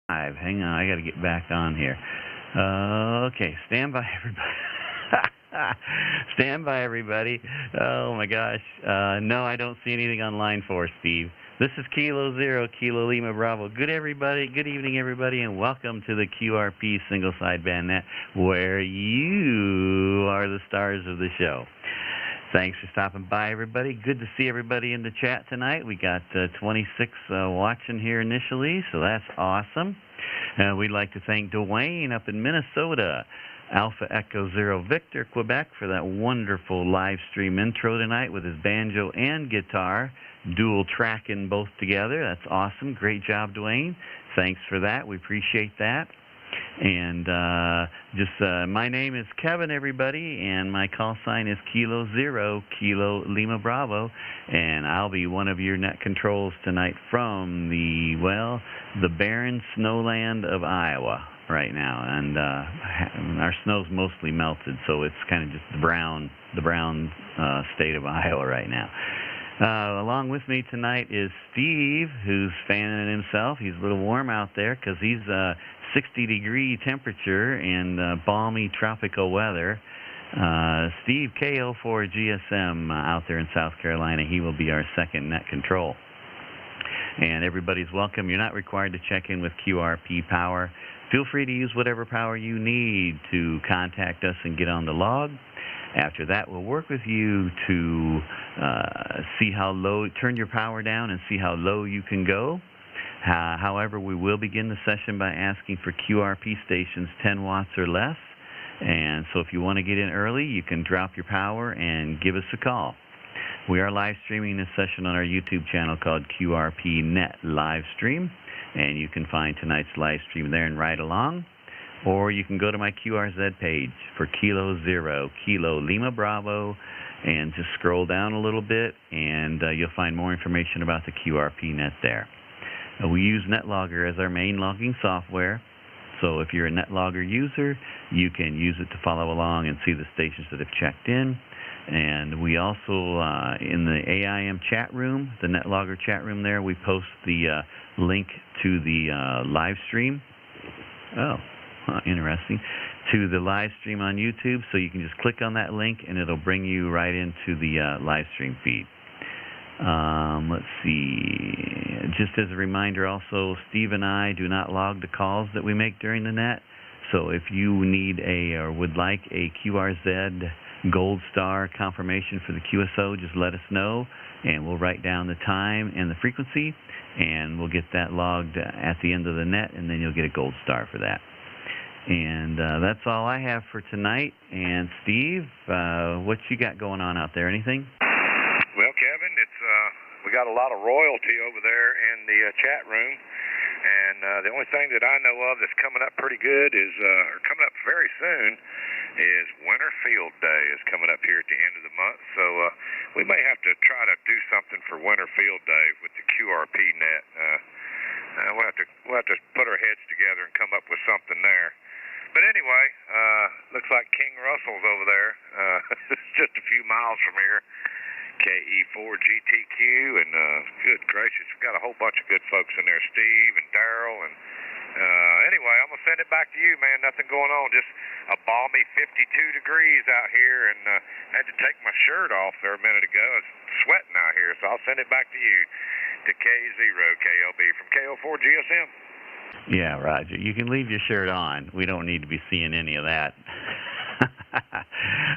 Hang on, I got to get back on here. Okay, stand by, everybody. Stand by, everybody. Oh, my gosh. No, I don't see anything on line 4, Steve. This is Kilo Zero, Kilo Lima Bravo. Good evening, everybody, and welcome to the QRP Single Sideband Net, where you are the stars of the show. Thanks for stopping by, everybody. Good to see everybody in the chat tonight. We got 26 watching here initially, so that's awesome. We'd like to thank Dwayne up in Minnesota, Alpha Echo Zero Victor, Quebec, for that wonderful live stream intro tonight with his banjo and guitar, dual tracking both together. That's awesome. Great job, Dwayne. Thanks for that. We appreciate that. And my name is Kevin, everybody, and my call sign is Kilo Zero, Kilo Lima Bravo, and I'll be one of your net controls tonight from the barren snowland of Iowa right now. And our snow's mostly melted, so it's kind of just the brown state of Iowa right now. Along with me tonight is Steve, who's fanning himself. He's a little warm out there because he's 60-degree temperature and balmy tropical weather. Steve, KO4 GSM out there in South Carolina. He will be our second net control. And everybody's welcome. You're not required to check in with QRP power. Feel free to use whatever power you need to contact us and get on the log. After that, we'll work with you to see how low, turn your power down and see how low you can go. However, we will begin the session by asking for QRP stations 10 watts or less. And so if you want to get in early, you can drop your power and give us a call. We are live streaming this session on our YouTube channel called QRP Net Livestream. And you can find tonight's live stream there and ride along. Or you can go to my QRZ page for Kilo Zero, Kilo Lima Bravo, and just scroll down a little bit, and you'll find more information about the QRP net there. We use NetLogger as our main logging software, so if you're a NetLogger user, you can use it to follow along and see the stations that have checked in. And we also, in the AIM chat room, the NetLogger chat room there, we post the link to the live stream. Interesting. To the live stream on YouTube, so you can just click on that link and it'll bring you right into the live stream feed. Let's see. Just as a reminder also, Steve and I do not log the calls that we make during the net. So if you need or would like a QRZ Gold Star confirmation for the QSO, just let us know and we'll write down the time and the frequency and we'll get that logged at the end of the net, and then you'll get a Gold Star for that. And that's all I have for tonight. And Steve, what you got going on out there? Anything? Well, Kevin, we got a lot of royalty over there in the chat room, and the only thing that I know of that's coming up pretty good is, or coming up very soon, is Winter Field Day is coming up here at the end of the month. So we may have to try to do something for Winter Field Day with the QRP net. We'll have to put our heads together and come up with something there. But anyway, looks like King Russell's over there. It's just a few miles from here. KE4GTQ, and good gracious, we've got a whole bunch of good folks in there, Steve and Daryl, and anyway, I'm going to send it back to you, man. Nothing going on, just a balmy 52 degrees out here, and I had to take my shirt off there a minute ago. It's sweating out here, so I'll send it back to you, to K0KLB from KO4 GSM. Yeah, Roger. You can leave your shirt on. We don't need to be seeing any of that.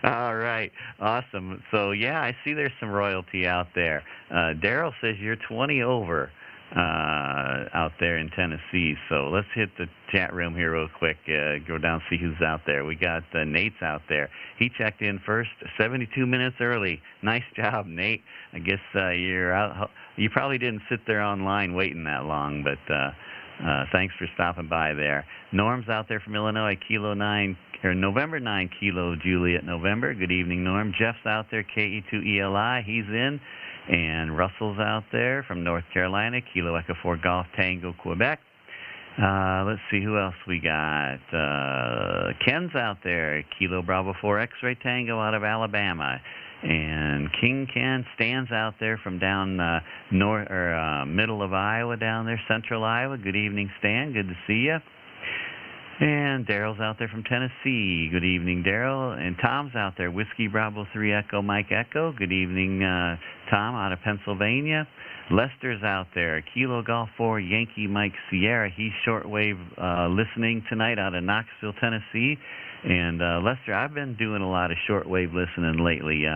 All right. Awesome. So, yeah, I see there's some royalty out there. Daryl says you're 20 over out there in Tennessee. So let's hit the chat room here real quick. Go down and see who's out there. We got Nate's out there. He checked in first 72 minutes early. Nice job, Nate. I guess you're out. You probably didn't sit there online waiting that long, but thanks for stopping by there. Norm's out there from Illinois, November 9, Kilo Juliet November. Good evening, Norm. Jeff's out there, KE2ELI. He's in. And Russell's out there from North Carolina, Kilo Echo 4 Golf Tango, Quebec. Let's see who else we got. Ken's out there, Kilo Bravo 4 X-Ray Tango out of Alabama. And King Ken stands out there from down north or middle of Iowa down there, central Iowa. Good evening, Stan. Good to see you. And Daryl's out there from Tennessee. Good evening, Daryl. And Tom's out there, Whiskey Bravo 3 Echo Mike Echo. Good evening, Tom, out of Pennsylvania. Lester's out there, Kilo Golf 4 Yankee Mike Sierra. He's shortwave listening tonight out of Knoxville, Tennessee. And Lester, I've been doing a lot of shortwave listening lately,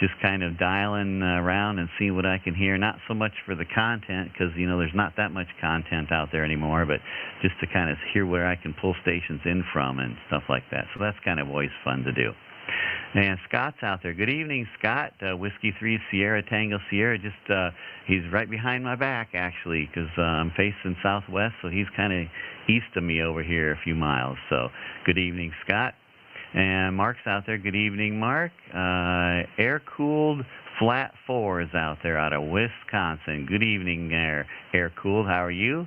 just kind of dialing around and seeing what I can hear. Not so much for the content, because, you know, there's not that much content out there anymore, but just to kind of hear where I can pull stations in from and stuff like that. So that's kind of always fun to do. And Scott's out there. Good evening, Scott. Whiskey 3 Sierra Tango Sierra. Just he's right behind my back, actually, because I'm facing southwest, so he's kind of east of me over here a few miles. So good evening, Scott. And Mark's out there. Good evening, Mark. Air-cooled Flat 4 is out there out of Wisconsin. Good evening, Air-cooled. How are you?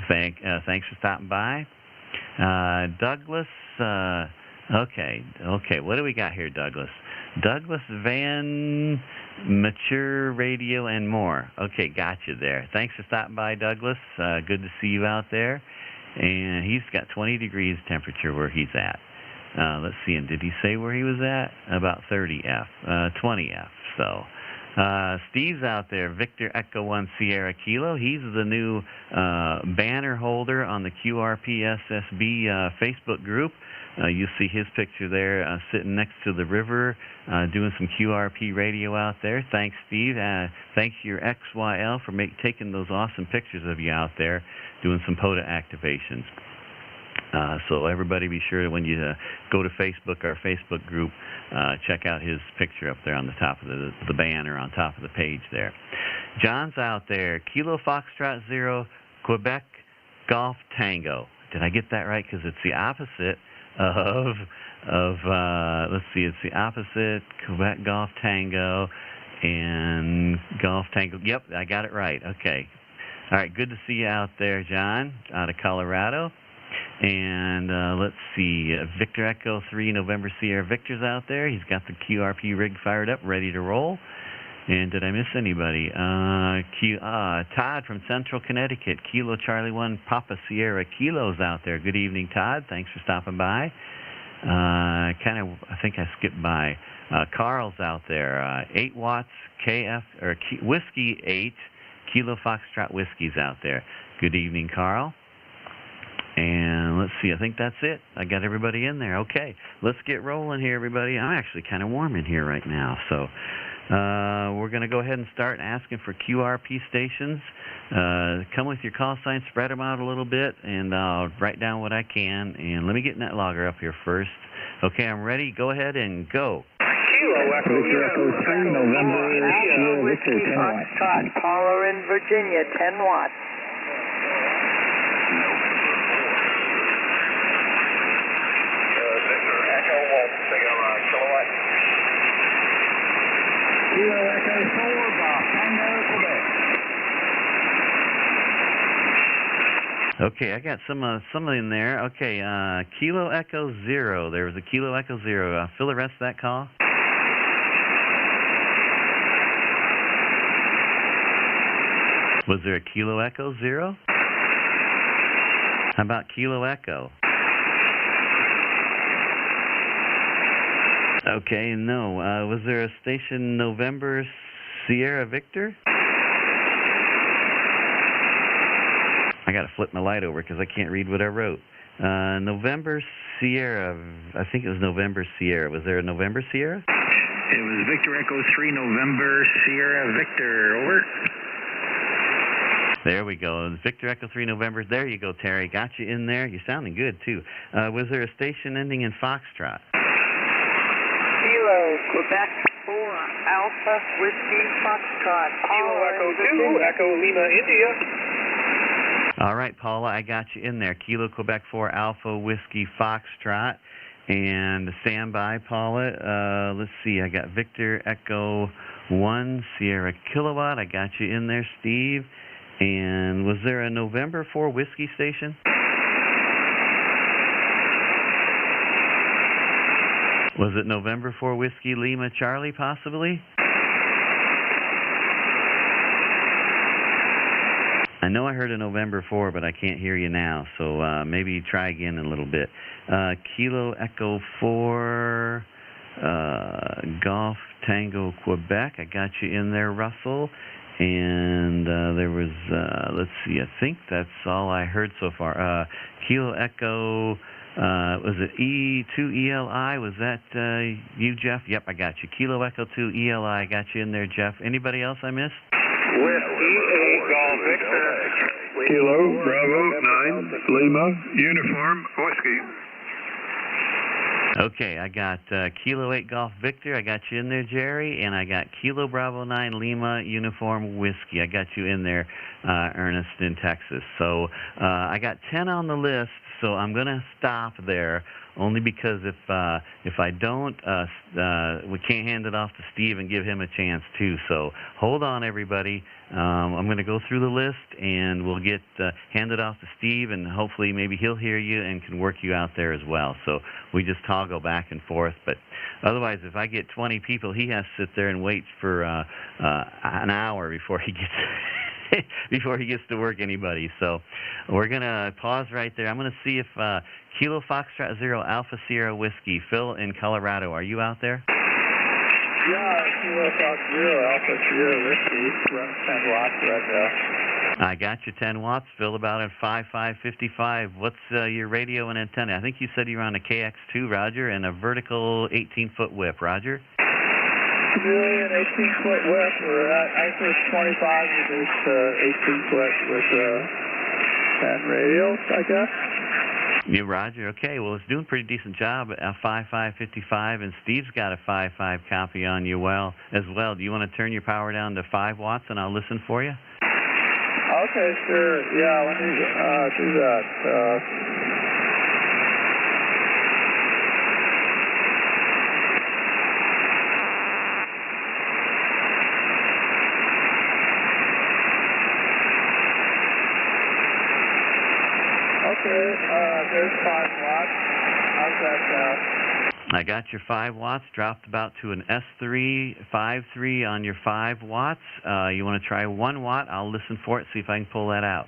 Thanks for stopping by. Douglas... Okay. What do we got here, Douglas? Douglas Van Mature Radio and more. Okay, got you there. Thanks for stopping by, Douglas. Good to see you out there. And he's got 20 degrees temperature where he's at. Let's see. And did he say where he was at? About 30F, 20F. So Steve's out there, Victor Echo 1 Sierra Kilo. He's the new banner holder on the QRP SSB Facebook group. You see his picture there sitting next to the river doing some QRP radio out there. Thanks, Steve. Thanks to your XYL for taking those awesome pictures of you out there doing some POTA activations. So everybody be sure when you go to Facebook, our Facebook group, check out his picture up there on the top of the banner on top of the page there. John's out there, Kilo Foxtrot 0 Quebec Golf Tango. Did I get that right? Because it's the opposite of let's see, it's the opposite, Quebec Golf Tango and Golf Tango. Yep, I got it right. Okay. All right, good to see you out there, John, out of Colorado. And let's see, Victor Echo 3 November Sierra Victor's out there. He's got the QRP rig fired up, ready to roll. And did I miss anybody? Todd from Central Connecticut, Kilo Charlie 1 Papa Sierra Kilo's out there. Good evening, Todd. Thanks for stopping by. I think I skipped by. Carl's out there, 8 watts KF or Whiskey 8 Kilo Foxtrot Whiskey's out there. Good evening, Carl. And let's see, I think that's it. I got everybody in there. Okay, let's get rolling here, everybody. I'm actually kind of warm in here right now, so we're going to go ahead and start asking for QRP stations. Come with your call signs, spread them out a little bit, and I'll write down what I can. And let me get NetLogger up here first. Okay, I'm ready. Go ahead and go. Kilo Echo 3 November Sierra Victor 10 watts. Paula in Virginia, 10 watts. Victor Echo 1 kilowatt. Kilo Echo 4 Golf Tango, Quebec. Okay, I got some in there. Okay, Kilo Echo 0. There was a Kilo Echo 0. Fill the rest of that call. Was there a Kilo Echo 0? How about Kilo Echo? Okay, no. Was there a station November Sierra Victor? I got to flip my light over because I can't read what I wrote. November Sierra. I think it was November Sierra. Was there a November Sierra? It was Victor Echo 3 November Sierra Victor. Over. There we go. Victor Echo 3 November. There you go, Terry. Got you in there. You're sounding good, too. Was there a station ending in Foxtrot? Kilo, Quebec 4, Alpha, Whiskey, Foxtrot. Kilo Echo 2, Echo Lima, India. All right, Paula, I got you in there. Kilo Quebec 4, Alpha, Whiskey, Foxtrot. And stand by, Paula. Let's see. I got Victor Echo 1, Sierra Kilowatt. I got you in there, Steve. And was there a November 4 Whiskey station? Was it November 4 Whiskey Lima Charlie, possibly? I know I heard a November 4, but I can't hear you now, so maybe try again in a little bit. Kilo Echo 4, Golf Tango Quebec. I got you in there, Russell. And there was, let's see, I think that's all I heard so far. Kilo Echo, was it E2ELI? Was that you, Jeff? Yep, I got you. Kilo Echo 2 ELI, I got you in there, Jeff. Anybody else I missed? Whiskey 8 Golf Victor. Kilo Bravo 9 Lima Uniform Whiskey. Okay, I got Kilo 8 Golf Victor. I got you in there, Jerry. And I got Kilo Bravo 9 Lima Uniform Whiskey. I got you in there, Ernest, in Texas. So I got 10 on the list, so I'm going to stop there. Only because if I don't, we can't hand it off to Steve and give him a chance too. So hold on, everybody. I'm going to go through the list, and we'll get hand it off to Steve, and hopefully maybe he'll hear you and can work you out there as well. So we just toggle back and forth. But otherwise, if I get 20 people, he has to sit there and wait for an hour before he gets before he gets to work anybody. So we're going to pause right there. I'm going to see if Kilo Foxtrot 0 Alpha Sierra Whiskey, Phil in Colorado, are you out there? Yeah, Kilo Fox 0 Alpha Sierra Whiskey, run 10 watts right now. I got you 10 watts, Phil, about at 5555. What's your radio and antenna? I think you said you're on a KX2, Roger, and a vertical 18-foot whip, Roger? Really, an 18-foot whip. We're at ISO 25, reduced to 18-foot with 10 radials, I guess. Yeah, Roger. Okay, well, it's doing a pretty decent job at 5555, and Steve's got a 55 copy on you as well. Do you want to turn your power down to 5 watts, and I'll listen for you? Okay, sure. Yeah, let me do that. Okay, there's 5 watts. How's that sound? I got your 5 watts, dropped about to an S3, 5.3 on your 5 watts. You want to try 1 watt? I'll listen for it, see if I can pull that out.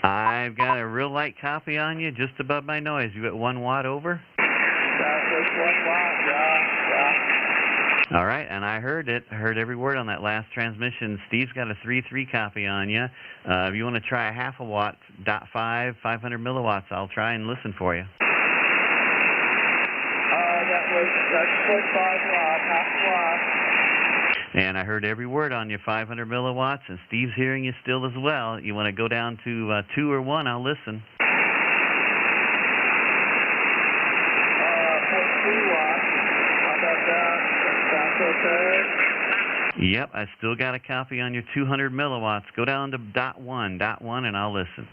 I've got a real light copy on you, just above my noise. You at 1 watt over? That's 1 watt, yeah. All right, and I heard it. I heard every word on that last transmission. Steve's got a 3.3 copy on you. If you want to try a half a watt, .5, 500 milliwatts, I'll try and listen for you. That's 0.5 watt, half watt. And I heard every word on your 500 milliwatts, and Steve's hearing you still as well. You want to go down to 2 or 1, I'll listen. 0.3 watts. How about that? Sounds okay? Yep, I still got a copy on your 200 milliwatts. Go down to .1, and I'll listen.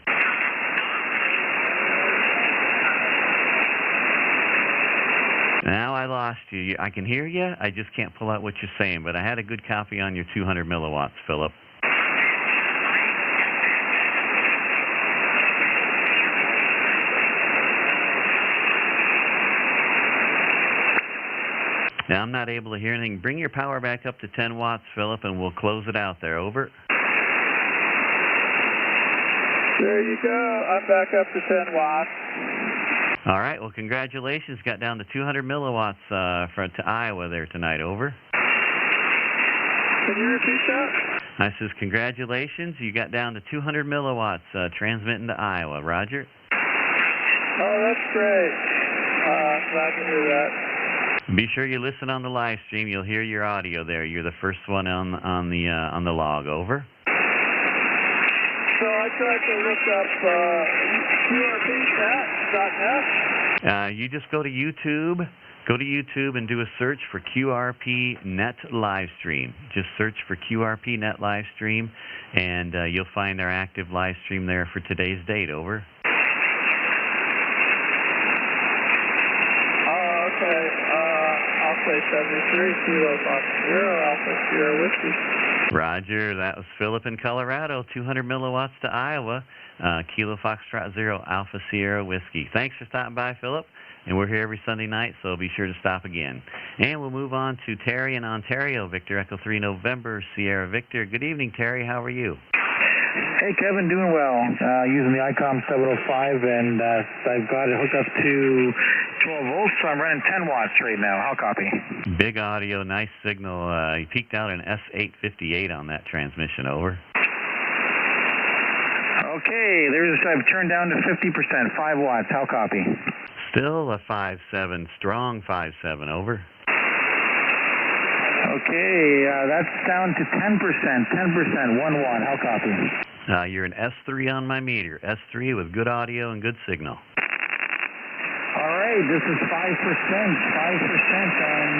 Now I lost you. I can hear you. I just can't pull out what you're saying, but I had a good copy on your 200 milliwatts, Philip. Now I'm not able to hear anything. Bring your power back up to 10 watts, Philip, and we'll close it out there. Over. There you go. I'm back up to 10 watts. All right, well, congratulations. Got down to 200 milliwatts to Iowa there tonight. Over. Can you repeat that? I says, congratulations. You got down to 200 milliwatts transmitting to Iowa. Roger. Oh, that's great. Glad to hear that. Be sure you listen on the live stream. You'll hear your audio there. You're the first one on the log. Over. So I tried to look up QRP SSB Net. You just go to YouTube, Go to YouTube and do a search for QRP Net Livestream. Just search for QRP Net Livestream, and you'll find our active live stream there for today's date. Over. Okay. I'll say 73, Kilo Fox 0, Alpha Sierra Whiskey. Roger. That was Philip in Colorado, 200 milliwatts to Iowa. Kilo Foxtrot 0, Alpha Sierra Whiskey. Thanks for stopping by, Philip. And we're here every Sunday night, so be sure to stop again. And we'll move on to Terry in Ontario, Victor Echo 3 November, Sierra Victor. Good evening, Terry. How are you? Hey, Kevin, doing well. Using the ICOM 705, and I've got it hooked up to 12 volts, so I'm running 10 watts right now. How copy? Big audio, nice signal. You peaked out an S858 on that transmission. Over. Okay, I've turned down to 50%, 5 watts. How copy? Still a 5.7, strong 5.7. Over. Okay, that's down to 10%, 1 watt. How copy? You're an S3 on my meter. S3 with good audio and good signal. All right, this is 5% on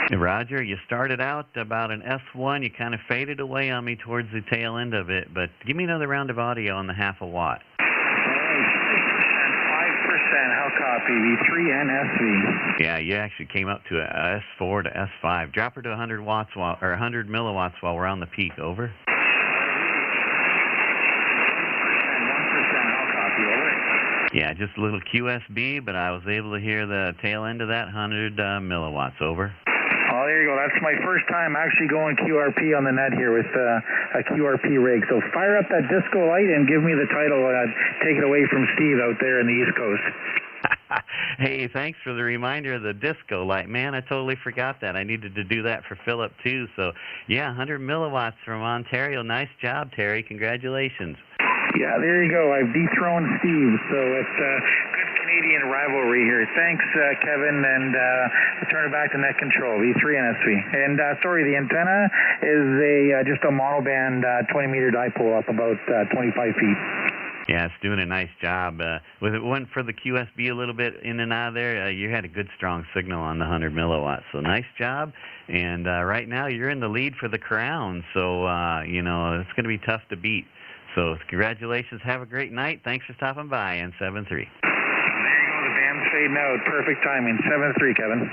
the... Roger, you started out about an S1. You kind of faded away on me towards the tail end of it, but give me another round of audio on the half a watt. How copy? V3 and SV. Yeah, you actually came up to a S4 to S5. Drop her to 100 watts or 100 milliwatts while we're on the peak. Over. 1%. How copy? Over. Yeah, just a little QSB, but I was able to hear the tail end of that 100 milliwatts. Over. Oh, there you go. That's my first time actually going QRP on the net here with a QRP rig. So fire up that disco light and give me the title. Take it away from Steve out there in the East Coast. Hey, thanks for the reminder of the disco light. Man, I totally forgot that. I needed to do that for Philip, too. So, yeah, 100 milliwatts from Ontario. Nice job, Terry. Congratulations. Yeah, there you go. I've dethroned Steve. So it's good Canadian rivalry here. Thanks, Kevin, and I'll turn it back to net control, V3 and SV. And sorry, the antenna is just a monoband 20-meter dipole up about 25 feet. Yeah, it's doing a nice job. With it went for the QSB a little bit in and out of there, you had a good strong signal on the 100 milliwatts. So nice job. And right now you're in the lead for the crown. So, it's going to be tough to beat. So congratulations. Have a great night. Thanks for stopping by, and 7-3. There you go. The band's fading out. Perfect timing. 7-3, Kevin.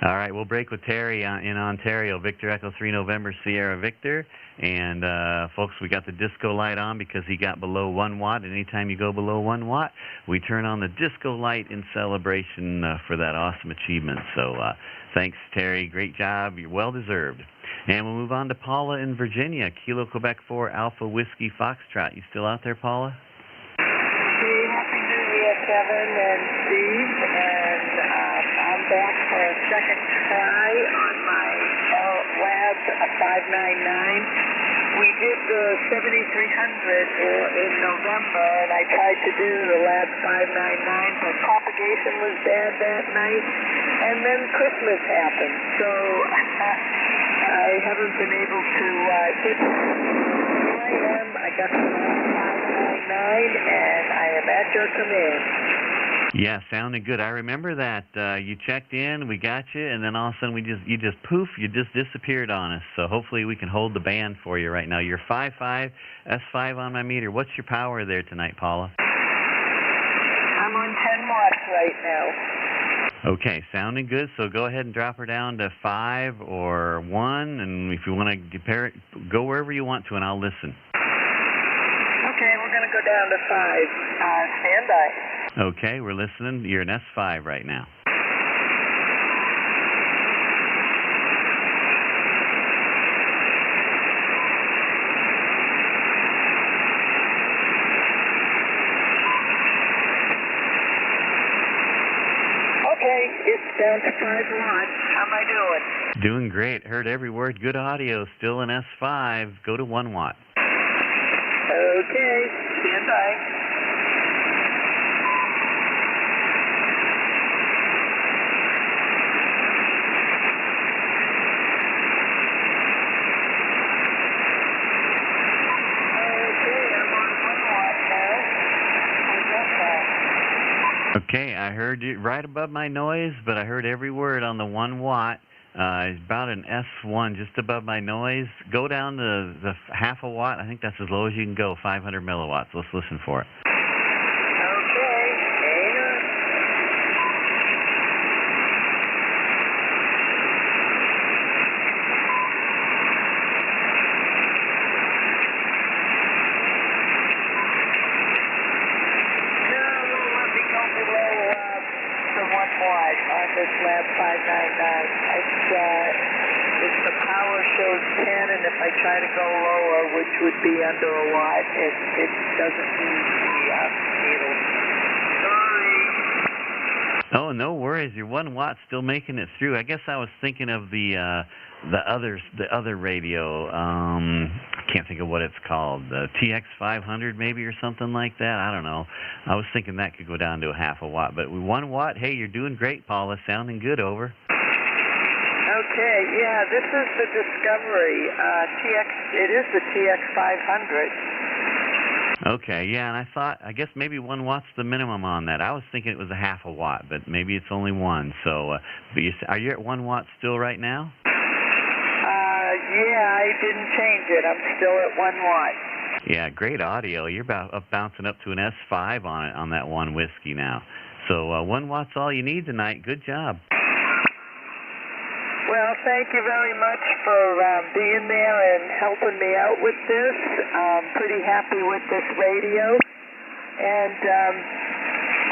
All right, we'll break with Terry in Ontario, Victor Echo 3 November, Sierra Victor. And, folks, we got the disco light on because he got below 1 watt. And anytime you go below 1 watt, we turn on the disco light in celebration for that awesome achievement. So thanks, Terry. Great job. You're well-deserved. And we'll move on to Paula in Virginia, Kilo Quebec 4 Alpha Whiskey Foxtrot. You still out there, Paula? Hey, Happy New Year, Kevin and Steve. And I'm back for a second try on my lab 599. We did the 7300 in November, and I tried to do the lab 599, but propagation was bad that night, and then Christmas happened. So I haven't been able to get here I am. I got the 599, and I am at your command. Yeah, sounding good. I remember that you checked in, we got you, and then all of a sudden you just disappeared on us. So hopefully we can hold the band for you right now. You're 5.5, S5 on my meter. What's your power there tonight, Paula? I'm on 10 watts right now. Okay, sounding good. So go ahead and drop her down to 5 or 1, and if you want to go wherever you want to, and I'll listen. Okay, we're going to go down to 5. Stand by. Okay, we're listening. You're an S5 right now. Okay, it's down to 5 watts. How am I doing? Doing great. Heard every word. Good audio. Still an S5. Go to 1 watt. Okay, stand by. Okay, I heard you right above my noise, but I heard every word on the 1 watt. It's about an S1, just above my noise. Go down to the half a watt. I think that's as low as you can go, 500 milliwatts. Let's listen for it. Okay, hang on. No, it won't let me go below the 1 watt on this lab 599. If the power shows 10, and if I try to go lower, which would be under a watt, it doesn't move the needle. Sorry. Oh, no worries. Your 1 watt's still making it through. I guess I was thinking of the other radio. I can't think of what it's called. The TX500 maybe or something like that. I don't know. I was thinking that could go down to a half a watt. But with 1 watt, hey, you're doing great, Paula. Sounding good, over. Okay, yeah, this is the Discovery. It is the TX500. Okay, yeah, and I guess maybe 1 watt's the minimum on that. I was thinking it was a half a watt, but maybe it's only 1. So, but are you at 1 watt still right now? Yeah, I didn't change it. I'm still at 1 watt. Yeah, great audio. You're bouncing up to an S5 on that 1 whiskey now. So 1 watt's all you need tonight. Good job. Well, thank you very much for being there and helping me out with this. I'm pretty happy with this radio. And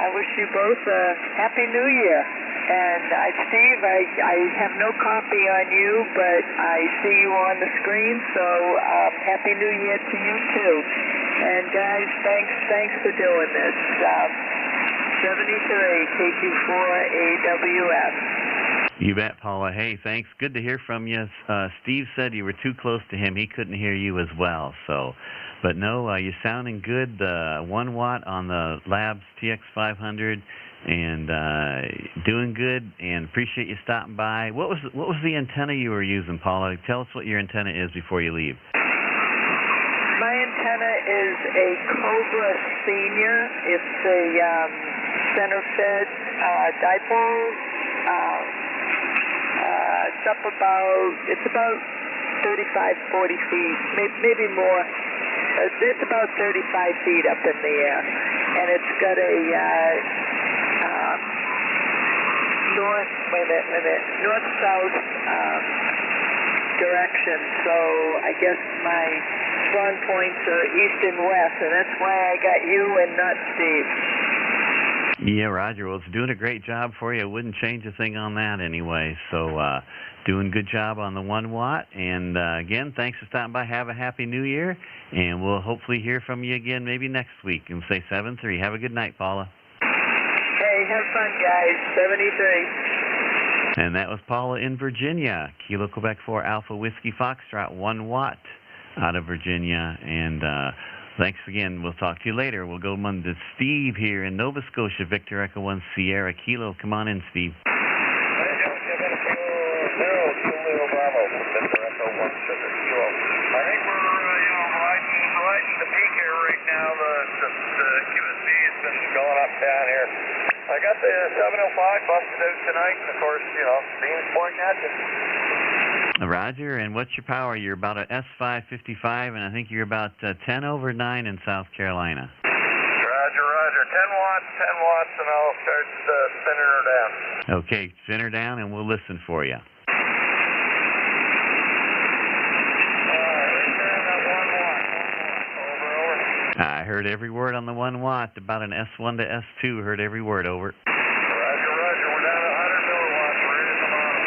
I wish you both a Happy New Year. And Steve, I have no copy on you, but I see you on the screen, so Happy New Year to you too. And guys, thanks for doing this. 73 KQ4AWF. You bet, Paula. Hey, thanks. Good to hear from you. Steve said you were too close to him. He couldn't hear you as well. So, but no, you're sounding good. 1 watt on the Labs TX500, and doing good. And appreciate you stopping by. What was the antenna you were using, Paula? Tell us what your antenna is before you leave. My antenna is a Cobra Senior. It's a center-fed dipole. It's about 35, 40 feet, maybe more. It's about 35 feet up in the air, and it's got a north-south direction. So I guess my strong points are east and west, and that's why I got you and not Steve. Yeah, Roger. Well, it's doing a great job for you. I wouldn't change a thing on that anyway. So, doing a good job on the 1 watt. And again, thanks for stopping by. Have a Happy New Year. And we'll hopefully hear from you again maybe next week. And say 7-3. Have a good night, Paula. Hey, have fun, guys. 73. And that was Paula in Virginia. Kilo Quebec 4 Alpha Whiskey Foxtrot, 1 watt out of Virginia. And thanks again. We'll talk to you later. We'll go on to Steve here in Nova Scotia. Victor Echo 1 Sierra Kilo. Come on in, Steve. I think we're lighting the peak here right now. The QSB has been going up down here. I got the 705 busted out tonight, and of course, beam's pointing at you. Roger, and what's your power? You're about an S555, and I think you're about 10 over 9 in South Carolina. Roger. 10 watts, and I'll start spinning her down. Okay, spin her down, and we'll listen for you. I heard every word on the 1 watt, about an S1 to S2. Heard every word, over. Roger. We're down to 100 milliwatts. We're in the bottom.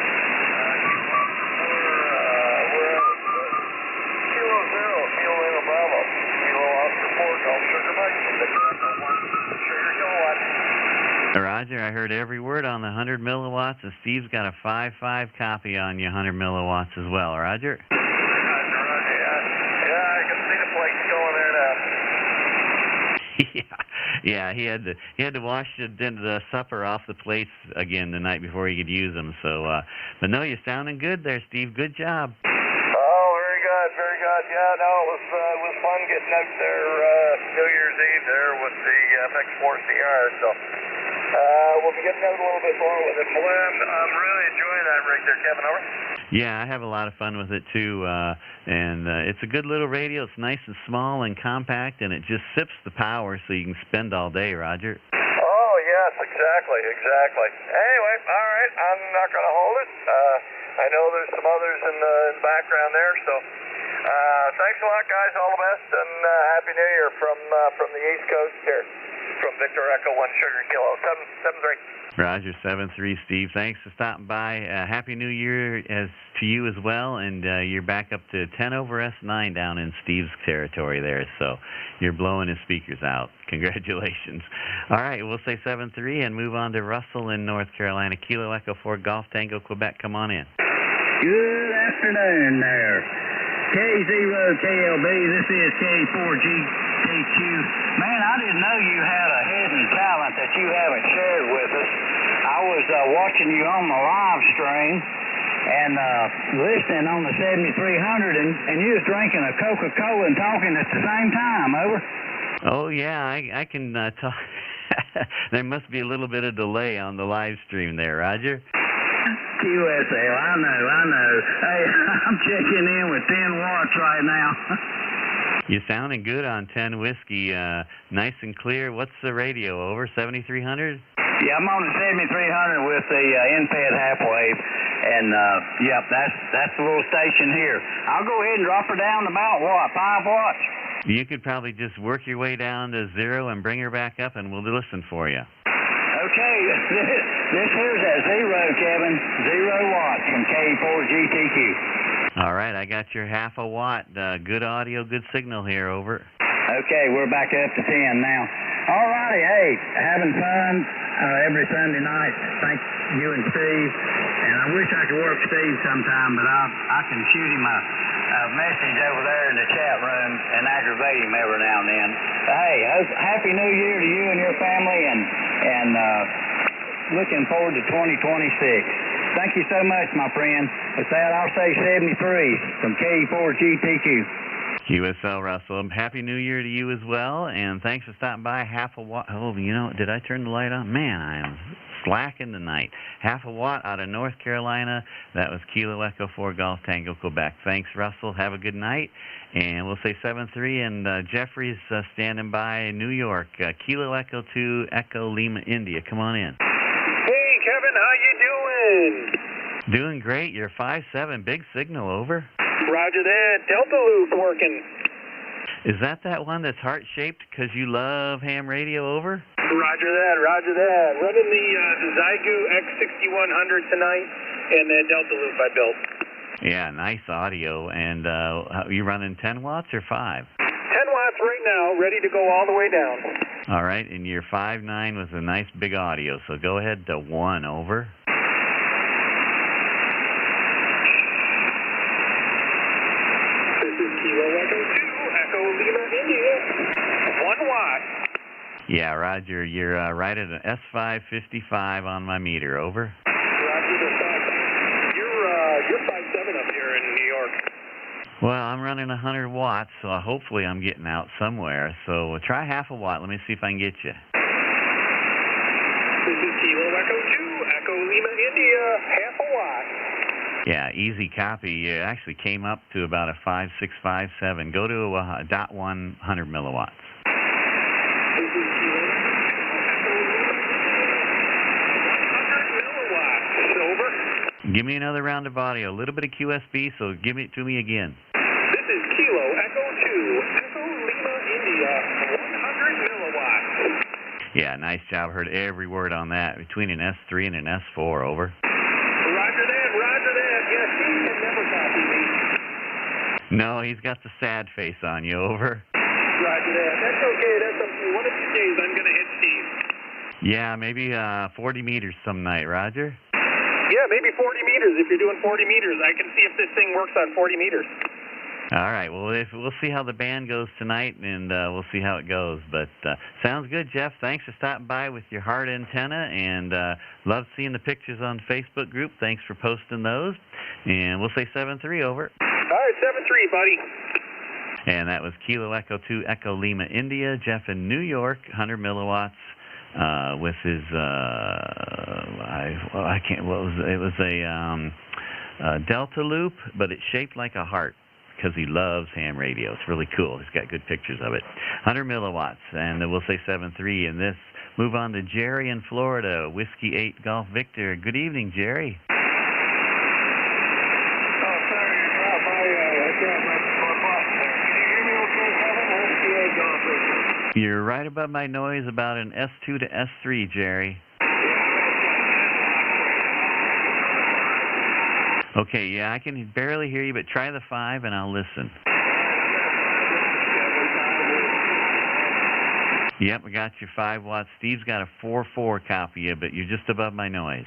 We're at Kilo Zero, Kilo Lima Bravo. Kilo Oscar 4, Golf Sugar Mike. Sugar kilowatt. Roger, I heard every word on the 100 milliwatts, and Steve's got a 5.5 copy on your 100 milliwatts as well. Roger? Roger, yeah, I can see the plates going there now. Yeah, he had to wash the supper off the plates again the night before he could use them. So, but no, you're sounding good there, Steve. Good job. Oh, very good. very good. Yeah, no, it was fun getting out there New Year's Eve there with the FX4CR. So we'll be getting out a little bit more with it. I'm really enjoying that rig there, Kevin. Over. Yeah, I have a lot of fun with it too, and it's a good little radio. It's nice and small and compact, and it just sips the power so you can spend all day, Roger. Oh, yes, exactly. Anyway, all right, I'm not going to hold it. I know there's some others in the background there, so thanks a lot, guys. All the best, and Happy New Year from the East Coast here, from Victor Echo 1 Sugar Kilo 773. Roger, 7-3, Steve. Thanks for stopping by. Happy New Year to you as well, and you're back up to 10 over S9 down in Steve's territory there, so you're blowing his speakers out. Congratulations. All right, we'll say 7-3 and move on to Russell in North Carolina. Kilo Echo 4 Golf Tango, Quebec. Come on in. Good afternoon there. K0KLB, this is K4GTQ. Man, I didn't know you had a hidden talent that you haven't shared with us. I was watching you on the live stream and listening on the 7300, and you was drinking a Coca-Cola and talking at the same time. Over. Oh, yeah, I can talk. There must be a little bit of delay on the live stream there, Roger. QSL, I know. Hey, I'm checking in with 10 watts right now. You're sounding good on 10 whiskey, nice and clear. What's the radio, over, 7300? Yeah, I'm on the 7300 with the NFED half wave, and yep, that's the little station here. I'll go ahead and drop her down to about, what, 5 watts? You could probably just work your way down to 0 and bring her back up, and we'll listen for you. Okay, this here's at 0, Kevin. 0 watts from K4GTQ. All right, I got your half a watt. Good audio, good signal here, over. Okay, we're back up to 10 now. All righty, hey, having fun every Sunday night. Thank you and Steve. And I wish I could work Steve sometime, but I can shoot him a message over there in the chat room and aggravate him every now and then. Hey, Happy New Year to you and your family, and looking forward to 2026. Thank you so much, my friend. With that, I'll say 73 from K4GTQ. QSL, Russell. Happy New Year to you as well, and thanks for stopping by. Half a watt. Oh, you know, did I turn the light on? Man, I am slacking tonight. Half a watt out of North Carolina. That was Kilo Echo 4 Golf Tango, Quebec. Thanks, Russell. Have a good night. And we'll say 7-3, and Jeffrey's standing by New York. Kilo Echo 2, Echo Lima, India. Come on in. Hey, Kevin, how you doing? Doing great. You're 5-7. Big signal, over. Roger that. Delta loop working. Is that one that's heart-shaped because you love ham radio, over? Roger that. Running the Zygu X6100 tonight and that Delta loop I built. Yeah, nice audio. And you running 10 watts or 5? 10 watts right now, ready to go all the way down. All right, and your 5.9 was a nice big audio, so go ahead to 1, over. Kilo Echo 2, Echo Lima, India. 1 watt. Yeah, Roger, you're right at an S555 on my meter, over. Roger the 5. You're 5.7 up here in New York. Well, I'm running 100 watts, so hopefully I'm getting out somewhere. So try half a watt. Let me see if I can get you. This is Kilo Echo 2, Echo Lima, India. Half a watt. Yeah, easy copy. It actually came up to about a 5.657. Go to a .1 100 milliwatts. This is Kilo Echo 100 milliwatts. Over. Give me another round of audio. A little bit of QSB, so give it to me again. This is Kilo Echo 2, Echo Lima, India. 100 milliwatts. Yeah, nice job. Heard every word on that. Between an S3 and an S4, over. Roger that. Yes, he can never copy me. No, he's got the sad face on you, over. Roger that. That's okay. That's okay. One of these days I'm going to hit Steve. Yeah, maybe 40 meters some night, Roger. Yeah, maybe 40 meters. If you're doing 40 meters, I can see if this thing works on 40 meters. All right. Well, we'll see how the band goes tonight, and we'll see how it goes. But sounds good, Jeff. Thanks for stopping by with your hard antenna, and love seeing the pictures on the Facebook group. Thanks for posting those. And we'll say 7-3, over. All right, 7-3. 7-3, buddy. And that was Kilo Echo 2 Echo Lima India. Jeff in New York, 100 milliwatts with his I can't. What was it? It was a Delta loop, but it's shaped like a heart because he loves ham radio. It's really cool. He's got good pictures of it. 100 milliwatts, and we'll say 7-3 in this. Move on to Jerry in Florida, Whiskey 8 Golf Victor. Good evening, Jerry. You're right above my noise, about an S2 to S3, Jerry. Okay, yeah, I can barely hear you, but try the 5 and I'll listen. Yep, we got you 5 watts. Steve's got a 4-4 copy of it. You're just above my noise.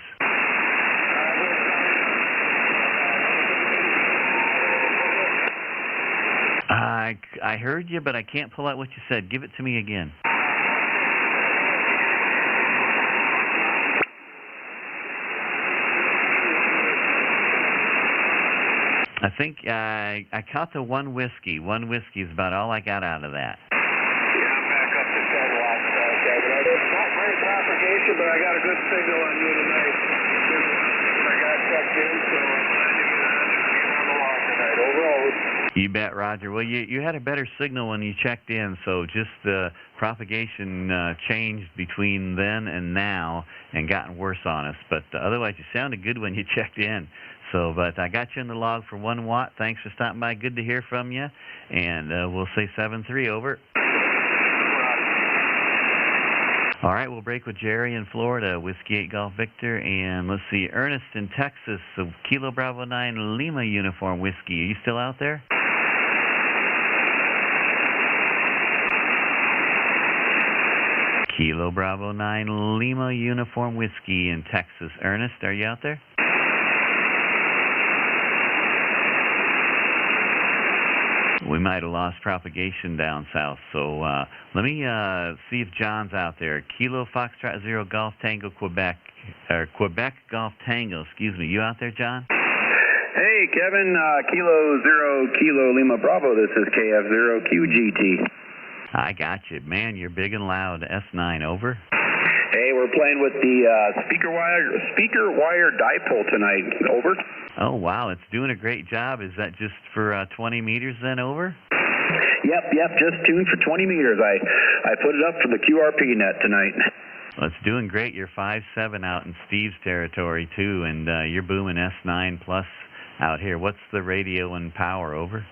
I heard you, but I can't pull out what you said. Give it to me again. I think I caught the one whiskey. One whiskey is about all I got out of that. Yeah, I'm back up to 10 watts. Not great propagation, but I got a good signal on you tonight. I got checked in, so I'm glad to get on the log tonight. Overall. You bet, Roger. Well, you had a better signal when you checked in, so just the propagation changed between then and now and gotten worse on us. But otherwise, you sounded good when you checked in. So, but I got you in the log for 1 watt. Thanks for stopping by. Good to hear from you. And we'll say 7-3, over. All right, we'll break with Jerry in Florida, Whiskey 8 Golf Victor, and let's see, Ernest in Texas, so Kilo Bravo 9 Lima Uniform Whiskey. Are you still out there? Kilo Bravo 9 Lima Uniform Whiskey in Texas. Ernest, are you out there? We might have lost propagation down south, so let me see if John's out there. Kilo Foxtrot 0 Golf Tango Quebec, or Quebec Golf Tango, excuse me. You out there, John? Hey, Kevin, Kilo 0 Kilo Lima Bravo, this is KF0 QGT. I got you. Man, you're big and loud. S9, over. Hey, we're playing with the speaker wire dipole tonight, over. Oh, wow, it's doing a great job. Is that just for 20 meters then, over? Yep, just tuned for 20 meters. I put it up for the QRP net tonight. Well, it's doing great. You're 5-7 out in Steve's territory, too, and you're booming S9 plus out here. What's the radio and power, over?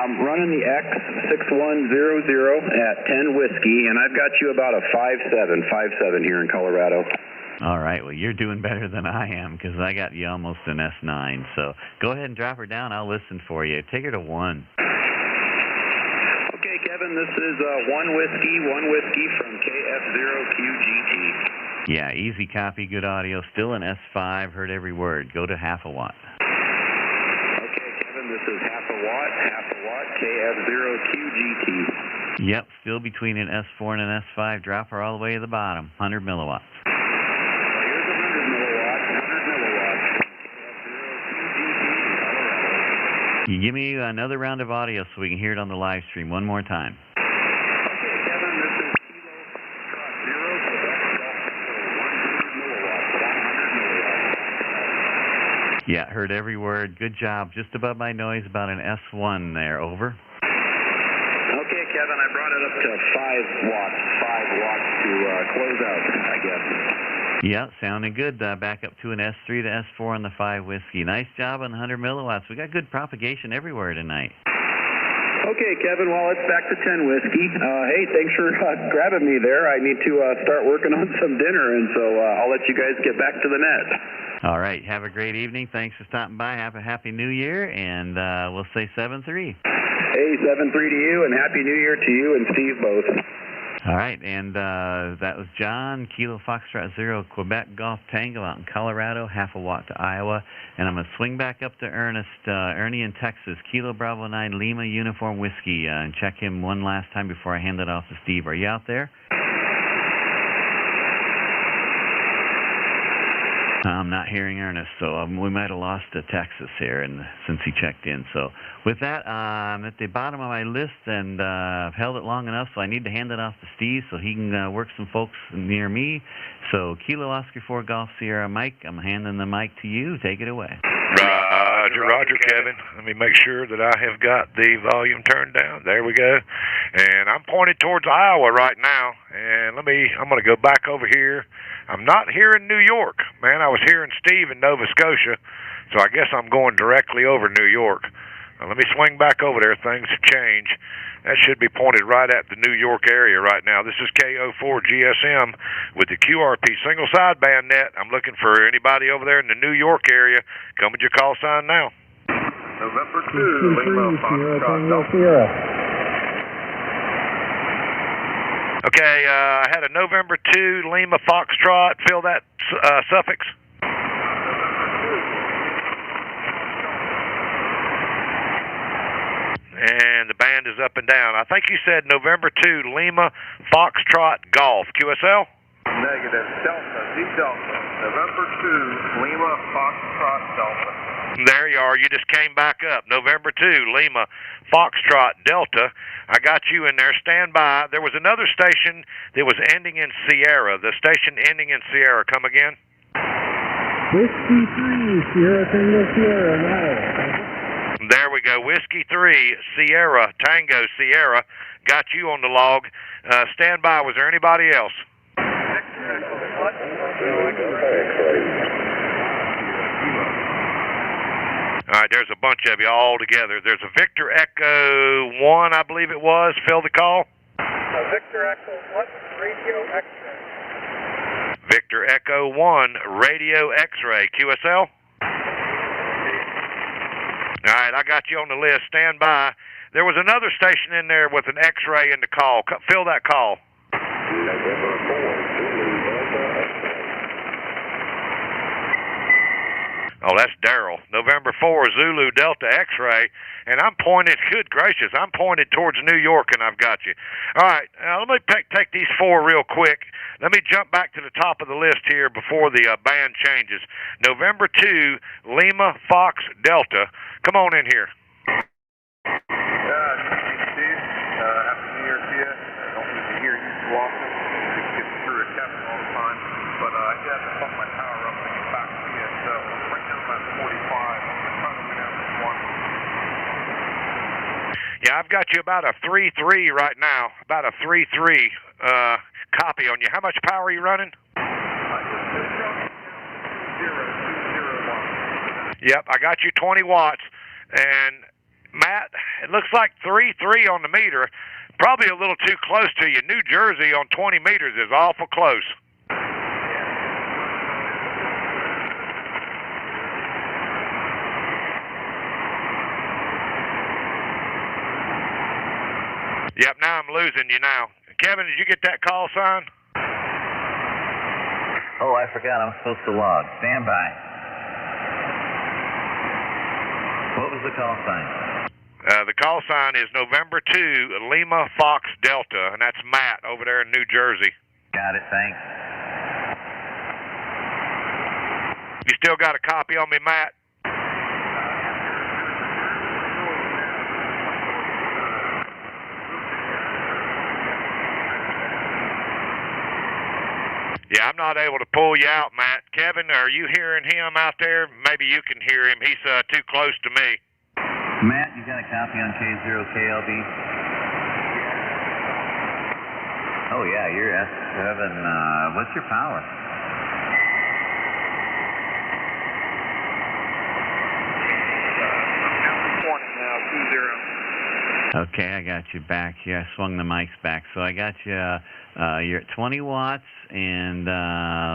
Running the X6100 at 10 whiskey, and I've got you about a 5-7 here in Colorado. All right, well, you're doing better than I am because I got you almost an S9. So go ahead and drop her down. I'll listen for you. Take her to 1. Okay, Kevin, this is 1 whiskey from KF0QGT. Yeah, easy copy, good audio. Still an S5, heard every word. Go to 0.5 watt. Okay, Kevin, this is 0.5 watt, KF0QGT. Yep, still between an S4 and an S5. Drop her all the way to the bottom, 100 milliwatts. Here's 100 milliwatts. KF0QGT. You give me another round of audio so we can hear it on the live stream one more time. Okay, Kevin, this is Kilo 0 100 milliwatts. Yeah, heard every word. Good job. Just above my noise, about an S1 there. Over. Okay, Kevin, I brought it up to 5 watts to close out, I guess. Yeah, sounding good. Back up to an S3 to S4 on the 5 whiskey. Nice job on the 100 milliwatts. We got good propagation everywhere tonight. Okay, Kevin, well, it's back to 10 whiskey. Hey, thanks for grabbing me there. I need to start working on some dinner, and so I'll let you guys get back to the net. All right, have a great evening. Thanks for stopping by. Have a Happy New Year, and we'll say 7-3. Hey, 7-3 to you, and Happy New Year to you and Steve both. All right, and that was John, Kilo Foxtrot 0, Quebec Golf Tango out in Colorado, 0.5 watt to Iowa. And I'm going to swing back up to Ernest, Ernie in Texas, Kilo Bravo 9 Lima Uniform Whiskey, and check him one last time before I hand it off to Steve. Are you out there? I'm not hearing Ernest, so we might have lost Texas here since he checked in. So with that, I'm at the bottom of my list, and I've held it long enough, so I need to hand it off to Steve so he can work some folks near me. So Kilo Oscar 4 Golf Sierra Mike, I'm handing the mic to you. Take it away. Roger, Kevin. Let me make sure that I have got the volume turned down. There we go. And I'm pointed towards Iowa right now. And I'm going to go back over here. I'm not here in New York. Man, I was hearing Steve in Nova Scotia, so I guess I'm going directly over New York. Now, let me swing back over there. Things have changed. That should be pointed right at the New York area right now. This is KO4 GSM with the QRP single sideband net. I'm looking for anybody over there in the New York area. Come with your call sign now. November 2, Lima, Foxtrot, Sierra. Okay, I had a November 2, Lima, Foxtrot. Fill that suffix. And the band is up and down. I think you said November 2, Lima, Foxtrot, Golf. QSL? Negative. Delta, D Delta. November 2, Lima, Foxtrot, Delta. There you are. You just came back up. November 2, Lima, Foxtrot, Delta. I got you in there. Stand by. There was another station that was ending in Sierra. The station ending in Sierra. Come again? Whiskey 3, Sierra Tango Sierra, Iowa. There we go. Whiskey 3, Sierra, Tango, Sierra. Got you on the log. Stand by. Was there anybody else? All right, there's a bunch of you all together. There's a Victor Echo 1, I believe it was. Fill the call. Victor Echo 1, Radio X-ray. Victor Echo 1, Radio X-ray. QSL? All right, I got you on the list. Stand by. There was another station in there with an X-ray in the call. Fill that call. Oh, that's Daryl. November 4, Zulu Delta X-ray. And I'm pointed, good gracious, I'm pointed towards New York, and I've got you. All right, let me take these four real quick. Let me jump back to the top of the list here before the band changes. November 2, Lima, Fox, Delta. Come on in here. Steve. Happy New Year to you. I don't need to hear you too often. Just get through a Kevin all the time. But I had to pump my power up to get back to you. So right now I'm at 45. I'm trying to go down to 1. Yeah, I've got you about a 3-3 right now. About a 3-3 copy on you. How much power are you running? Yep, I got you 20 watts. And, Matt, it looks like 3-3 on the meter. Probably a little too close to you. New Jersey on 20 meters is awful close. Yep, now I'm losing you now. Kevin, did you get that call sign? Oh, I forgot. I'm supposed to log. Stand by. What was the call sign? The call sign is November 2, Lima, Fox, Delta, and that's Matt over there in New Jersey. Got it, thanks. You still got a copy on me, Matt? Yeah, I'm not able to pull you out, Matt. Kevin, are you hearing him out there? Maybe you can hear him. He's too close to me. Matt, you got a copy on K0KLB? Oh, yeah, you're S7. What's your power? Okay, I got you back here. I swung the mics back. So I got you, you're at 20 watts, and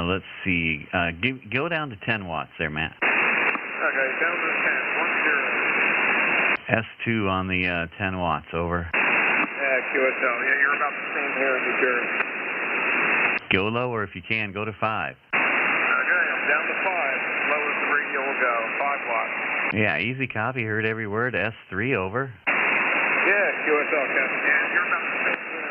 let's see. Go down to 10 watts there, Matt. Okay, down to 10, 1-0. S2 on the 10 watts, over. Yeah, QSL. Yeah, you're about the same here in New Jersey. Go lower if you can. Go to 5. Okay, I'm down to 5. Low as the radio will go. 5 watts. Yeah, easy copy. Heard every word. S3, over. Yeah, QSL, Kevin. Yeah, you're about the same here.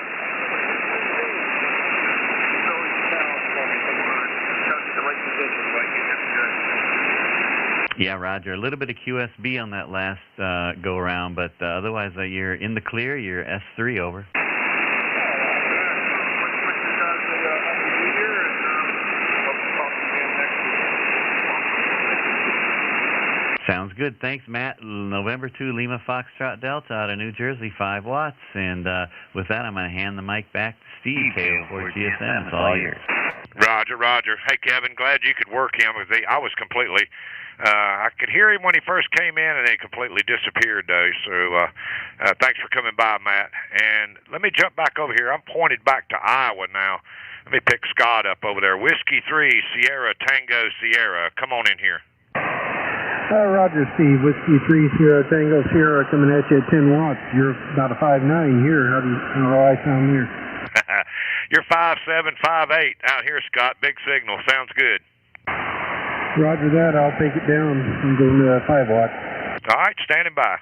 It's always a challenge for me sometimes. It tells you the right position, but you have to Yeah, Roger. A little bit of QSB on that last go-around, but otherwise you're in the clear. You're S3 over. Sounds good. Thanks, Matt. November 2, Lima Foxtrot Delta out of New Jersey, 5 watts. And with that, I'm going to hand the mic back to Steve, KO4 GSM. It's all yours. Roger, Roger. Hey, Kevin, glad you could work him. I was completely... I could hear him when he first came in, and he completely disappeared, though. So thanks for coming by, Matt. And let me jump back over here. I'm pointed back to Iowa now. Let me pick Scott up over there. Whiskey 3, Sierra, Tango, Sierra. Come on in here. Roger, Steve. Whiskey 3, Sierra, Tango, Sierra, coming at you at 10 watts. You're about a 5.9 here. How do I sound here? You're 5.7, 5.8 out here, Scott. Big signal. Sounds good. Roger that. I'll take it down and go to 5 watts. All right, standing by.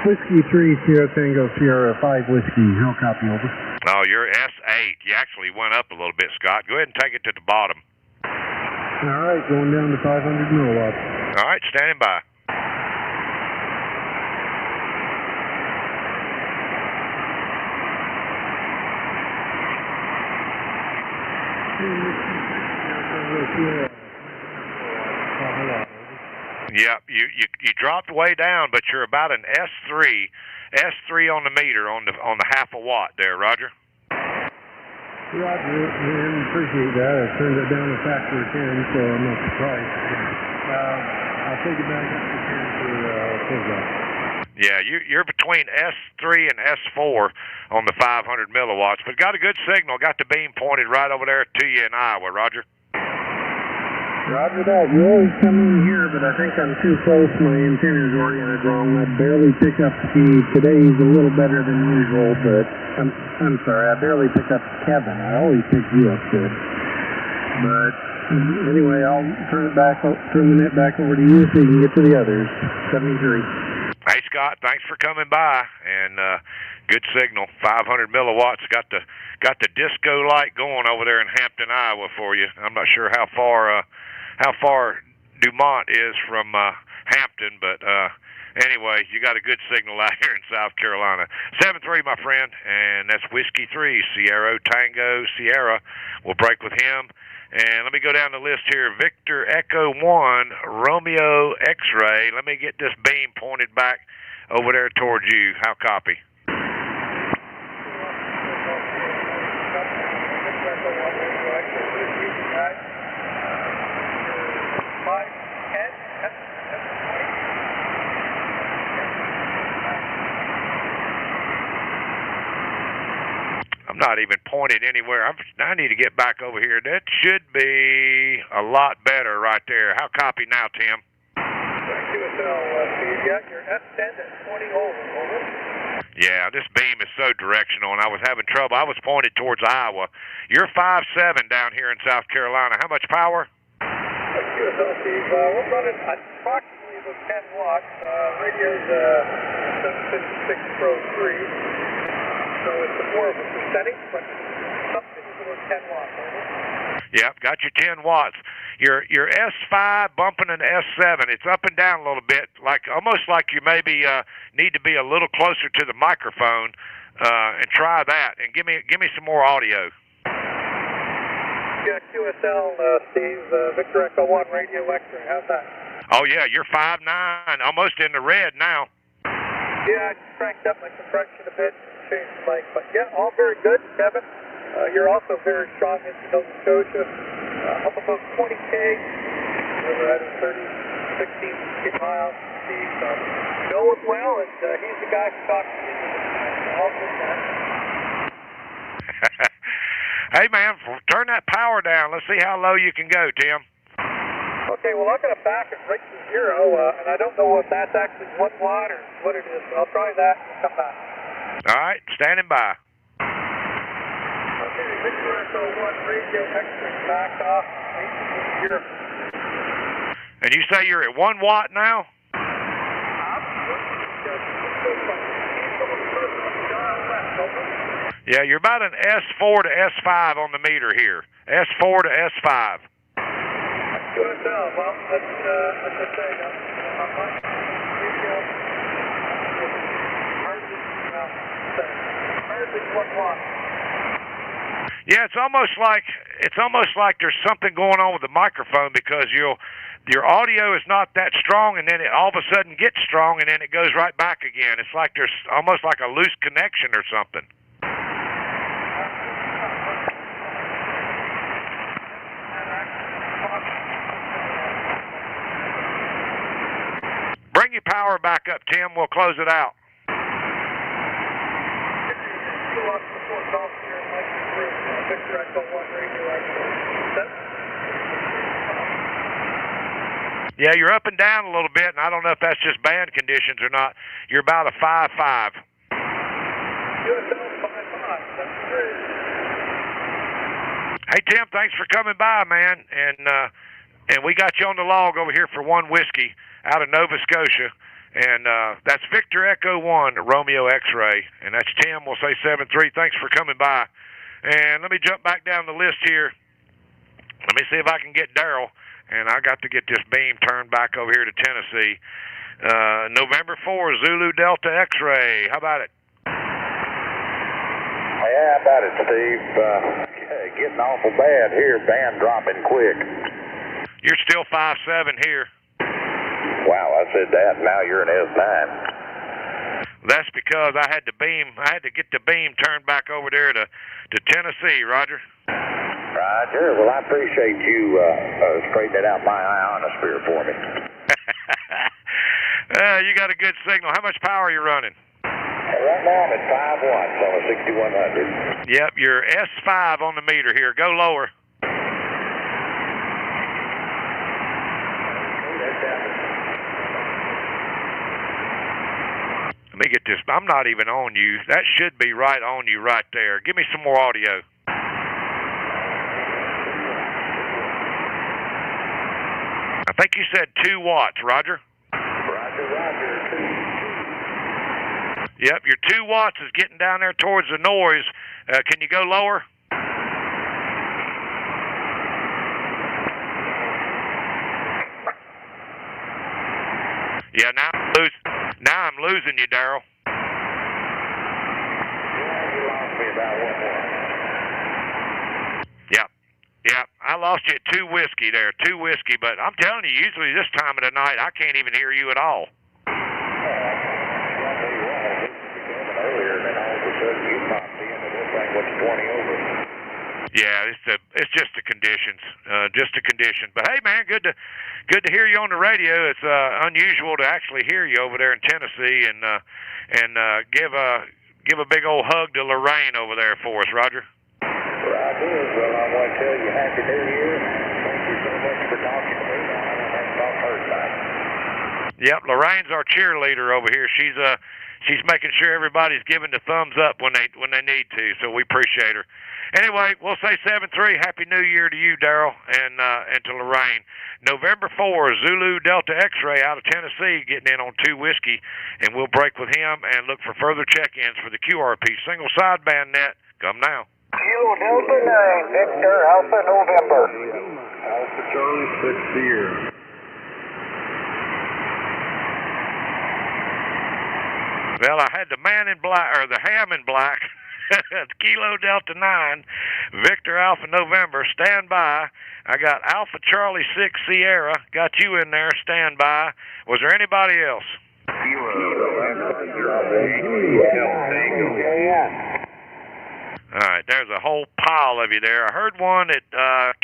Whiskey 3, Sierra, Tango, Sierra, 5 Whiskey. I'll copy over. Oh, you're S8. You actually went up a little bit, Scott. Go ahead and take it to the bottom. All right, going down to 500 milliwatts. All right, standing by. Yep, you dropped way down, but you're about an S3 on the meter on the half a watt there, Roger. Roger, man, appreciate that. I turned it down a factor of 10, so I'm not surprised. I'll take it back up to 10 for closeout. Yeah, you're between S3 and S4 on the 500 milliwatts, but got a good signal. Got the beam pointed right over there to you in Iowa, Roger. Roger that. You always come in here, but I think I'm too close. My antenna's oriented wrong. I barely pick up Steve. Today's a little better than usual, but I'm sorry. I barely pick up Kevin. I always pick you up good. But anyway, I'll turn the net back over to you so you can get to the others. 73. Hey, Scott. Thanks for coming by, and good signal. 500 milliwatts. Got the disco light going over there in Hampton, Iowa for you. I'm not sure how far Dumont is from Hampton, but anyway, you got a good signal out here in South Carolina. 7-3, my friend, and that's Whiskey 3, Sierra, Tango, Sierra. We'll break with him. And let me go down the list here. Victor Echo 1, Romeo X-Ray. Let me get this beam pointed back over there towards you. How copy? I'm not even pointed anywhere. I need to get back over here. That should be a lot better right there. How copy now, Tim? QSL, you got your F10 at 20 over. Yeah, this beam is so directional, and I was having trouble. I was pointed towards Iowa. You're 5.7 down here in South Carolina. How much power? QSL, Steve, we're running approximately about 10 watts. Radio's 756 Pro 3. So it's more of a percentage, but something about 10 watts. Yep, got your 10 watts. Your S5 bumping an S7. It's up and down a little bit, almost like you maybe need to be a little closer to the microphone and try that. And give me some more audio. Yeah, QSL, Steve, Victor Echo 1 Radio X-ray. How's that? Oh yeah, you're 5.9, almost in the red now. Yeah, I just cranked up my compression a bit. Changed the mic, but yeah, all very good, Kevin. You're also very strong into Nova Scotia. Up about 20 K. We're at 16 miles. Steve, know him well, and he's the guy who talks to you. All good, man. Hey, man, turn that power down. Let's see how low you can go, Tim. Okay, well, I'm going to back it right to 0, and I don't know if that's actually 1 watt or what it is, but I'll try that and come back. All right, standing by. Okay, Victor Echo 1 radio, X-ray back off, 18 here. And you say you're at 1 watt now? Yeah, you're about an S4 to S5 on the meter here. S4 to S5. Good enough. Well, that's the thing. Hardly 1 watt. Yeah, it's almost like there's something going on with the microphone because your audio is not that strong, and then it all of a sudden gets strong, and then it goes right back again. It's like there's almost like a loose connection or something. Bring your power back up, Tim. We'll close it out. Yeah, you're up and down a little bit, and I don't know if that's just band conditions or not. You're about a 5.5. Hey, Tim, thanks for coming by, man. And we got you on the log over here for 1 whiskey out of Nova Scotia. And that's Victor Echo 1, Romeo X-ray. And that's Tim. We'll say 7-3. Thanks for coming by. And let me jump back down the list here. Let me see if I can get Daryl. And I got to get this beam turned back over here to Tennessee. November 4, Zulu Delta X-ray. How about it? Yeah, how about it, Steve? Getting awful bad here. Band dropping quick. You're still 5.7 here. Wow, I said that. Now you're an S9. That's because I had to get the beam turned back over there to Tennessee, Roger. Roger. Well, I appreciate you straightening out my ionosphere for me. You got a good signal. How much power are you running? Right now I'm at 5 watts on a 6100. Yep, you're S5 on the meter here. Go lower. Let me get this. I'm not even on you. That should be right on you right there. Give me some more audio. I think you said 2 watts, Roger. Roger. Yep, your 2 watts is getting down there towards the noise. Can you go lower? Yeah, now I'm losing you, Daryl. You lost me about 1 more. Yep, I lost you at 2 whiskey there, 2 whiskey, but I'm telling you, usually this time of the night, I can't even hear you at all. Earlier, and then all of a sudden you popped in, and this thing went to 20 over. Yeah, it's just the conditions, just the condition. But hey, man, good to hear you on the radio. It's unusual to actually hear you over there in Tennessee, and give a big old hug to Lorraine over there for us, Roger. Roger. Well, I want to tell you Happy New Year. Thank you so much for talking to me. I haven't talked her tonight. Yep, Lorraine's our cheerleader over here. She's making sure everybody's giving the thumbs up when they need to, so we appreciate her. Anyway, we'll say 7-3. Happy New Year to you, Daryl, and to Lorraine. November 4, Zulu Delta X-ray out of Tennessee, getting in on 2 whiskey, and we'll break with him and look for further check-ins for the QRP single sideband net. Come now. Kilo Delta 9, Victor Alpha November. Alpha Charlie 6 Sierra. Well, I had the man in black, or the ham in black. Kilo Delta 9, Victor Alpha November, stand by. I got Alpha Charlie 6 Sierra, got you in there, stand by. Was there anybody else? All right, there's a whole pile of you there. I heard one at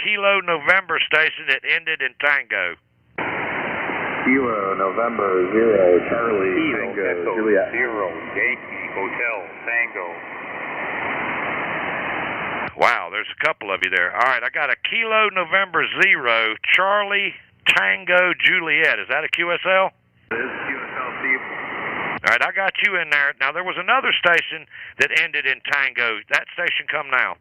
Kilo November station that ended in Tango. Kilo November 0 Charlie Tango Juliet 0 Yankee Hotel Tango. Wow, there's a couple of you there. All right, I got a Kilo November 0 Charlie Tango Juliet. Is that a QSL? This is QSL, Steve. All right, I got you in there. Now, there was another station that ended in Tango. That station come now.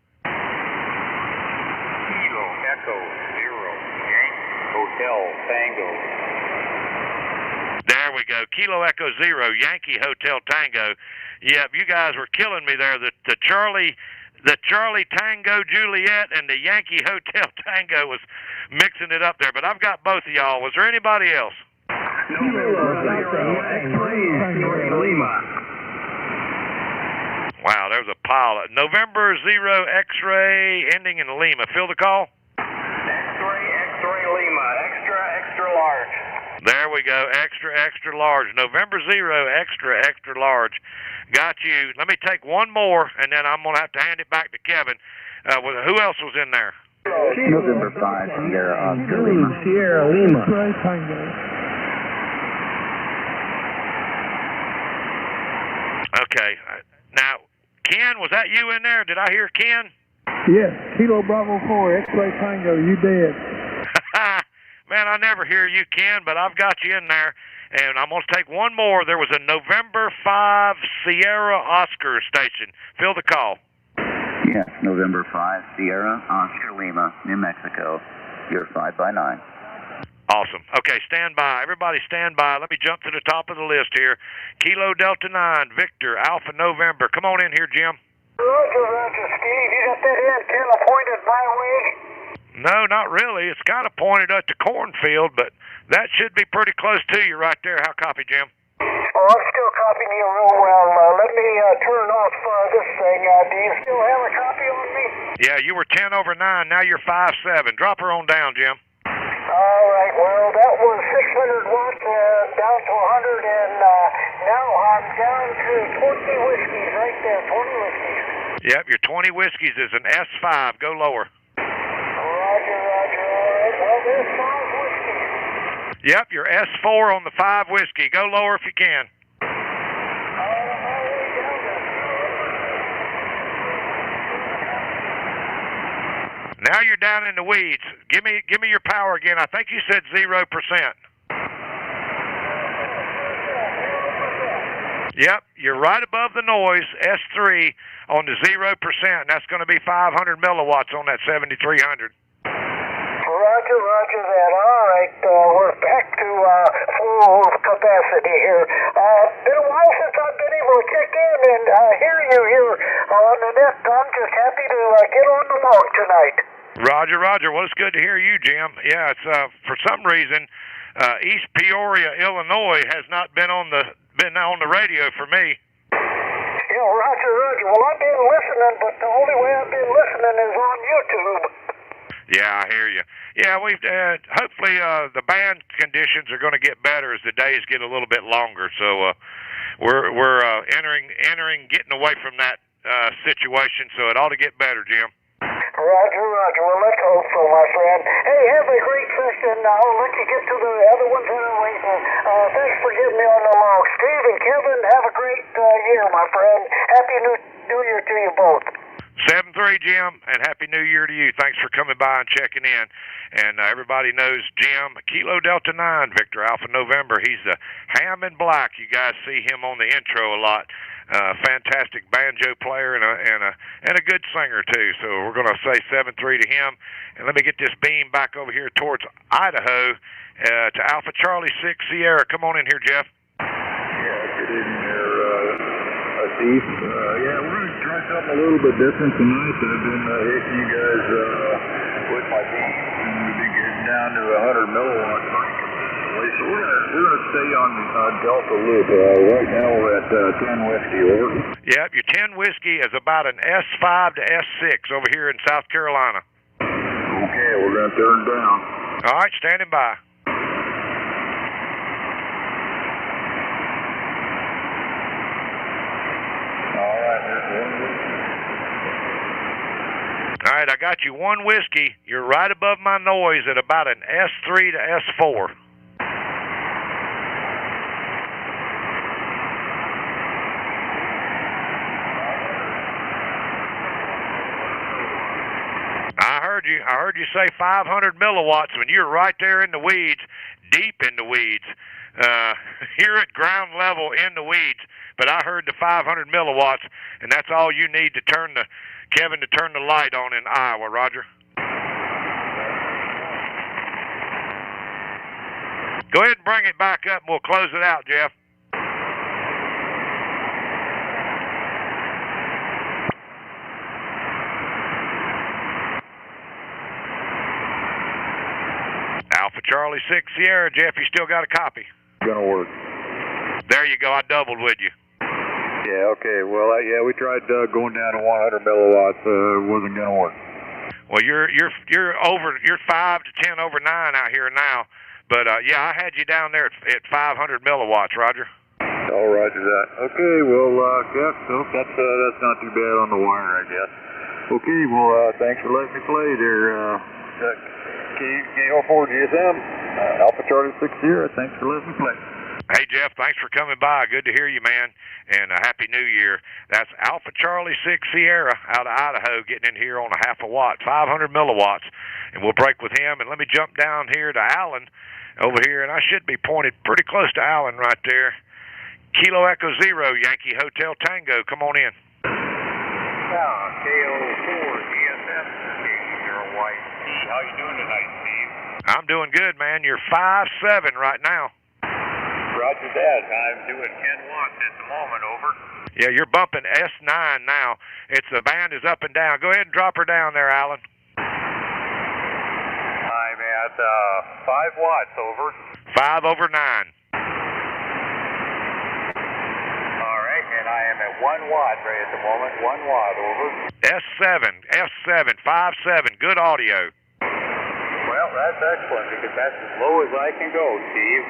Echo 0, Yankee Hotel Tango. There we go. Kilo Echo 0, Yankee Hotel Tango. Yep, you guys were killing me there. The Charlie Tango Juliet and the Yankee Hotel Tango was mixing it up there. But I've got both of y'all. Was there anybody else? Wow, there's a pile. November 0 X-ray ending in Lima. Fill the call. X-ray Lima, extra large. There we go, extra large. November 0 extra large. Got you. Let me take one more, and then I'm going to have to hand it back to Kevin. Who else was in there? November 5, Sierra Lima. Okay. Now, Ken, was that you in there? Did I hear Ken? Yes, Kilo Bravo 4, X-Ray Tango, you did. Man, I never hear you, Ken, but I've got you in there. And I'm going to take one more. There was a November 5 Sierra Oscar station. Fill the call. Yes, November 5 Sierra Oscar Lima, New Mexico. You're 5 by 9. Awesome. Okay, stand by. Everybody stand by. Let me jump to the top of the list here. Kilo Delta 9, Victor, Alpha November. Come on in here, Jim. Roger, Steve. You got that antenna pointed my way? No, not really. It's kind of pointed at the cornfield, but that should be pretty close to you right there. How copy, Jim? Oh, I'm still copying you real well. Let me turn off this thing. Do you still have a copy on me? Yeah, you were 10 over 9. Now you're 5-7. Drop her on down, Jim. All right. Well, that was 600 watts down to 100, and now I'm down to 20 whiskeys right there. 20 whiskeys. Yep, your 20 whiskeys is an S5. Go lower. Roger. All right. Well, there's 5 whiskeys. Yep, your S4 on the 5 whiskey. Go lower if you can. Now you're down in the weeds. Give me your power again. I think you said 0%. Yep, you're right above the noise, S3 on the 0%. That's going to be 500 milliwatts on that 7300. Roger that. All right, we're back to full capacity here. Been a while since I've been able to check in and hear you here on the net. I'm just happy to get on the log tonight. Roger. Well, it's good to hear you, Jim. Yeah, it's for some reason East Peoria, Illinois, has not been on the radio for me. Yeah, Roger. Well, I've been listening, but the only way I've been listening is on YouTube. Yeah, I hear you. Yeah, we've hopefully the band conditions are going to get better as the days get a little bit longer. So we're getting away from that situation. So it ought to get better, Jim. Roger. Well, let's hope so, my friend. Hey, have a great session. I'll let you get to the other ones that are waiting. Thanks for getting me on the log. Steve and Kevin, have a great year, my friend. Happy New Year to you both. 7-3, Jim, and Happy New Year to you. Thanks for coming by and checking in. And everybody knows Jim, Kilo Delta 9, Victor Alpha November. He's the Ham in Black. You guys see him on the intro a lot. Fantastic banjo player and a good singer too. So we're going to say 7-3 to him. And let me get this beam back over here towards Idaho to Alpha Charlie 6 Sierra. Come on in here, Jeff. Yeah, good evening there, Steve. Yeah, we're going to try something a little bit different tonight. I've been hitting you guys with my beams, and we've been getting down to 100 milliwatts pretty consistently. So we're going to stay on Delta Loop. Right now we're at 10 whiskey, over. Yep, your 10 whiskey is about an S5 to S6 over here in South Carolina. Okay, we're going to turn down. All right, standing by. All right, I got you 1 whiskey. You're right above my noise at about an S3 to S4. I heard you say 500 milliwatts when you're right there in the weeds, deep in the weeds. You're at ground level in the weeds, but I heard the 500 milliwatts, and that's all you need to turn Kevin to turn the light on in Iowa, Roger. Go ahead and bring it back up, and we'll close it out, Jeff. Alpha Charlie 6 Sierra, Jeff, you still got a copy? Gonna work. There you go. I doubled with you. Yeah, okay. Well, yeah, we tried going down to 100 milliwatts. It wasn't gonna work. Well, you're 5 to 10 over 9 out here now. But yeah, I had you down there at 500 milliwatts, Roger. Oh, Roger that. Okay, well, yeah, so that's not too bad on the wire, I guess. Okay, well, thanks for letting me play there. K04 GSM, Alpha Charlie 6 Sierra. Thanks for letting me play. Hey, Jeff, thanks for coming by. Good to hear you, man, and Happy New Year. That's Alpha Charlie 6 Sierra out of Idaho getting in here on a half a watt, 500 milliwatts, and we'll break with him. And let me jump down here to Alan over here, and I should be pointed pretty close to Alan right there. Kilo Echo Zero, Yankee Hotel Tango, come on in. KO4 GSM, K0 White. How you doing tonight, Steve? I'm doing good, man. You're 5'7" right now. Roger that. I'm doing 10 watts at the moment, over. Yeah, you're bumping S9 now. The band is up and down. Go ahead and drop her down there, Alan. I'm at 5 watts, over. 5 over 9. All right, and I am at 1 watt right at the moment. 1 watt, over. S7, 5'7", good audio. Well, that's excellent because that's as low as I can go, Steve.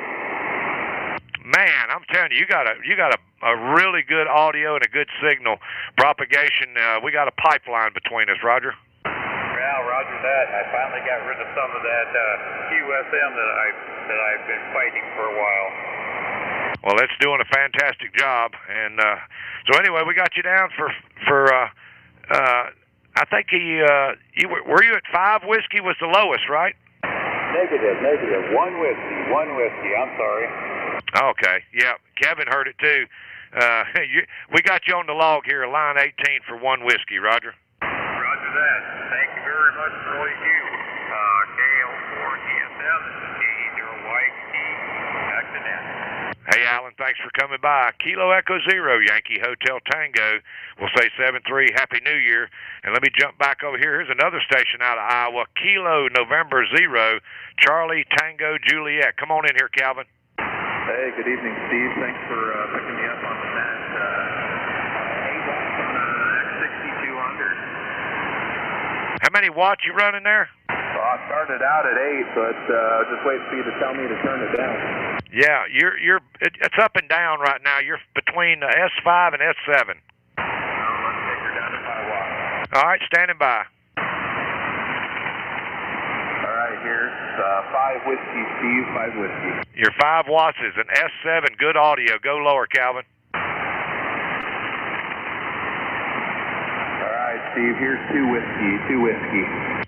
Man, I'm telling you, you got a really good audio and a good signal propagation. We got a pipeline between us, Roger. Yeah, Roger that. I finally got rid of some of that QSM that I've been fighting for a while. Well, it's doing a fantastic job, and so anyway, we got you down for I think were you at 5 whiskey was the lowest, right? Negative. 1 whiskey. I'm sorry. Okay, yeah, Kevin heard it too. We got you on the log here, line 18 for 1 whiskey, Roger. Roger that. Thank you very much for all you do. KL4 GSM, this is K0 White, back to net. Hey, Alan, thanks for coming by. Kilo Echo Zero, Yankee Hotel Tango. We'll say 7-3, Happy New Year. And let me jump back over here. Here's another station out of Iowa, Kilo November Zero, Charlie Tango Juliet. Come on in here, Calvin. Hey, good evening, Steve. Thanks for picking me up on the net. 8 watts on X6200. How many watts you running there? Well, I started out at 8, but just waiting for you to tell me to turn it down. Yeah, it's up and down right now. You're between S5 and S7. Let's take her down to 5 watts. All right, standing by. All right, here's 5 whiskey, Steve, 5 whiskey. Your 5 watts is an S7, good audio. Go lower, Calvin. All right, Steve, here's 2 whiskey.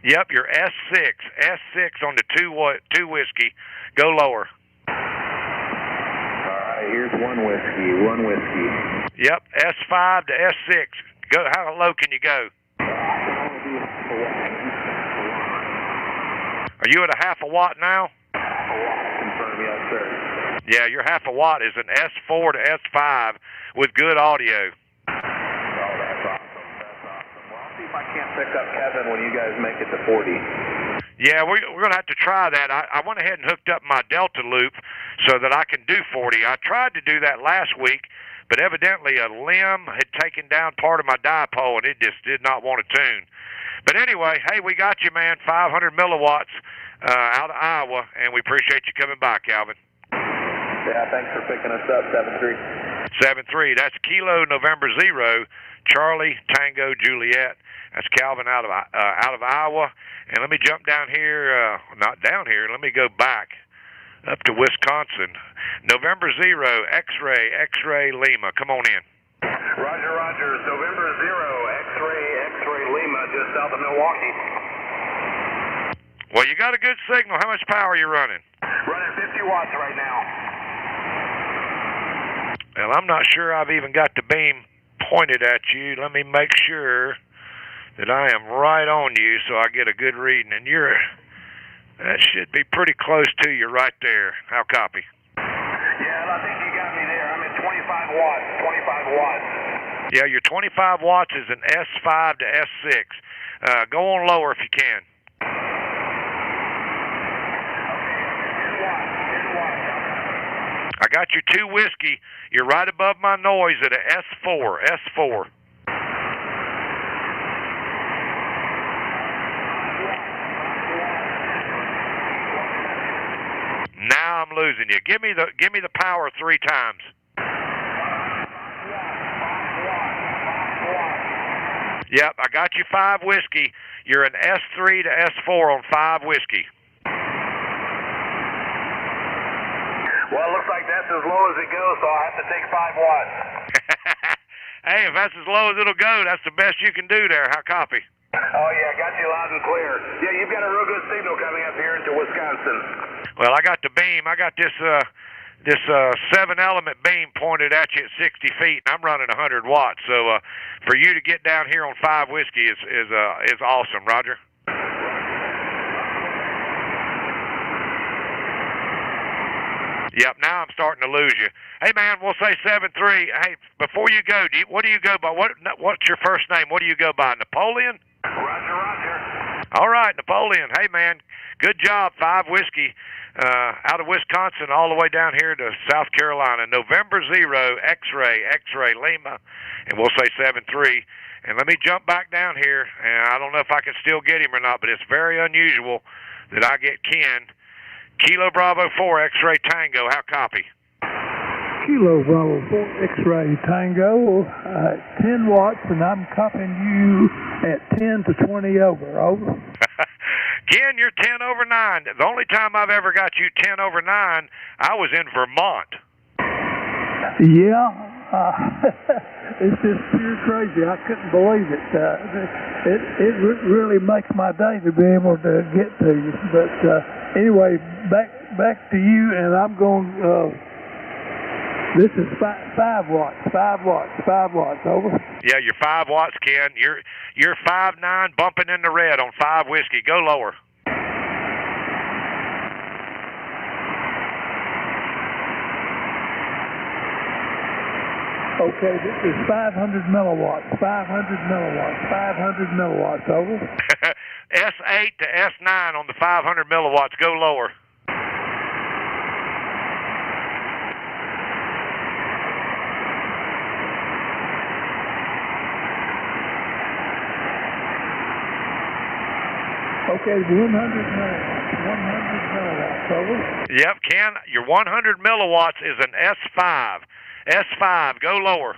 Yep, your S6 on the 2 whiskey. Go lower. All right, here's 1 whiskey. Yep, S5 to S6. Go. How low can you go? Are you at a half a watt now? Half a watt, confirm, yes, sir. Yeah, your half a watt is an S4 to S5 with good audio. Oh, that's awesome. Well, I'll see if I can't pick up Kevin when you guys make it to 40. Yeah, we're going to have to try that. I went ahead and hooked up my Delta loop so that I can do 40. I tried to do that last week, but evidently a limb had taken down part of my dipole, and it just did not want to tune. But anyway, hey, we got you, man, 500 milliwatts out of Iowa, and we appreciate you coming by, Calvin. Yeah, thanks for picking us up, 7-3. 7-3, that's Kilo November Zero, Charlie Tango Juliet. That's Calvin out of Iowa. And let me jump down here, not down here, let me go back up to Wisconsin. November Zero, X-Ray Lima, come on in. Roger, November 0, X-Ray Lima, just south of Milwaukee. Well, you got a good signal. How much power are you running? Running 50 watts right now. Well, I'm not sure I've even got the beam pointed at you. Let me make sure that I am right on you so I get a good reading. And you're That should be pretty close to you right there. How copy? Yeah, I think you got me there. I'm at 25 watts. 25 watts. Yeah, your 25 watts is an S5 to S6. Go on lower if you can. I got your 2 whiskey. You're right above my noise at a S4. S4. Now I'm losing you. Give me the power 3 times. Yep, I got you 5 whiskey. You're an S3 to S4 on 5 whiskey. Well, it looks like that's as low as it goes, so I'll have to take 5 watts. Hey, if that's as low as it'll go, that's the best you can do there. How copy? Oh, yeah, got you loud and clear. Yeah, you've got a real good signal coming up here into Wisconsin. Well, I got the beam. I got this 7-element beam pointed at you at 60 feet. I'm running 100 watts. So for you to get down here on 5 whiskey is awesome, Roger. Yep, now I'm starting to lose you. Hey, man, we'll say 7-3. Hey, before you go, what do you go by? What's your first name? What do you go by? Napoleon? Roger, Roger. All right, Napoleon. Hey, man, good job. 5 whiskey out of Wisconsin all the way down here to South Carolina. November 0, X-ray, Lima. And we'll say 7-3. And let me jump back down here. And I don't know if I can still get him or not, but it's very unusual that I get Ken. Kilo Bravo 4, X-ray Tango. How copy? Kilo Bravo 4 X-ray Tango, 10 watts, and I'm copying you at 10 to 20 over. Over. Ken, you're 10 over 9. The only time I've ever got you 10 over 9, I was in Vermont. Yeah, it's just pure crazy. I couldn't believe it. It really makes my day to be able to get to you. But anyway, back to you, and I'm going. This is 5 watts. 5 watts. 5 watts. Over. Yeah, you're 5 watts, Ken. You're 5'9", bumping in the red on 5 whiskey. Go lower. Okay, this is 500 milliwatts. 500 milliwatts. 500 milliwatts. Over. S8 to S9 on the 500 milliwatts. Go lower. Okay, 100 milliwatts. 100 milliwatts. Over. Yep, Ken, your 100 milliwatts is an S5. S5, go lower.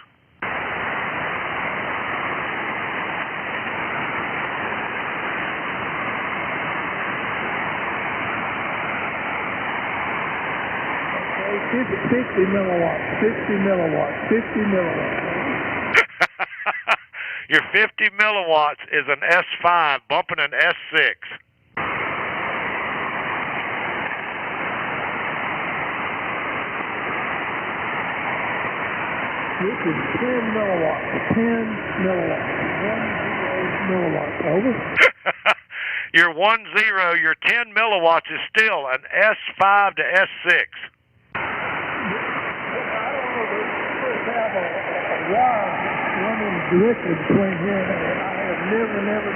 Okay, 50 milliwatts. 50 milliwatts. 50 milliwatts. Your 50 milliwatts is an S5 bumping an S6. This is 10 milliwatts. 10 milliwatts. 10 milliwatts. Over. Your 10, your 10 milliwatts is still an S5 to S6. I don't know. They have a wire running directly between here and there. I have never.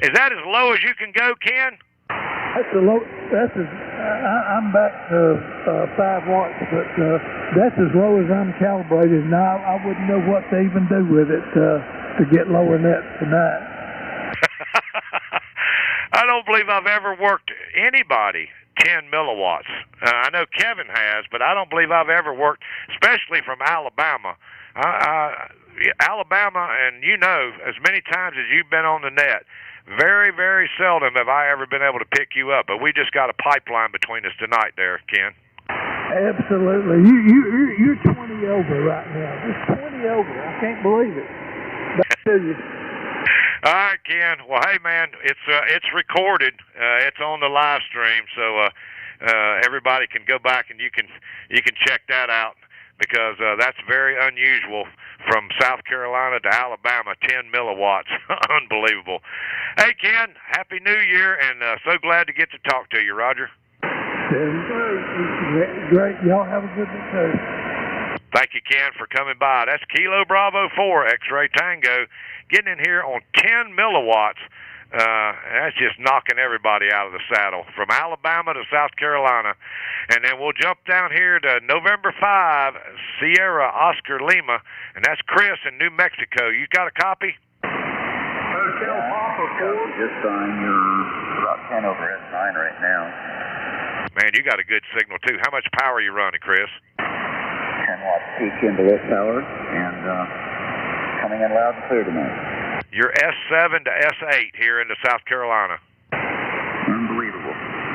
Is that as low as you can go, Ken? That's the low. I'm back to 5 watts, but that's as low as I'm calibrated. And I wouldn't know what to even do with it to get lower than that tonight. I don't believe I've ever worked anybody 10 milliwatts. I know Kevin has, but I don't believe I've ever worked, especially from Alabama. Alabama, and you know, as many times as you've been on the net, very, very seldom have I ever been able to pick you up. But we just got a pipeline between us tonight there, Ken. Absolutely. You're 20 over right now. Just 20 over. I can't believe it. Back to you. All right, Ken. Well, hey, man, it's recorded. It's on the live stream, so everybody can go back and you can check that out. because that's very unusual from South Carolina to Alabama, 10 milliwatts. Unbelievable. Hey, Ken, Happy New Year, and so glad to get to talk to you, Roger. Great. Y'all have a good one, too. Thank you, Ken, for coming by. That's Kilo Bravo 4 X-Ray Tango getting in here on 10 milliwatts. That's just knocking everybody out of the saddle from Alabama to South Carolina. And then we'll jump down here to November 5, Sierra Oscar Lima, and that's Chris in New Mexico. You got a copy? Hotel Papa 4. Just on your about 10 over S9 right now. Man, you got a good signal, too. How much power are you running, Chris? 10 watts peak into lit power, and coming in loud and clear tonight. You're S7 to S8 here into South Carolina. Unbelievable.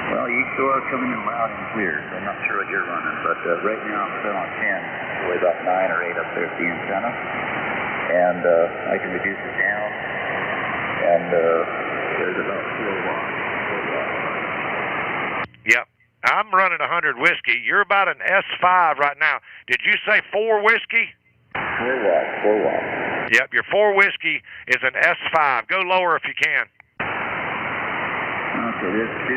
Well, you sure are coming in loud and clear. I'm not sure what you're running, but right now I'm set on 10. Really about 9 or 8 up there at the antenna. And I can reduce it down. And there's about 4 watts. Yep. I'm running 100 whiskey. You're about an S5 right now. Did you say 4 whiskey? 4 watts. 4 watts. Yep, your 4 whiskey is an S5. Go lower if you can. Okay, there's 2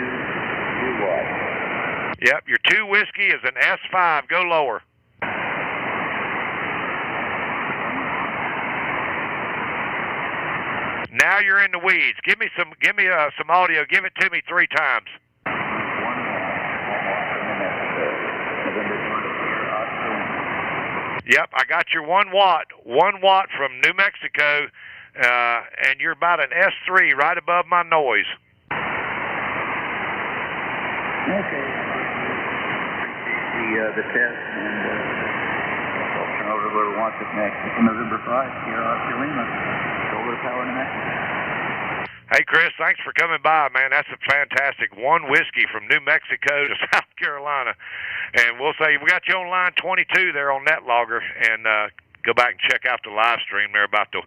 watts. Yep, your 2 whiskey is an S5. Go lower. Now you're in the weeds. Give me some audio. Give it to me 3 times. Yep, I got your 1 watt. 1 watt from New Mexico, and you're about an S3 right above my noise. Okay. The test, and I'll turn over to where we want this next. It's November 5 here on Lima. Solar power in Mexico. Hey, Chris, thanks for coming by, man. That's a fantastic 1 whiskey from New Mexico to South Carolina. And we'll say we got you on line 22 there on NetLogger, and go back and check out the live stream there about the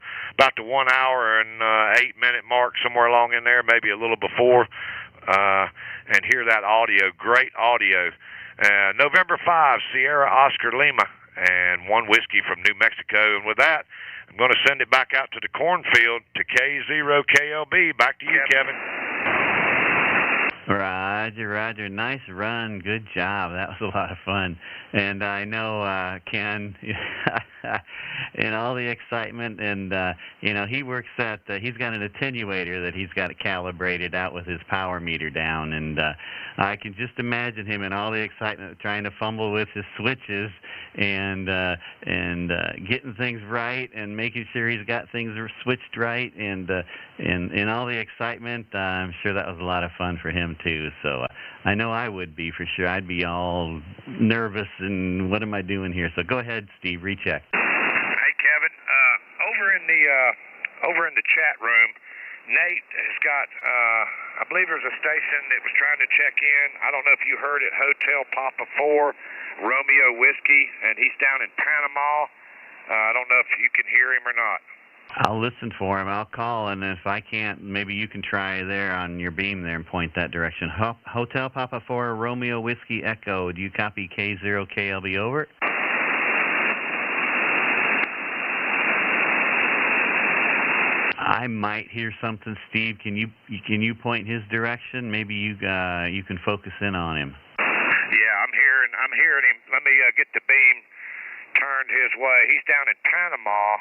1 hour and 8 minute mark, somewhere along in there, maybe a little before, and hear that audio. Great audio. November 5, Sierra Oscar Lima, and 1 whiskey from New Mexico. And with that, I'm going to send it back out to the cornfield to K0KLB. Back to you, Kevin. Roger. Nice run. Good job. That was a lot of fun. And I know Ken, in all the excitement, and he works at. He's got an attenuator that he's got calibrated out with his power meter down, and I can just imagine him in all the excitement trying to fumble with his switches and getting things right and making sure he's got things switched right, and in all the excitement, I'm sure that was a lot of fun for him too. So I know I would be for sure. I'd be all nervous and what am I doing here? So go ahead, Steve, recheck. Hey, Kevin, over in the chat room, Nate has got, I believe there's a station that was trying to check in. I don't know if you heard it, Hotel Papa 4, Romeo Whiskey, and he's down in Panama. I don't know if you can hear him or not. I'll listen for him. I'll call, and if I can't, maybe you can try there on your beam there and point that direction. Hotel Papa 4, Romeo Whiskey Echo. Do you copy K0KLB over? I might hear something, Steve. Can you point his direction? Maybe you can focus in on him. Yeah, I'm hearing him. Let me get the beam turned his way. He's down in Panama,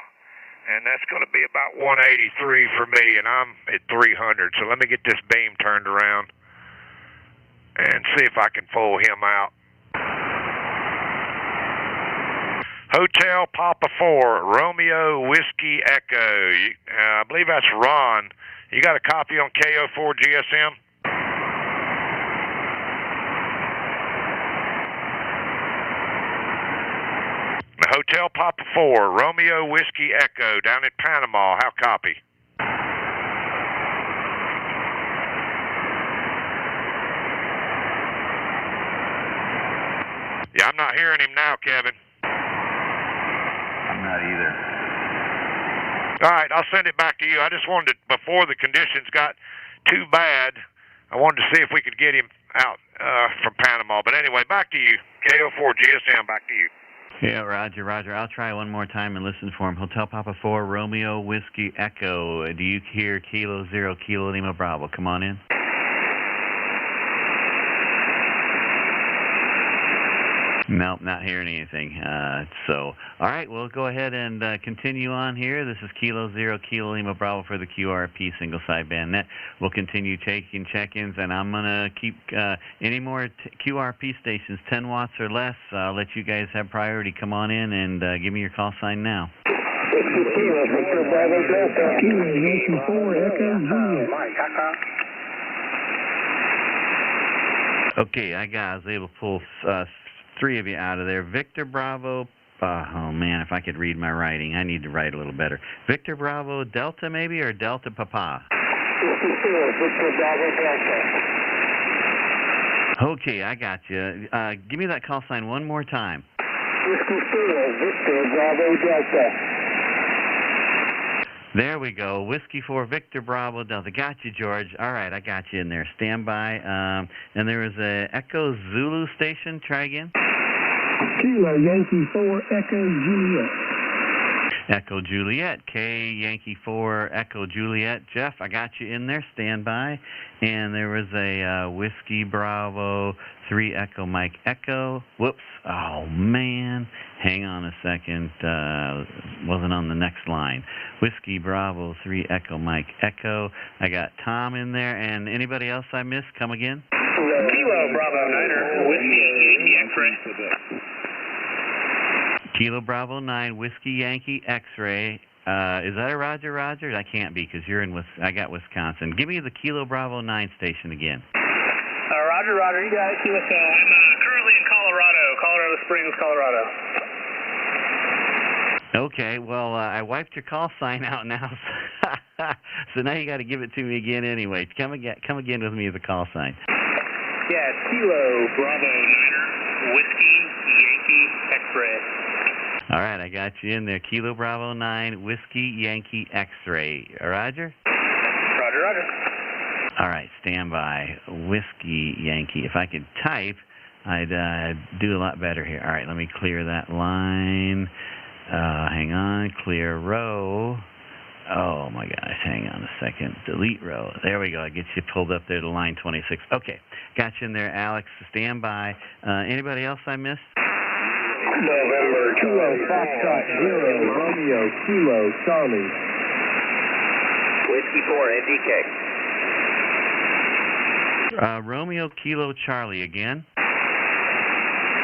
and that's going to be about 183 for me, and I'm at 300. So let me get this beam turned around and see if I can pull him out. Hotel Papa 4, Romeo Whiskey Echo. I believe that's Ron. You got a copy on KO4 GSM? Hotel Papa 4, Romeo Whiskey Echo, down in Panama. How copy? Yeah, I'm not hearing him now, Kevin. I'm not either. All right, I'll send it back to you. I just wanted to, before the conditions got too bad, I wanted to see if we could get him out from Panama. But anyway, back to you. KO4 GSM, back to you. Yeah, Roger, Roger. I'll try one more time and listen for him. Hotel Papa 4, Romeo, Whiskey, Echo. Do you hear Kilo 0, Kilo Lima Bravo? Come on in. Nope, not hearing anything. All right, we'll go ahead and continue on here. This is Kilo 0, Kilo Lima Bravo for the QRP single sideband net. We'll continue taking check-ins, and I'm going to keep any more QRP stations, 10 watts or less. I'll let you guys have priority. Come on in and give me your call sign now. Okay, I was able to pull 3 of you out of there. Victor Bravo, oh man, if I could read my writing. I need to write a little better. Victor Bravo Delta maybe, or Delta Papa? 54, Victor Bravo Delta. Okay, I got you. Give me that call sign one more time. 54, Victor Bravo Delta. There we go. Whiskey 4, Victor Bravo Delta. Got you, George. All right, I got you in there. Stand by. And there was a Echo Zulu station. Try again. Kilo Yankee 4 Echo Juliet. Echo Juliet. K Yankee 4 Echo Juliet. Jeff, I got you in there. Stand by. And there was a Whiskey Bravo 3 Echo Mike Echo. Whoops. Oh, man. Hang on a second. Wasn't on the next line. Whiskey Bravo 3 Echo Mike Echo. I got Tom in there. And anybody else I missed? Come again. Kilo Bravo 9er, Whiskey X-ray. Kilo Bravo 9, Whiskey Yankee X-ray. Is that a Roger, Roger? I can't be because you're in I got Wisconsin. Give me the Kilo Bravo 9 station again. Roger, Roger. You got it. QSL. I'm currently in Colorado Springs, Colorado. Okay, well, I wiped your call sign out now, so now you got to give it to me again anyway. Come again with me as a call sign. Yeah, Kilo Bravo 9er, Whiskey Yankee X-ray. All right, I got you in there. Kilo Bravo 9, Whiskey Yankee X-ray. Roger? Roger, Roger. All right, stand by. Whiskey Yankee. If I could type, I'd do a lot better here. All right, let me clear that line. Hang on. Clear row. Oh, my gosh. Hang on a second. Delete row. There we go. I get you pulled up there to line 26. Okay. Got you in there, Alex. Stand by. Anybody else I missed? November Kilo Foxtrot 0 Romeo Kilo Charlie. Whiskey 4 NDK. Romeo Kilo Charlie again.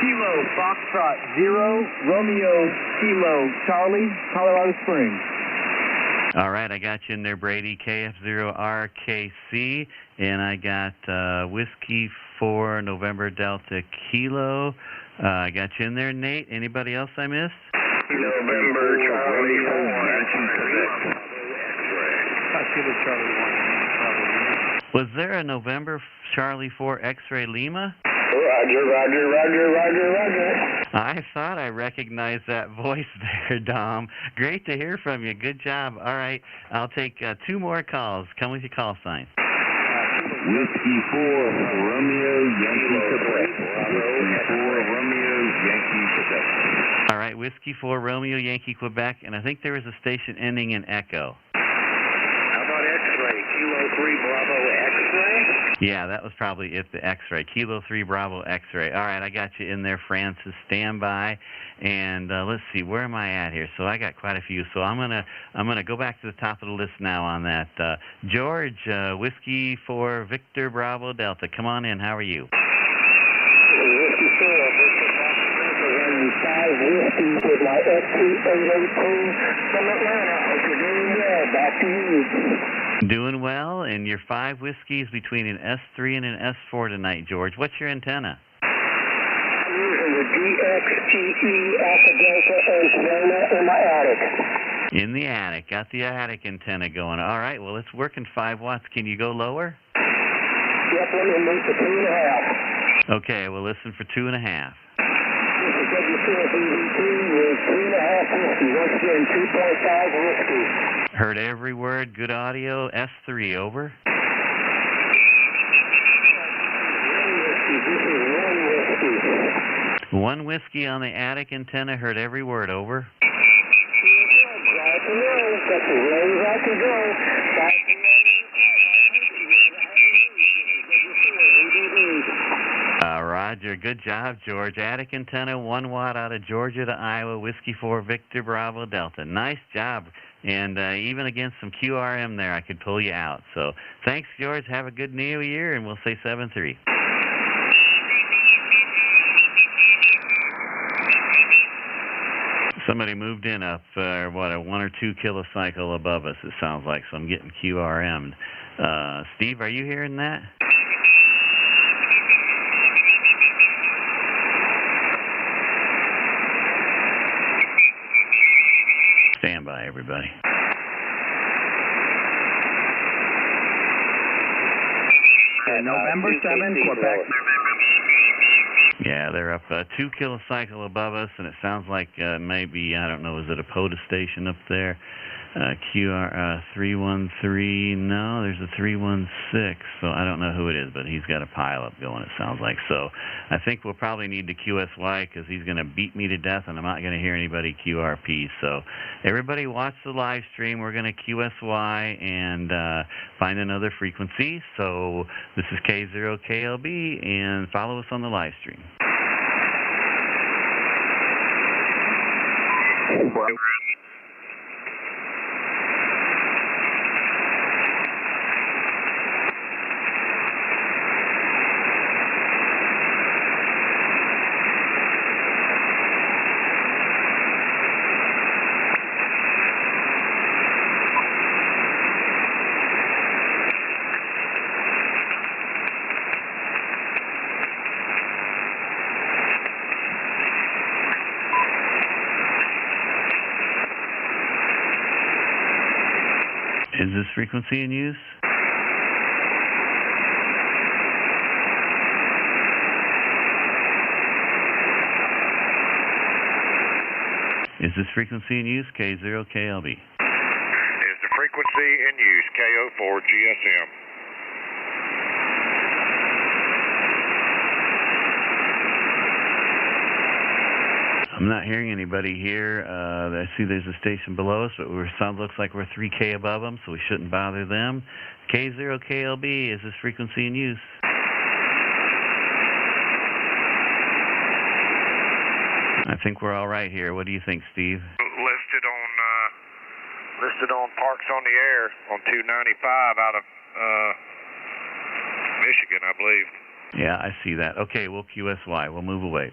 Kilo Foxtrot 0 Romeo Kilo Charlie, Colorado Springs. All right, I got you in there, Brady, KF0RKC, and I got Whiskey 4 November Delta Kilo. I got you in there, Nate. Anybody else I missed? November Charlie 4. Was there a November Charlie 4 X-ray Lima? Roger, Roger, Roger, Roger, Roger. I thought I recognized that voice there, Dom. Great to hear from you. Good job. All right, I'll take 2 more calls. Come with your call sign. Whiskey 4 Romeo Yankee Quebec. Whiskey 4 Romeo Yankee Quebec. All right, Whiskey 4 Romeo Yankee Quebec, and I think there was a station ending in Echo. How about X-ray? Kilo 3 Bravo X-ray? Yeah, that was probably it, the X-ray. Kilo 3 Bravo X-ray. All right, I got you in there, Francis. Stand by. And let's see, where am I at here? So I got quite a few. So I'm gonna go back to the top of the list now on that. George, Whiskey 4 Victor Bravo Delta. Come on in. How are you? Whiskey 4 Victor Bravo Delta. 5 Whiskey with my SC882 from Atlanta. Hope you're doing well. Back to you. Doing well, and your 5 whiskeys between an S3 and an S4 tonight, George. What's your antenna? I'm using the DXTE Alpha Delta antenna in my attic. In the attic. Got the attic antenna going. All right, well, it's working 5 watts. Can you go lower? Yep, let me move to 2.5. Okay, well, listen for 2.5. This is W4BV2 with 3.5 whiskey. Once again, 2.5 whiskey. Heard every word. Good audio. S3, over. 1 Whiskey on the attic antenna, heard every word, over. Roger, good job, George. Attic antenna, 1 watt out of Georgia to Iowa, Whiskey 4, Victor Bravo Delta. Nice job. And even against some QRM there, I could pull you out. So thanks, George. Have a good New Year, and we'll say 7-3. Somebody moved in up, a 1 or 2 kilocycle above us, it sounds like, so I'm getting QRM'd. Steve, are you hearing that? Stand by, everybody. November 7th, Quebec. Yeah, they're up 2 kilocycle above us, and it sounds like maybe, I don't know, is it a POTA station up there? QR 313, no, there's a 316, so I don't know who it is, but he's got a pileup going, it sounds like. So I think we'll probably need to QSY because he's going to beat me to death, and I'm not going to hear anybody QRP. So everybody watch the live stream. We're going to QSY and find another frequency. So this is K0KLB, and follow us on the live stream. Is this frequency in use? Is this frequency in use? K0KLB. Is the frequency in use? KO4 GSM. I'm not hearing anybody here. I see there's a station below us, but sound looks like we're 3K above them, so we shouldn't bother them. K0KLB, is this frequency in use? I think we're all right here. What do you think, Steve? Listed on Parks on the Air on 295 out of Michigan, I believe. Yeah, I see that. Okay, we'll QSY. We'll move away.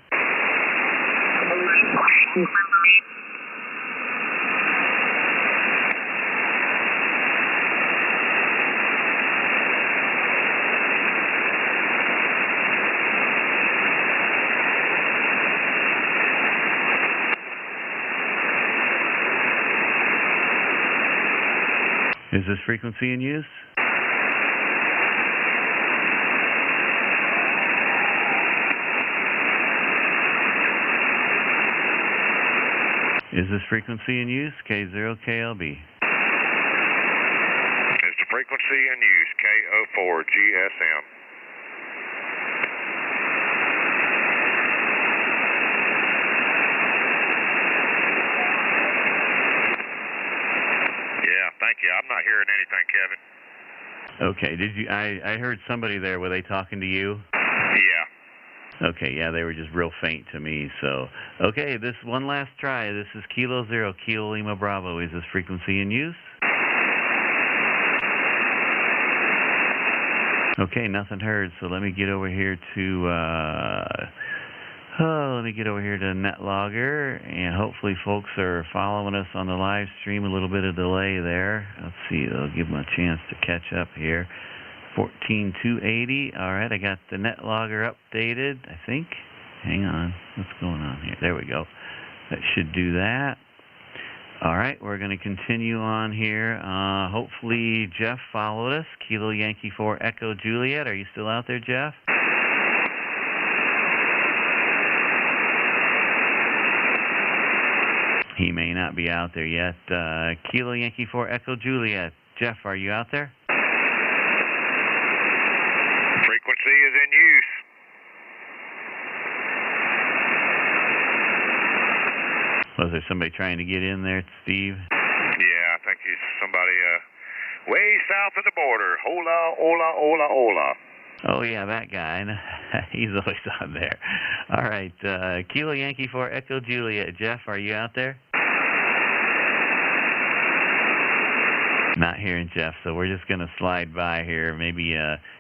Is this frequency in use? Is this frequency in use? K0KLB. Is the frequency in use? KO4 GSM. Yeah, thank you. I'm not hearing anything, Kevin. Okay, did you? I heard somebody there. Were they talking to you? Yeah. Okay, yeah, they were just real faint to me. So, okay, this one last try. This is Kilo 0, Kilo Lima Bravo. Is this frequency in use? Okay, nothing heard. So let me get over here to NetLogger, and hopefully folks are following us on the live stream. A little bit of delay there. Let's see. I'll give them a chance to catch up here. 14280. All right, I got the NetLogger updated, I think. Hang on. What's going on here? There we go. That should do that. All right, we're going to continue on here. Hopefully Jeff followed us. Kilo Yankee 4 Echo Juliet. Are you still out there, Jeff? He may not be out there yet. Kilo Yankee 4 Echo Juliet. Jeff, are you out there? Frequency is in use. there somebody trying to get in there, Steve? Yeah, I think he's somebody way south of the border. Hola, hola, hola, hola. Oh, yeah, that guy. He's always on there. All right, Kilo Yankee 4 Echo Juliet. Jeff, are you out there? Not hearing Jeff, so we're just going to slide by here. Maybe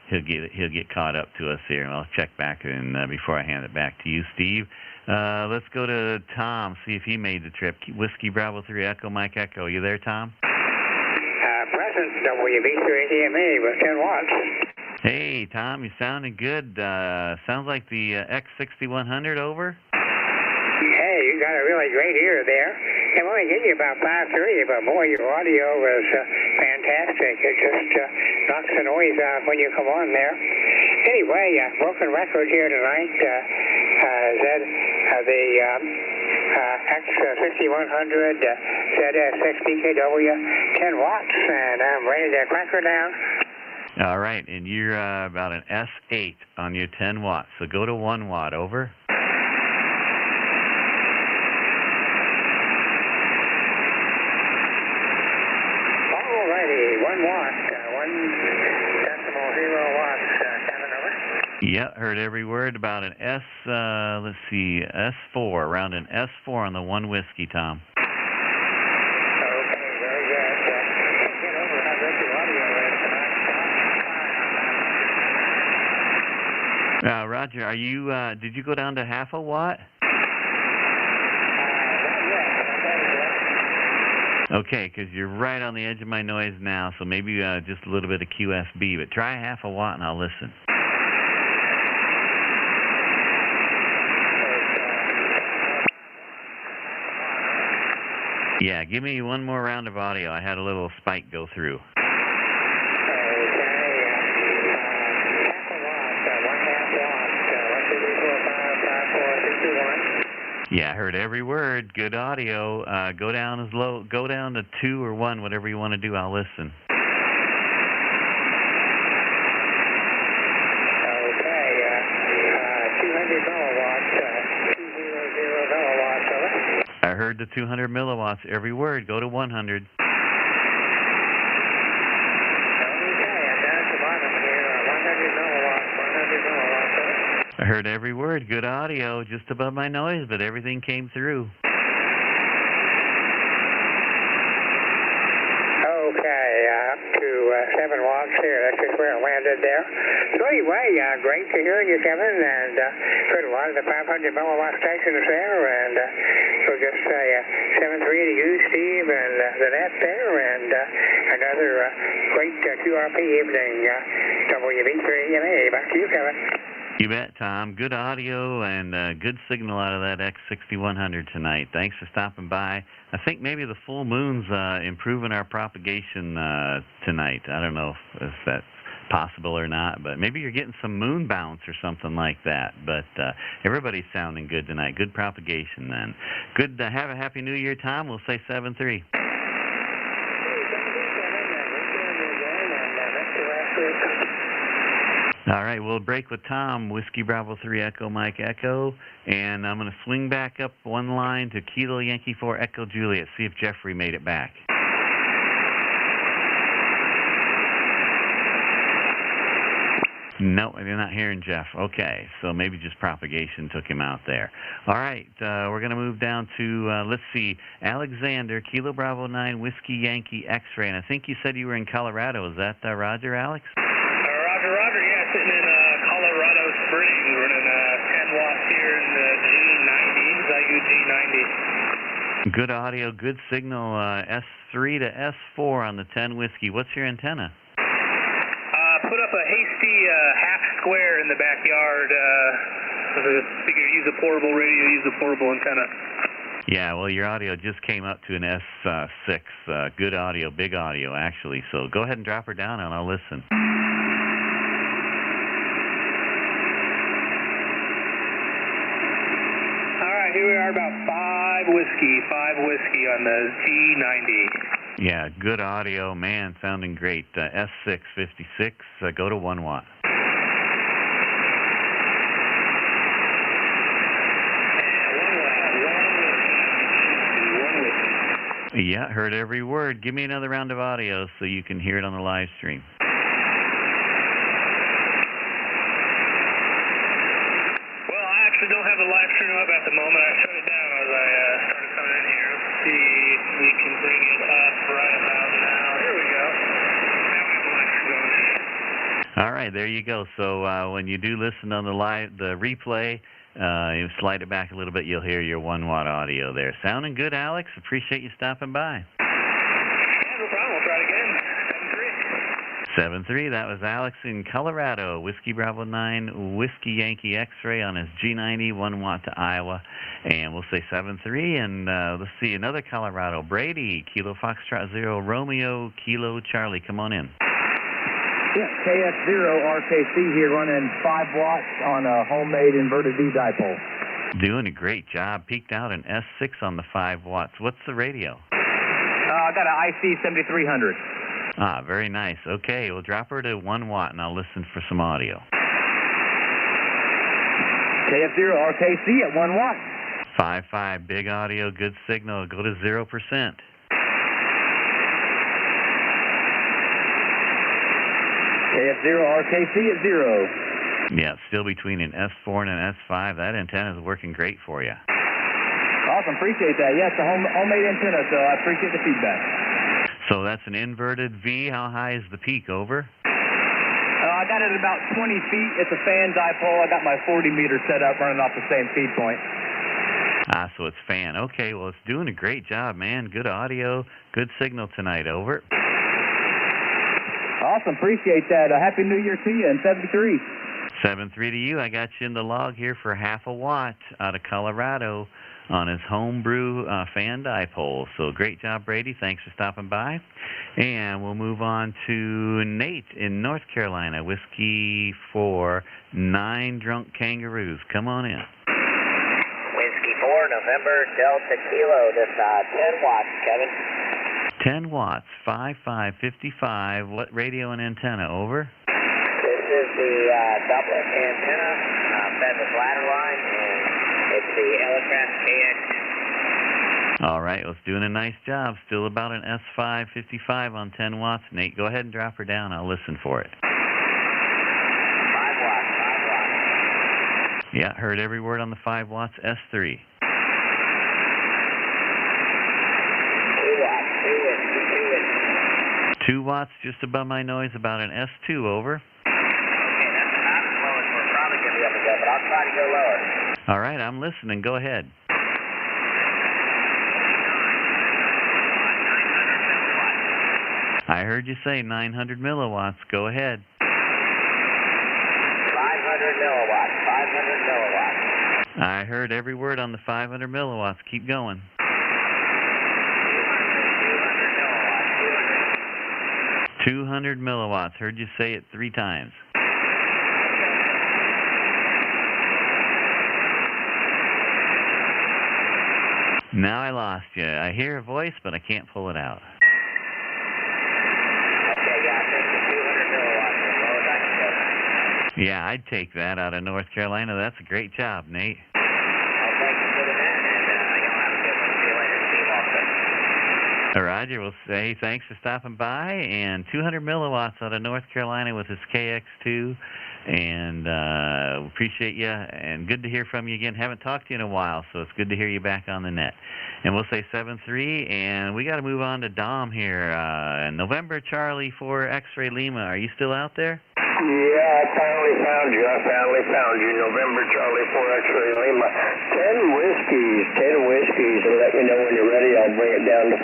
he'll get caught up to us here, and I'll check back and before I hand it back to you, Steve. Let's go to Tom, see if he made the trip. Whiskey Bravo 3 Echo Mike Echo. You there, Tom? Present WB3DMA with 10 watts. Hey, Tom, you sounding good. Sounds like the X6100 over. Hey, you got a really great ear there. I'm only getting you about 5.3, but boy, your audio was fantastic. It just knocks the noise out when you come on there. Anyway, broken record here tonight. The X6100 ZS6BKW, 10 watts, and I'm ready to crank her down. All right, and you're about an S8 on your 10 watts, so go to 1 watt, over. Alrighty, 1 watt, 1.0 watts, Kevin, over. Yeah, heard every word. About an let's see, S4, around an S4 on the 1 whiskey, Tom. Okay, very good. Can't get over how good the audio is tonight. Roger, are you, did you go down to half a watt? Okay, because you're right on the edge of my noise now, so maybe just a little bit of QSB, but try half a watt and I'll listen. Yeah, give me one more round of audio. I had a little spike go through. Yeah, I heard every word. Good audio. Go down as low. Go down to 2 or 1, whatever you want to do. I'll listen. Okay, 200 milliwatts, 200 milliwatts, over. I heard the 200 milliwatts. Every word. Go to 100. Okay, I'm down at the bottom here. 100 milliwatts, 100 milliwatts, over. I heard every word. Good audio. Just above my noise, but everything came through. Okay, up to 7 watts here. That's just where it landed there. So anyway, great to hear you, Kevin, and heard a lot of the 500 milliwatt stations there, and we'll just say 7-3 to you, Steve, and the net there, and another great QRP evening. WB3MA. Back to you, Kevin. You bet, Tom. Good audio and good signal out of that X6100 tonight. Thanks for stopping by. I think maybe the full moon's improving our propagation tonight. I don't know if that's possible or not, but maybe you're getting some moon bounce or something like that. But everybody's sounding good tonight. Good propagation then. Good to have a Happy New Year, Tom. We'll say 7-3. All right, we'll break with Tom, Whiskey Bravo 3 Echo Mike Echo, and I'm going to swing back up 1 line to Kilo Yankee 4 Echo Juliet, see if Jeffrey made it back. No, I'm not hearing Jeff. Okay, so maybe just propagation took him out there. All right, we're going to move down to, let's see, Alexander, Kilo Bravo 9 Whiskey Yankee X-Ray, and I think you said you were in Colorado. Is that Roger, Alex? Roger, yeah, sitting in Colorado Springs, running 10 watts here in the G90, ZUG90. Good audio, good signal, S3 to S4 on the 10 whiskey. What's your antenna? Put up a hasty half square in the backyard. Figured use a portable radio, use a portable antenna. Yeah, well, your audio just came up to an S6. Good audio, big audio, actually. So go ahead and drop her down and I'll listen. Here we are, about 5 whiskey on the G90. Yeah, good audio, man, sounding great. S656, go to 1 watt. Yeah, heard every word. Give me another round of audio so you can hear it on the live stream. Well, I actually don't have the live stream up at the moment. I shut it down as I started coming in here. Let's see if we can bring it up right about now. Here we go. Now we have the live stream going. All right, there you go. So when you do listen on the replay, you slide it back a little bit, you'll hear your 1 watt audio there. Sounding good, Alex. Appreciate you stopping by. Yeah, no problem. We'll try it again. 7-3, that was Alex in Colorado. Whiskey Bravo 9, Whiskey Yankee X-ray on his G90, 1 watt to Iowa. And we'll say 7-3, and let's see, another Colorado. Brady, Kilo Foxtrot 0, Romeo, Kilo Charlie. Come on in. Yeah, KF0RKC here running 5 watts on a homemade inverted V dipole. Doing a great job. Peaked out an S6 on the 5 watts. What's the radio? I got an IC 7300. Ah, very nice. Okay, we'll drop her to 1 watt, and I'll listen for some audio. KF0RKC at 1 watt. 5.5, big audio, good signal. Go to 0%. KF0RKC at 0. Yeah, still between an S4 and an S5. That antenna is working great for you. Awesome, appreciate that. Yeah, it's a homemade antenna, so I appreciate the feedback. So that's an inverted V. How high is the peak? Over? I got it at about 20 feet. It's a fan dipole. I got my 40 meter set up running off the same feed point. Ah, so it's fan. Okay, well, it's doing a great job, man. Good audio, good signal tonight. Over. Awesome, appreciate that. Happy New Year to you, and 73. 7-3 to you. I got you in the log here for 1/2 watt out of Colorado on his homebrew fan dipole. So great job, Brady. Thanks for stopping by. And we'll move on to Nate in North Carolina. Whiskey 4, 9 Drunk Kangaroos. Come on in. Whiskey 4, November, Delta Kilo. This 10 watts, Kevin. 10 watts, 5.555. What radio and antenna? Over. This is the doublet antenna, fed with ladder line, and it's the Elecraft KX. All right, well, it's doing a nice job. Still about an S555 on 10 watts. Nate, go ahead and drop her down. I'll listen for it. 5 watts, 5 watts. Yeah, heard every word on the 5 watts, S3. 2 watts, 2 whiskey, 2 whiskey. 2 watts just above my noise, about an S2. Over. Okay, that's about as low as we're probably going to be able to go, but I'll try to go lower. All right, I'm listening. Go ahead. I heard you say 900 milliwatts. Go ahead. 500 milliwatts, 500 milliwatts. I heard every word on the 500 milliwatts. Keep going. 200 milliwatts. Heard you say it 3 times. Now I lost you. I hear a voice, but I can't pull it out. Okay, yeah, I think the 200 milliwatts is as low as I can go. Yeah, I'd take that out of North Carolina. That's a great job, Nate. Well, thank you for the net, and y'all have a good one. See you later, Steve also. Roger, we'll say thanks for stopping by, and 200 milliwatts out of North Carolina with his KX2, and appreciate you, and good to hear from you again. Haven't talked to you in a while, so it's good to hear you back on the net. And we'll say 7-3, and we got to move on to Dom here. November Charlie 4 X-Ray Lima, are you still out there? Yeah, I finally found you. November Charlie 4 X-Ray Lima. 10 whiskeys, and let me know when you're ready. I'll bring it down to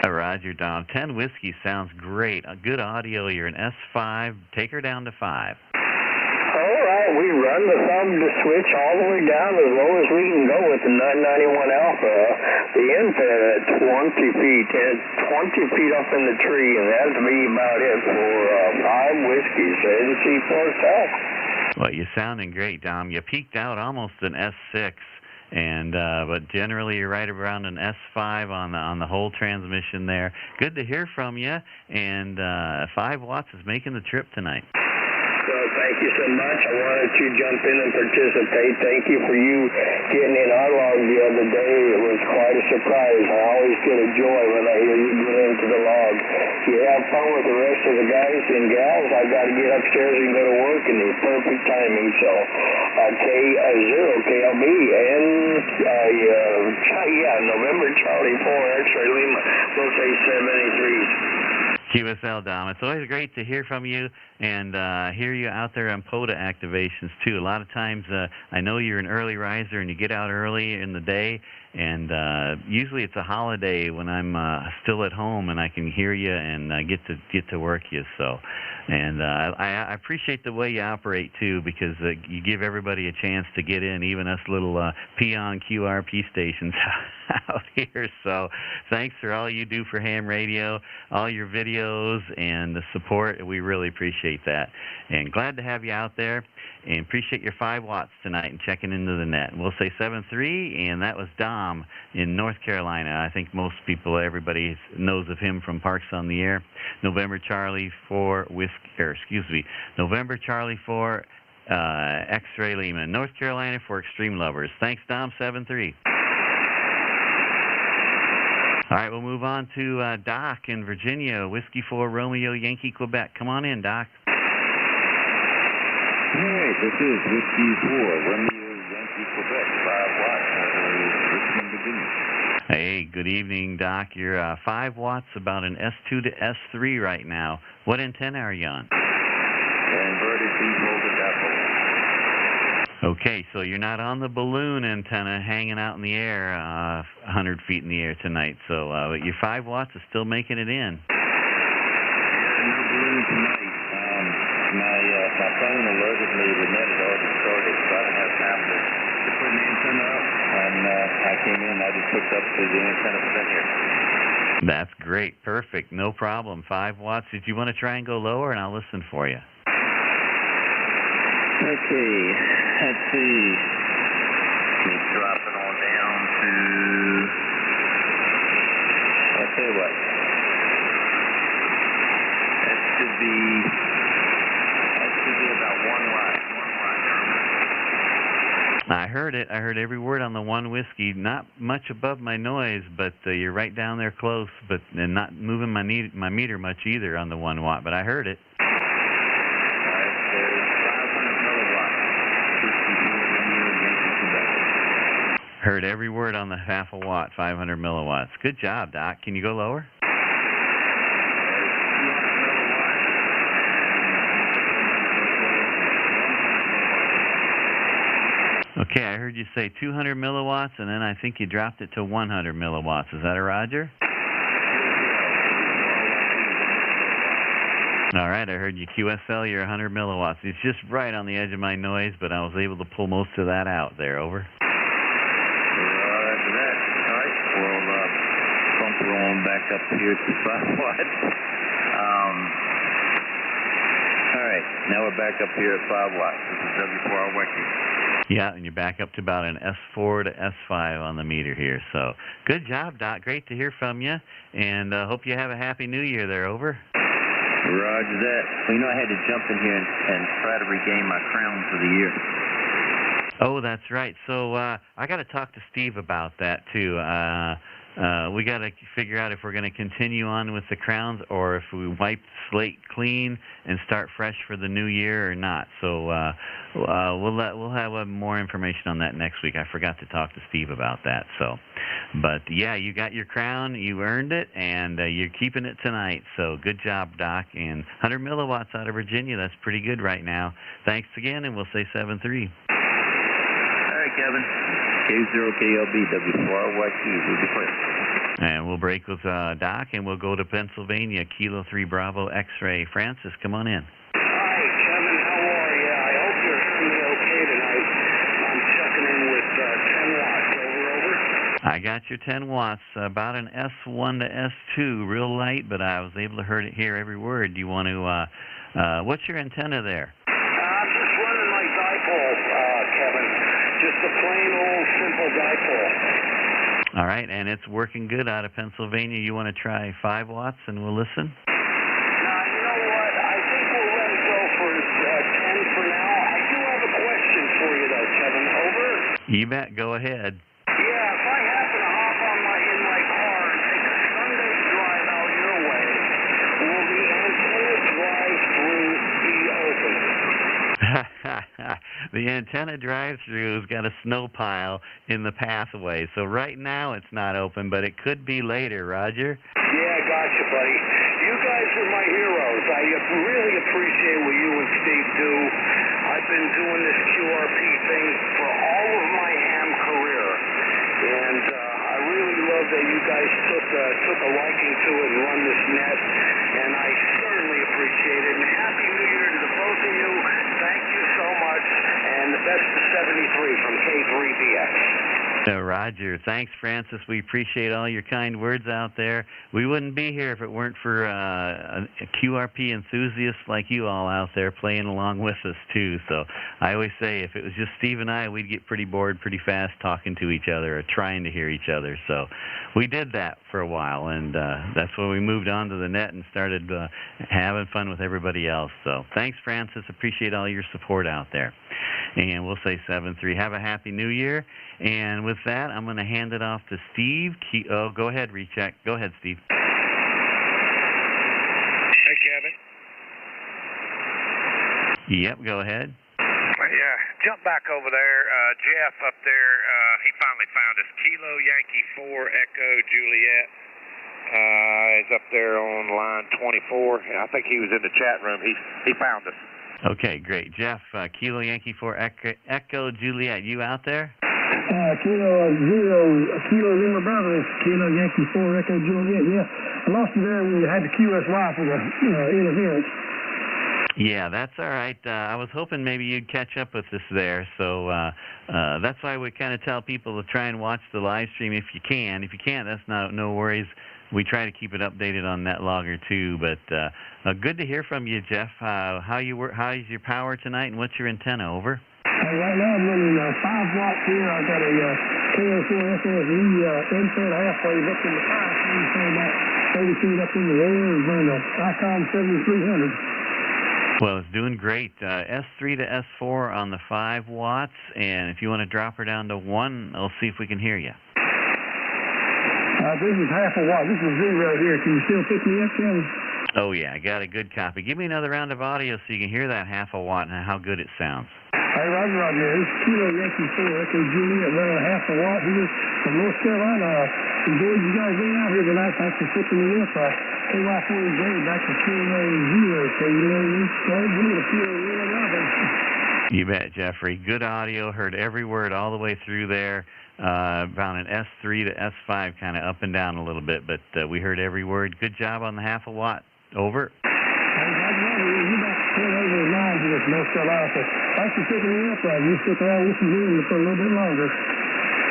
5. Roger, Dom. 10 whiskey sounds great. Good audio. You're an S5. Take her down to 5. All right, we run the thumb to switch all the way down as low as we can go with the 991 Alpha. The antenna at 20 feet, 20 feet up in the tree, and that'll be about it for 5 whiskeys. See for itself. Well, you're sounding great, Dom. You peaked out almost an S6, and but generally you're right around an S5 on the whole transmission there. Good to hear from you, and 5 watts is making the trip tonight. So thank thank you so much. I wanted to jump in and participate. Thank you for you getting in our log the other day. It was quite a surprise. I always get a joy when I hear you get into the log. You have fun with the rest of the guys and gals. I've got to get upstairs and go to work, and it's perfect timing. So, K0KLB and November Charlie 4 X-ray Lima. We'll say 783. QSL, Dom. It's always great to hear from you and hear you out there on POTA activations, too. A lot of times, I know you're an early riser and you get out early in the day, and usually it's a holiday when I'm still at home and I can hear you and get to work you. So, and I appreciate the way you operate, too, because you give everybody a chance to get in, even us little peon QRP stations out here. So thanks for all you do for ham radio, all your videos and the support. We really appreciate that. And glad to have you out there, and appreciate your 5 watts tonight and checking into the net. And we'll say 7-3, and that was Dom in North Carolina. I think most people, everybody knows of him from Parks on the Air. November Charlie 4 November Charlie 4 X-Ray Lima, North Carolina for Extreme Lovers. Thanks, Dom. 7-3. All right, we'll move on to Doc in Virginia, Whiskey 4 Romeo Yankee Quebec. Come on in, Doc. All right, this is Whiskey 4 Romeo Yankee Quebec, 5 watts, Richmond, Virginia. Hey, good evening, Doc. You're 5 watts, about an S2 to S3 right now. What antenna are you on? Inverted defolded dipole. Okay, so you're not on the balloon antenna hanging out in the air 100 feet in the air tonight. So your 5 watts is still making it in. No balloon tonight. My phone alerted me the net had already started, so I didn't have time to put an antenna up. And I came in, I just hooked up to the antenna for that here. That's great. Perfect. No problem. 5 watts. Did you want to try and go lower? And I'll listen for you. Okay. Let's see. Let me drop it on down to, I'll tell you what. That should be about 1 watt. I heard it. I heard every word on the 1 whiskey. Not much above my noise, but you're right down there close, and not moving my meter much either on the 1 watt, but I heard it. Heard every word on the half a watt, 500 milliwatts. Good job, Doc. Can you go lower? Okay, I heard you say 200 milliwatts, and then I think you dropped it to 100 milliwatts. Is that a Roger? All right, I heard you QSL, you're 100 milliwatts. It's just right on the edge of my noise, but I was able to pull most of that out there. Over. Roger that. All right, we'll bump her on back up here to 5 watts. All right, now we're back up here at 5 watts. This is W4R Wacky. Yeah, and you're back up to about an S4 to S5 on the meter here. So good job, Doc. Great to hear from you, and hope you have a Happy New Year there. Over. Roger that. Well, you know, I had to jump in here and try to regain my crown for the year. Oh, that's right. So I got to talk to Steve about that, too. We got to figure out if we're going to continue on with the crowns or if we wipe the slate clean and start fresh for the new year or not. So we'll have more information on that next week. I forgot to talk to Steve about that. So, but yeah, you got your crown, you earned it, and you're keeping it tonight. So good job, Doc. And 100 milliwatts out of Virginia. That's pretty good right now. Thanks again, and we'll say 7-3. All right, Kevin. K0KLB W4YQ. We'll be clear. And we'll break with Doc, and we'll go to Pennsylvania, Kilo 3 Bravo X-Ray. Francis, come on in. Hi, Kevin. How are you? I hope you're hearing me okay tonight. I'm checking in with 10 watts. Over. I got your 10 watts, about an S1 to S2, real light, but I was able to hear every word. Do you want to, what's your antenna there? I'm just running my dipole, Kevin. Just a plain old simple dipole. All right, and it's working good out of Pennsylvania. You want to try 5 watts and we'll listen? You know what? I think we'll let it go for 10 for You bet. Go ahead. Yeah, if I happen to hop in my car and take a Sunday drive out your way, will the antenna drive-through be open? The antenna drive-through's got a snow pile in the pathway, so right now it's not open, but it could be later, Roger. Yeah, gotcha, buddy. You guys are my heroes. I really appreciate what you and Steve do. I've been doing this QRP thing for all of my ham career, and I really love that you guys took a liking to it and run this net, and I certainly appreciate it. And Happy New Year to the both of you. Thank you so much, and the best to 73 from K3BX. Roger. Thanks, Francis. We appreciate all your kind words out there. We wouldn't be here if it weren't for QRP enthusiasts like you all out there playing along with us, too. So I always say if it was just Steve and I, we'd get pretty bored pretty fast talking to each other or trying to hear each other. So we did that for a while, and that's when we moved on to the net and started having fun with everybody else. So thanks, Francis. Appreciate all your support out there. And we'll say 7-3. Have a Happy New Year. And with that, I'm going to hand it off to Steve. Go ahead, recheck. Go ahead, Steve. Hey, Kevin. Yep, go ahead. Yeah, jump back over there. Jeff up there, he finally found us. Kilo Yankee 4 Echo Juliet. Is up there on line 24. I think he was in the chat room. He found us. Okay, great. Jeff, Kilo Yankee 4 Echo Juliet, you out there? Kilo Lima Bravo, Kilo Yankee 4 Echo Juliet. Yeah, I lost you there when you had the QSY for the interference. Yeah, that's all right. I was hoping maybe you'd catch up with us there, so that's why we kind of tell people to try and watch the live stream if you can. If you can't, that's no worries. We try to keep it updated on NetLogger too, but good to hear from you, Jeff. How is your power tonight, and what's your antenna? Over. Right now I'm running 5 watts here. I've got a KO4 SSB inset halfway up in the 5 feet, so about 30 feet up in the air, and running a ICOM 7300. Well, it's doing great. S3 to S4 on the 5 watts, and if you want to drop her down to 1, we'll see if we can hear you. This is half a watt. This is 0 here. Can you still pick me up, Kevin? Oh, yeah. I got a good copy. Give me another round of audio so you can hear that half a watt and how good it sounds. Hey, Roger. This is Kilo Yankee 4 Echo Juliet running half a watt here from North Carolina. Enjoyed you guys being out here tonight. Thanks for picking me up. KY4J back to Kilo 0. So you know, give me the Kilo 0. You bet, Jeffrey. Good audio. Heard every word all the way through there. About an S3 to S5 kind of up and down a little bit, but we heard every word. Good job on the half a watt. Over. Hey, you back to 10 over 9 here from North Carolina. So thanks for picking me up. You stick around with me for a little bit longer.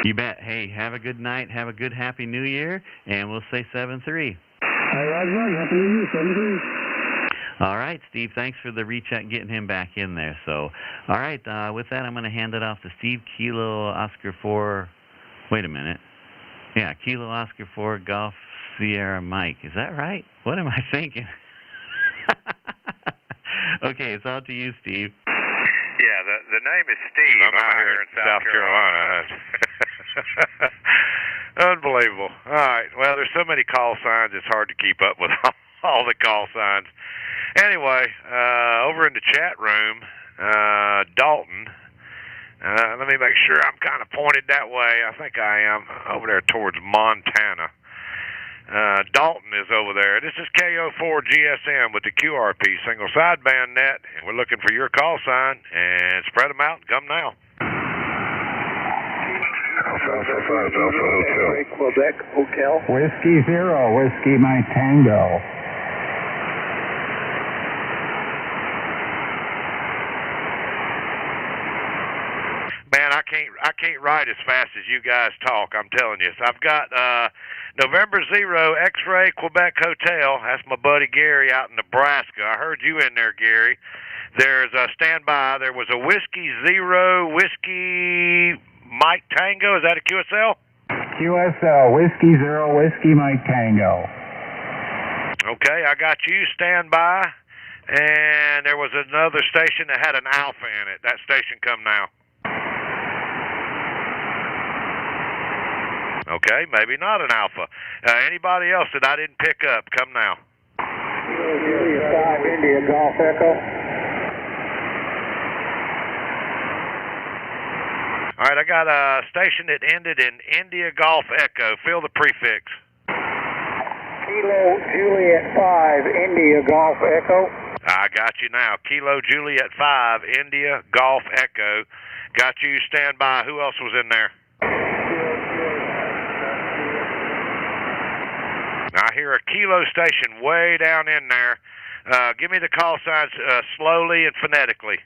You bet. Hey, have a good night. Have a good Happy New Year, and we'll say 7-3. Hey, Roger. Happy New Year, 7-3. All right, Steve, thanks for the recheck, getting him back in there. So, all right, with that, I'm going to hand it off to Steve. Kilo Oscar 4, wait a minute. Yeah, Kilo Oscar 4 Golf Sierra Mike. Is that right? What am I thinking? Okay, it's all to you, Steve. Yeah, the name is Steve. I'm out here in South Carolina. Unbelievable. All right, well, there's so many call signs, it's hard to keep up with all the call signs. Anyway, over in the chat room, Dalton, let me make sure I'm kind of pointed that way. I think I am, over there towards Montana. Dalton is over there. This is KO4 GSM with the QRP single sideband net, and we're looking for your call sign, and spread them out and come now. Alpha Hotel. Quebec Hotel. Whiskey 0, Whiskey Mike Tango. Man, I can't write as fast as you guys talk, I'm telling you. So I've got November 0, X-Ray Quebec Hotel. That's my buddy Gary out in Nebraska. I heard you in there, Gary. There's a standby. There was a Whiskey 0, Whiskey Mike Tango. Is that a QSL? QSL, Whiskey 0, Whiskey Mike Tango. Okay, I got you. Stand by. And there was another station that had an Alpha in it. That station come now. Okay, maybe not an Alpha. Anybody else that I didn't pick up, come now. Juliet 5, India Golf Echo. All right, I got a station that ended in India Golf Echo. Fill the prefix. Kilo Juliet 5, India Golf Echo. I got you now. Kilo Juliet 5, India Golf Echo. Got you. Stand by. Who else was in there? I hear a Kilo station way down in there. Give me the call signs slowly and phonetically.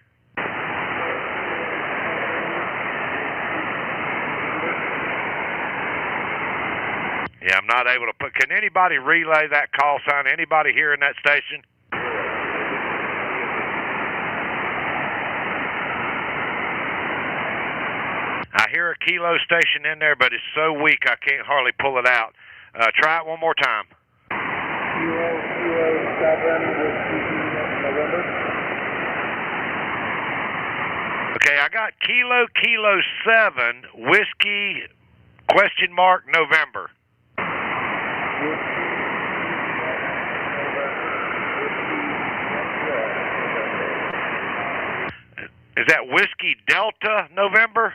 Yeah, I'm not able to put... Can anybody relay that call sign? Anybody here in that station? I hear a Kilo station in there, but it's so weak I can't hardly pull it out. Try it one more time. Kilo 7 November. Okay, I got Kilo 7 Whiskey November. Is that Whiskey Delta November?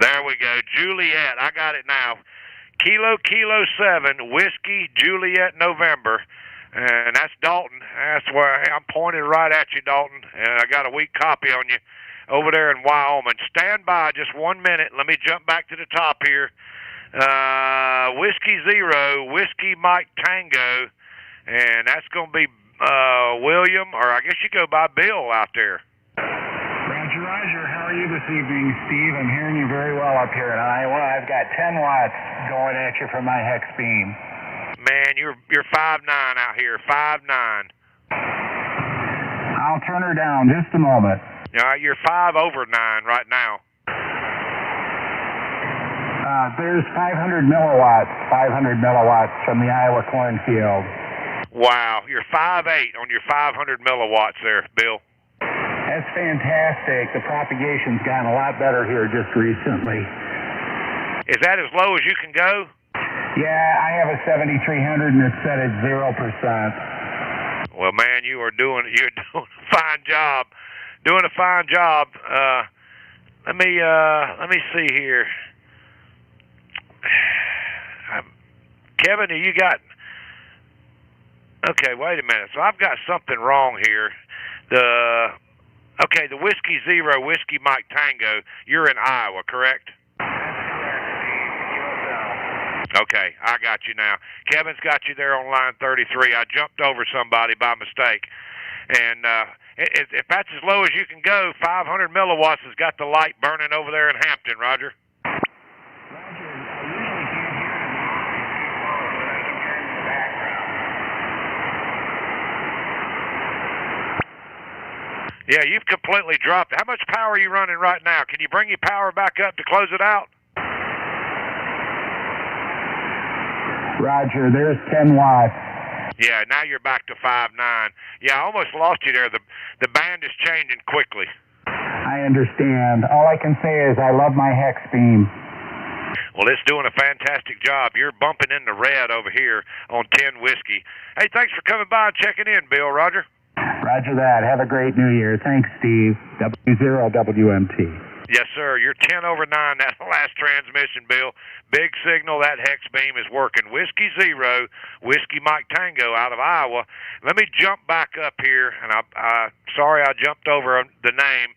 There we go. Juliet. I got it now. Kilo 7 Whiskey Juliet November. And that's Dalton. That's where I'm pointed right at you, Dalton. And I got a weak copy on you over there in Wyoming. Stand by just 1 minute. Let me jump back to the top here. Whiskey 0, Whiskey Mike Tango. And that's going to be William, or I guess you go by Bill out there. Roger. How are you this evening, Steve? I'm hearing you very well up here in Iowa. I've got 10 watts going at you from my hex beam. Man, you're 5'9" out here, 5'9". I'll turn her down just a moment. All right, you're 5/9 right now. There's 500 milliwatts from the Iowa cornfield. Wow, you're 5'8" on your 500 milliwatts there, Bill. That's fantastic. The propagation's gotten a lot better here just recently. Is that as low as you can go? Yeah, I have a 7300 and it's set at 0%. Well, man, you're doing a fine job. Doing a fine job. Let me see here. Kevin, you got... Okay, wait a minute. So I've got something wrong here. The Whiskey 0, Whiskey Mike Tango, you're in Iowa, correct? Okay, I got you now. Kevin's got you there on line 33. I jumped over somebody by mistake. And if that's as low as you can go, 500 milliwatts has got the light burning over there in Hampton, Roger. Yeah, you've completely dropped. How much power are you running right now? Can you bring your power back up to close it out? Roger, there's 10 watts. Yeah, now you're back to 5'9". Yeah, I almost lost you there. The band is changing quickly. I understand. All I can say is I love my hex beam. Well, it's doing a fantastic job. You're bumping in the red over here on 10 Whiskey. Hey, thanks for coming by and checking in, Bill. Roger. Roger that. Have a great New Year. Thanks, Steve. W0WMT. Yes, sir. You're 10/9, that last transmission, Bill. Big signal. That hex beam is working. Whiskey 0, Whiskey Mike Tango out of Iowa. Let me jump back up here, and sorry I jumped over the name.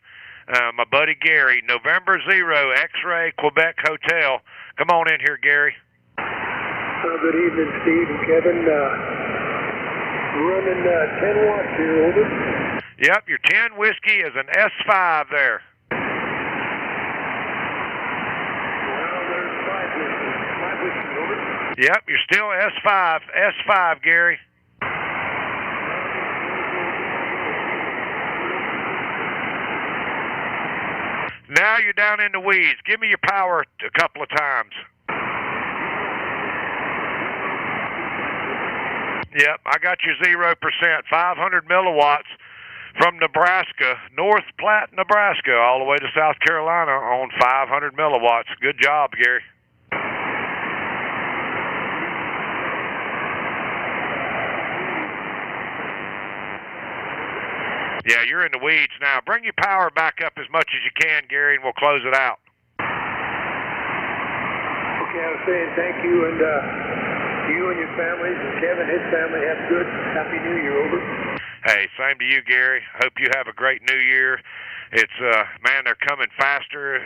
My buddy Gary, November 0, X-Ray Quebec Hotel. Come on in here, Gary. Good evening, Steve and Kevin. Running 10 watts here, over. Yep, your 10 Whiskey is an S5 there. Yep, you're still S5, Gary. Now you're down in the weeds. Give me your power a couple of times. Yep, I got your 0%, 500 milliwatts from Nebraska, North Platte, Nebraska, all the way to South Carolina on 500 milliwatts. Good job, Gary. Yeah, you're in the weeds now. Bring your power back up as much as you can, Gary, and we'll close it out. Okay, I was saying thank you, and you and your families, and Kevin, his family, have a good, happy New Year, over. Hey, same to you, Gary. Hope you have a great New Year. It's, man, they're coming faster.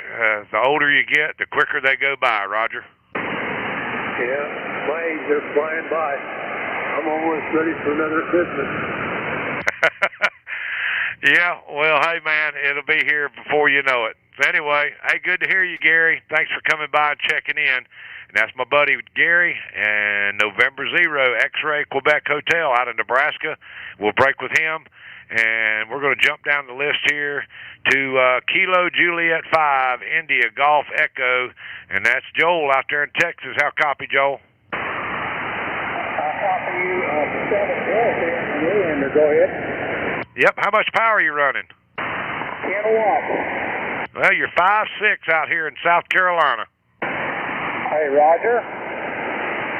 The older you get, the quicker they go by, Roger. Yeah, my age, they're flying by. I'm almost ready for another Christmas. Yeah, well, hey, man, it'll be here before you know it. So anyway, hey, good to hear you, Gary. Thanks for coming by and checking in. And that's my buddy Gary and November 0, X-Ray Quebec Hotel out of Nebraska. We'll break with him, and we're going to jump down the list here to Kilo Juliet 5, India Golf Echo, and that's Joel out there in Texas. How copy, Joel? I'll copy you 7 and go ahead. Yep, how much power are you running? 10 watts. Well, you're 5'6" out here in South Carolina. Hey, Roger.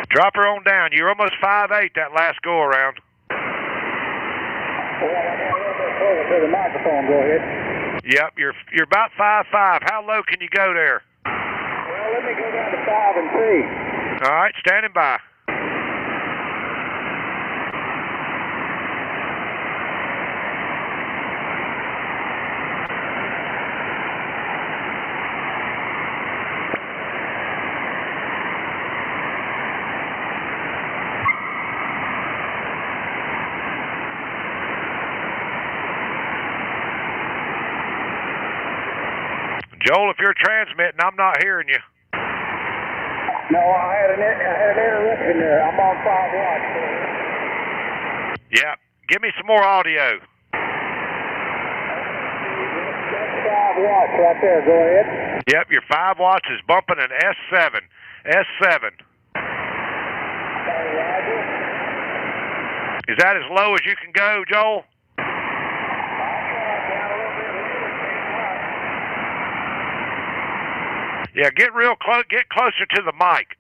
Drop her on down. You're almost 5'8" that last go-around. Well, I'm a little bit closer to the microphone. Go ahead. Yep, you're about 5'5". How low can you go there? Well, let me go down to 5 and see. All right, standing by. Joel, if you're transmitting, I'm not hearing you. No, I had an interruption there. I'm on 5 watts. Yeah, give me some more audio. That's 5 watts right there. Go ahead. Yep, your 5 watts is bumping an S7. S7. Is that as low as you can go, Joel? Yeah, get real close. Get closer to the mic.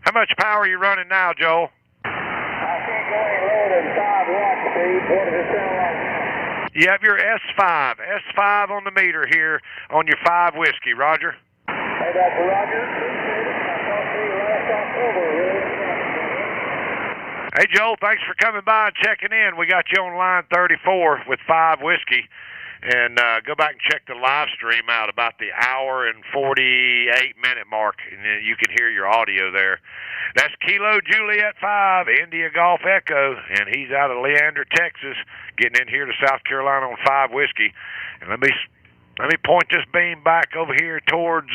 How much power are you running now, Joel? I can't go any lower than 5 watts, Steve. What does it sound like? Yep, you're S5. S5 on the meter here on your 5 whiskey. Roger. Hey, Dr. Roger. Hey, Joel, thanks for coming by and checking in. We got you on line 34 with 5 whiskey. And go back and check the live stream out about the hour and 48-minute mark, and you can hear your audio there. That's Kilo Juliet 5, India Golf Echo, and he's out of Leander, Texas, getting in here to South Carolina on 5 whiskey. And let me point this beam back over here towards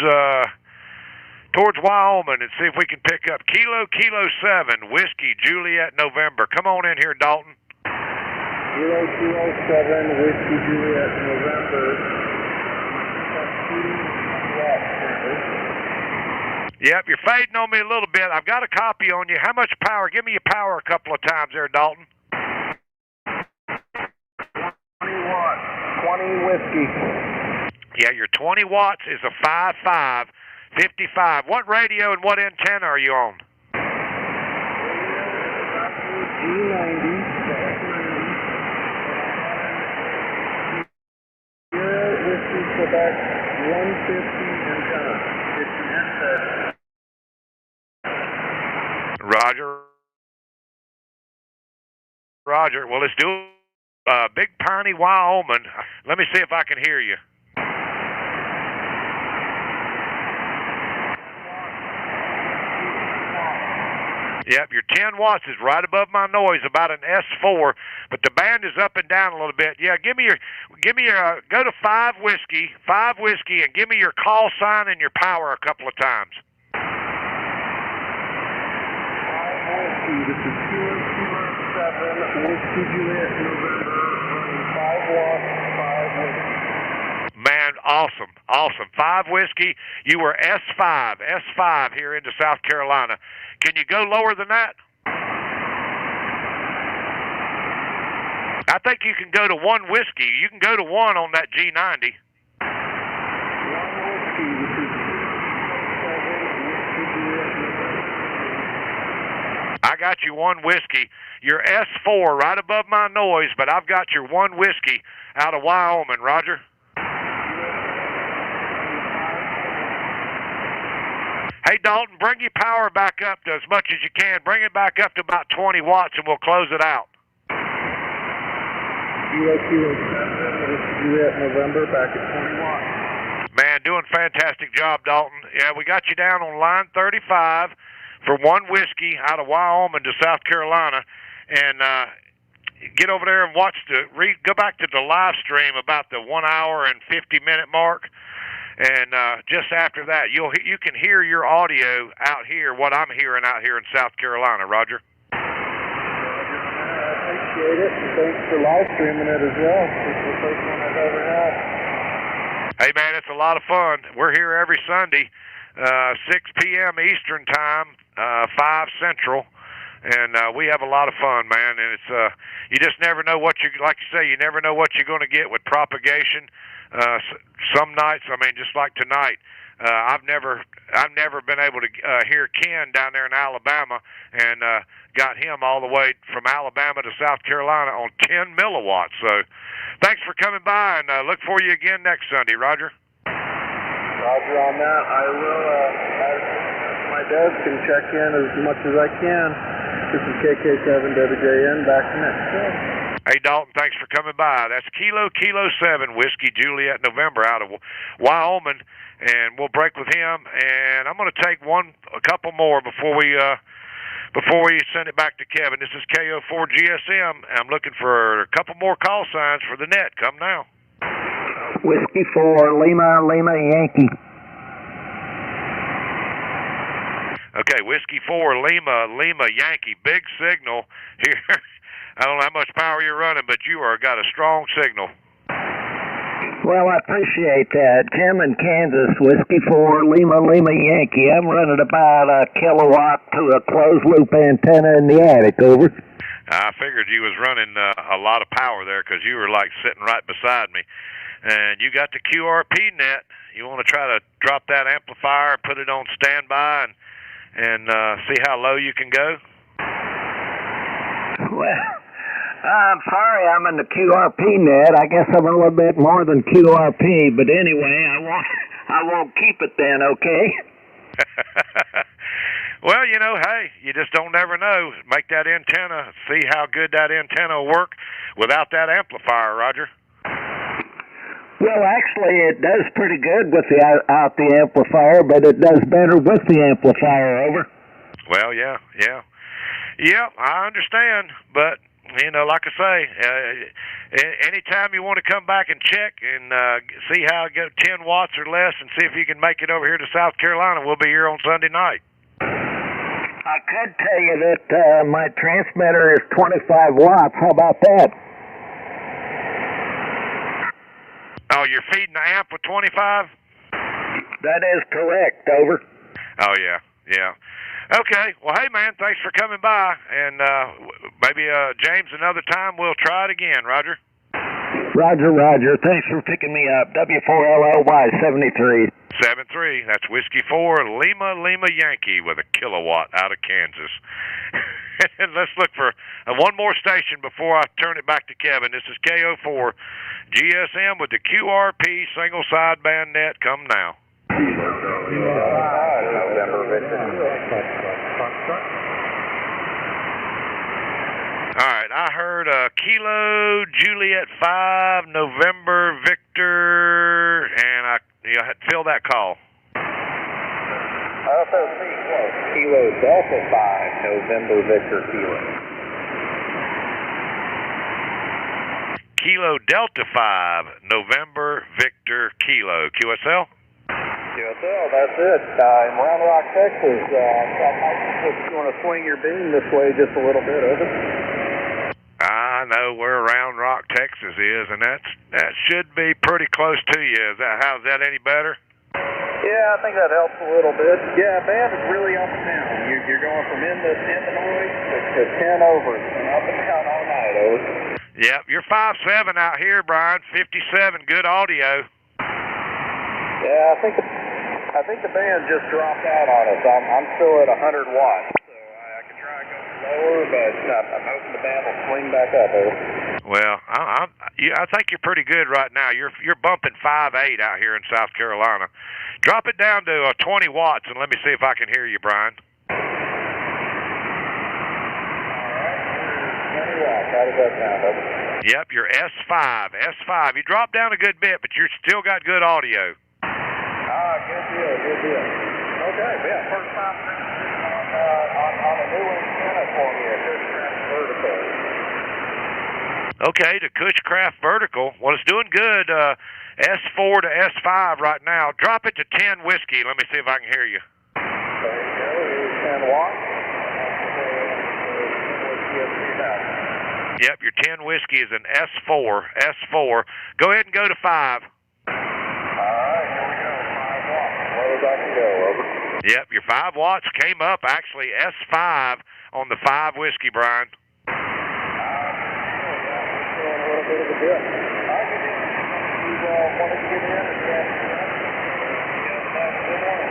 Wyoming and see if we can pick up Kilo 7, Whiskey Juliet November. Come on in here, Dalton. 007, Whiskey Juliet November. Yep, you're fading on me a little bit. I've got a copy on you. How much power? Give me your power a couple of times there, Dalton. 20 watts. 20 whiskey. Yeah, your 20 watts is a 5.5, 55. What radio and what antenna are you on? G90. Whiskey Quebec 150 antenna. It's an Roger. Roger. Well, let's do Big Piney, Wyoming. Let me see if I can hear you. Yep, your 10 watts is right above my noise, about an S4, but the band is up and down a little bit. Yeah, give me your, go to 5 whiskey, and give me your call sign and your power a couple of times. 5 whiskey, this is QRP 7, Whiskey Juliet November, running 5 watts, 5 whiskey. Awesome, awesome. 5 whiskey. You were S5 here into South Carolina. Can you go lower than that? I think you can go to 1 whiskey. You can go to 1 on that G90. I got you 1 whiskey. You're S4 right above my noise, but I've got your 1 whiskey out of Wyoming, Roger. Hey, Dalton, bring your power back up to as much as you can. Bring it back up to about 20 watts, and we'll close it out. Juliet November back at 20 watts. Man, doing fantastic job, Dalton. Yeah, we got you down on line 35 for 1 whiskey out of Wyoming to South Carolina, and get over there and watch go back to the live stream about the 1 hour and 50-minute mark, and just after that, you can hear your audio out here, what I'm hearing out here in South Carolina, Roger. I appreciate it, and thanks for live streaming it as well. It's the first one I've ever had. Hey, man, it's a lot of fun. We're here every Sunday, 6 p.m. Eastern Time, 5 Central, and we have a lot of fun, man. And it's you just never know what like you say, you never know what you're going to get with propagation. Some nights, I mean, just like tonight, I've never been able to hear Ken down there in Alabama, and got him all the way from Alabama to South Carolina on 10 milliwatts. So, thanks for coming by, and look for you again next Sunday, Roger. Roger on that. I will, my desk and check in as much as I can. This is KK7WJN, back to next show. Hey, Dalton, thanks for coming by. That's Kilo 7 Whiskey Juliet November out of Wyoming, and we'll break with him. And I'm going to take a couple more before we send it back to Kevin. This is KO4 GSM. I'm looking for a couple more call signs for the net. Come now. Whiskey 4, Lima, Yankee. Okay, Whiskey 4, Lima, Yankee. Big signal here. I don't know how much power you're running, but you got a strong signal. Well, I appreciate that. Tim in Kansas, Whiskey 4, Lima, Yankee. I'm running about a kilowatt to a closed-loop antenna in the attic, over. I figured you was running a lot of power there because you were like sitting right beside me. And you got the QRP net. You want to try to drop that amplifier, put it on standby, and see how low you can go? Well, I'm sorry I'm in the QRP net. I guess I'm a little bit more than QRP, but anyway, I won't keep it then, okay? Well, hey, you just don't never know. Make that antenna, see how good that antenna will work without that amplifier, Roger. Well, actually, it does pretty good without the amplifier, but it does better with the amplifier, over. Well, yeah, I understand, but like I say, anytime you want to come back and check and see how it goes, 10 watts or less, and see if you can make it over here to South Carolina, we'll be here on Sunday night. I could tell you that my transmitter is 25 watts. How about that? Oh, you're feeding the amp with 25? That is correct, over. Oh, yeah. Okay, well, hey, man, thanks for coming by, and maybe, James, another time we'll try it again, Roger? Roger. Thanks for picking me up. W4LLY 73. 73, that's Whiskey 4, Lima, Yankee with a kilowatt out of Kansas. And let's look for one more station before I turn it back to Kevin. This is KO4 GSM with the QRP single sideband net. Come now. All right, I heard Kilo Juliet 5 November Victor, and I fill that call. Kilo Delta 5 November Victor Kilo. Kilo Delta 5 November Victor Kilo. QSL? QSL, that's it. In Round Rock, Texas. You want to swing your beam this way just a little bit, over? know where Round Rock, Texas is, and that should be pretty close to you. How's that any better? Yeah, I think that helps a little bit. Yeah, band is really up and down. You're going from in the noise to 10 over and up and down all night, over. Yep, you're 5.7 out here, Brian. 57, good audio. Yeah, I think the band just dropped out on us. I'm still at 100 watts, so I can try to go lower, but I'm hoping the band will swing back up, over. Well, I think you're pretty good right now. You're bumping 5.8 out here in South Carolina. Drop it down to 20 watts and let me see if I can hear you, Brian. All right, 20 watts. How does that sound, over? Yep, you're S5. S5. You dropped down a good bit, but you still got good audio. Good deal. Okay, yeah, first time on a new antenna for me, a Cushcraft Vertical. Okay, the Cushcraft Vertical. Well, it's doing good. S4 to S5 right now. Drop it to 10 whiskey. Let me see if I can hear you. There you go. Here's 10 watts. Yep, your 10 whiskey is an S4. S4. Go ahead and go to 5. All right, here we go. 5 watts. Where does that go, over? Yep, your 5 watts came up actually S5 on the 5 whiskey, Brian. Yeah, we're doing a little bit of a dip. You wanted to get in and have a good one.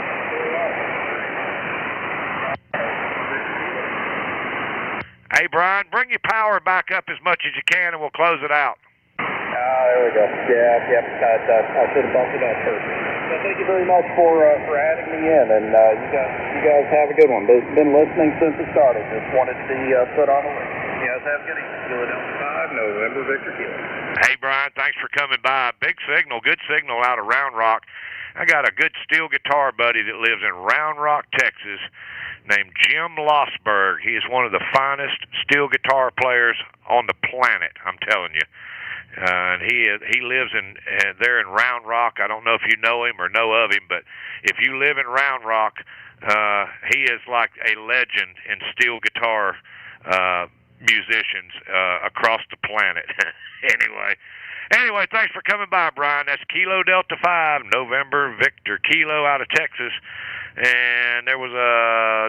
Hey, Brian, bring your power back up as much as you can, and we'll close it out. There we go. Yeah, I should have bumped it up first. So thank you very much for adding me in, and you guys have a good one. Been listening since it started. Just wanted to put on a list. You guys have a good evening. Philadelphia 5, November, Victor Kilo. Hey, Brian, thanks for coming by. Big signal, good signal out of Round Rock. I got a good steel guitar buddy that lives in Round Rock, Texas, named Jim Lossberg. He is one of the finest steel guitar players on the planet, I'm telling you. And he lives there in Round Rock. I don't know if you know him or know of him, but if you live in Round Rock, he is like a legend in steel guitar musicians across the planet. Anyway, thanks for coming by, Brian. That's Kilo Delta 5, November Victor Kilo out of Texas. And there was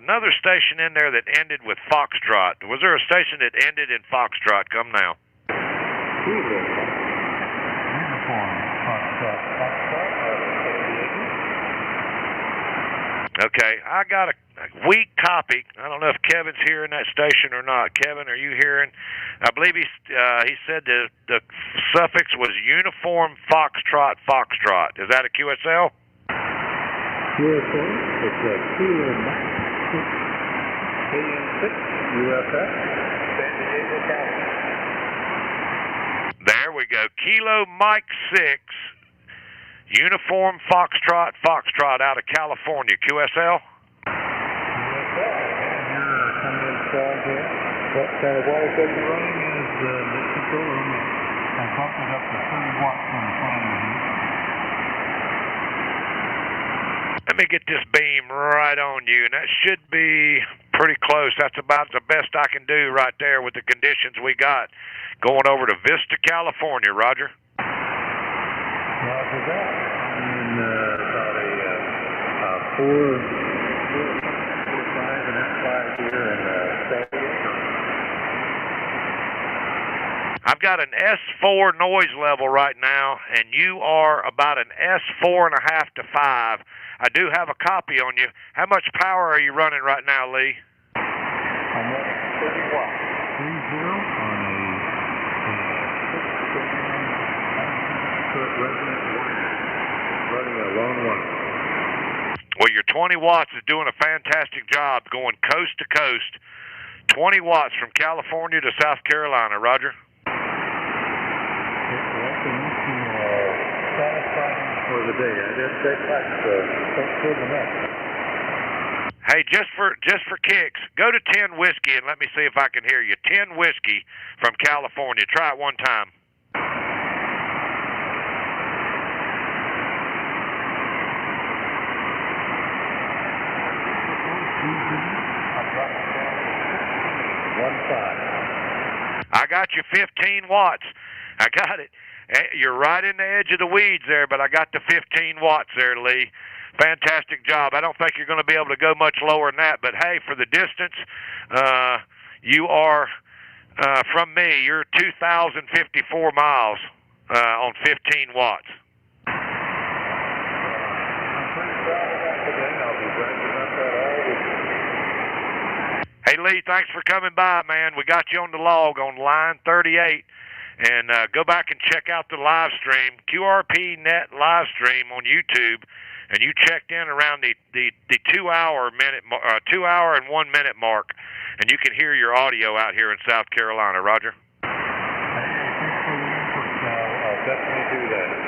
another station in there that ended with Foxtrot. Was there a station that ended in Foxtrot? Come now. Okay, I got a weak copy. I don't know if Kevin's hearing that station or not. Kevin, are you hearing? I believe he said the suffix was Uniform Foxtrot Foxtrot. Is that a QSL? QSL, it's a Kilo Mike 6, USF, San Diego County. There we go. Kilo Mike 6, Uniform Foxtrot Foxtrot out of California. QSL? You're coming in strong here. What kind of water pressure you're running is the controller on the pump is up to 30 watts on the final heat. Let me get this beam right on you, and that should be pretty close. That's about the best I can do right there with the conditions we got. Going over to Vista, California. Roger. Roger that. And about a 4.5 and F5 here in San Diego. I've got an S4 noise level right now, and you are about an S4.5 to 5. I do have a copy on you. How much power are you running right now, Lee? I'm at 30 watts. 30 on a 6-foot resonant wire, running a long wire. Well, your 20 watts is doing a fantastic job going coast to coast. 20 watts from California to South Carolina. Roger. Satisfying for the day. I didn't take much, good enough. Hey, just for kicks, go to 10 whiskey and let me see if I can hear you. 10 whiskey from California. Try it one time. got you 15 watts. I got it. You're right in the edge of the weeds there, but I got the 15 watts there, Lee. Fantastic job. I don't think you're going to be able to go much lower than that, but hey, for the distance, you are, from me, you're 2,054 miles on 15 watts. Hey, Lee, thanks for coming by, man. We got you on the log on line 38. And go back and check out the live stream, QRP Net Livestream on YouTube. And you checked in around the 2 hour and 1 minute mark. And you can hear your audio out here in South Carolina. Roger. I'll definitely do that.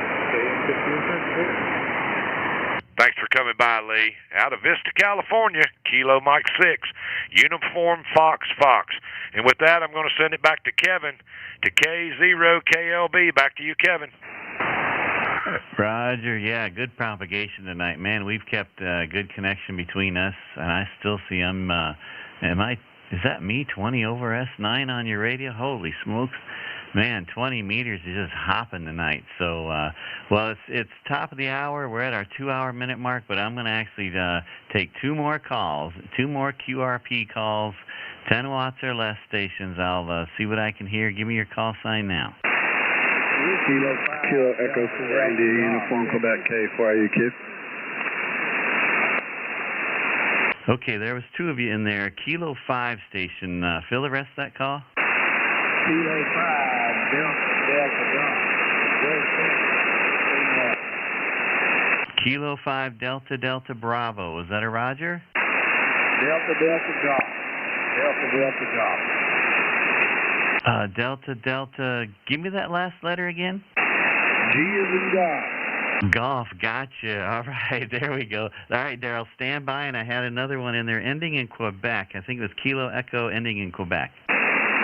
Thanks for coming by, Lee. Out of Vista, California, Kilo Mike 6, Uniform Fox Fox. And with that, I'm going to send it back to Kevin, to K0KLB. Back to you, Kevin. Roger, yeah, good propagation tonight. Man, we've kept good connection between us, and I still see is that me, 20 over S9 on your radio? Holy smokes. Man, 20 meters is just hopping tonight. So, well, it's top of the hour. We're at our 2 hour minute mark, but I'm going to actually take 2 more calls, 2 more QRP calls, 10 watts or less stations. I'll see what I can hear. Give me your call sign now. Kilo Echo 4 India Uniform Quebec K4, are you kid? Okay, there was 2 of you in there. Kilo 5 station. Fill the rest of that call. Kilo 5, Delta Golf. Kilo 5 Delta Bravo. Is that a Roger? Delta Golf. Delta. Give me that last letter again. G is in golf. Golf, gotcha. All right, there we go. All right, Daryl, stand by, and I had another one in there ending in Quebec. I think it was Kilo Echo ending in Quebec.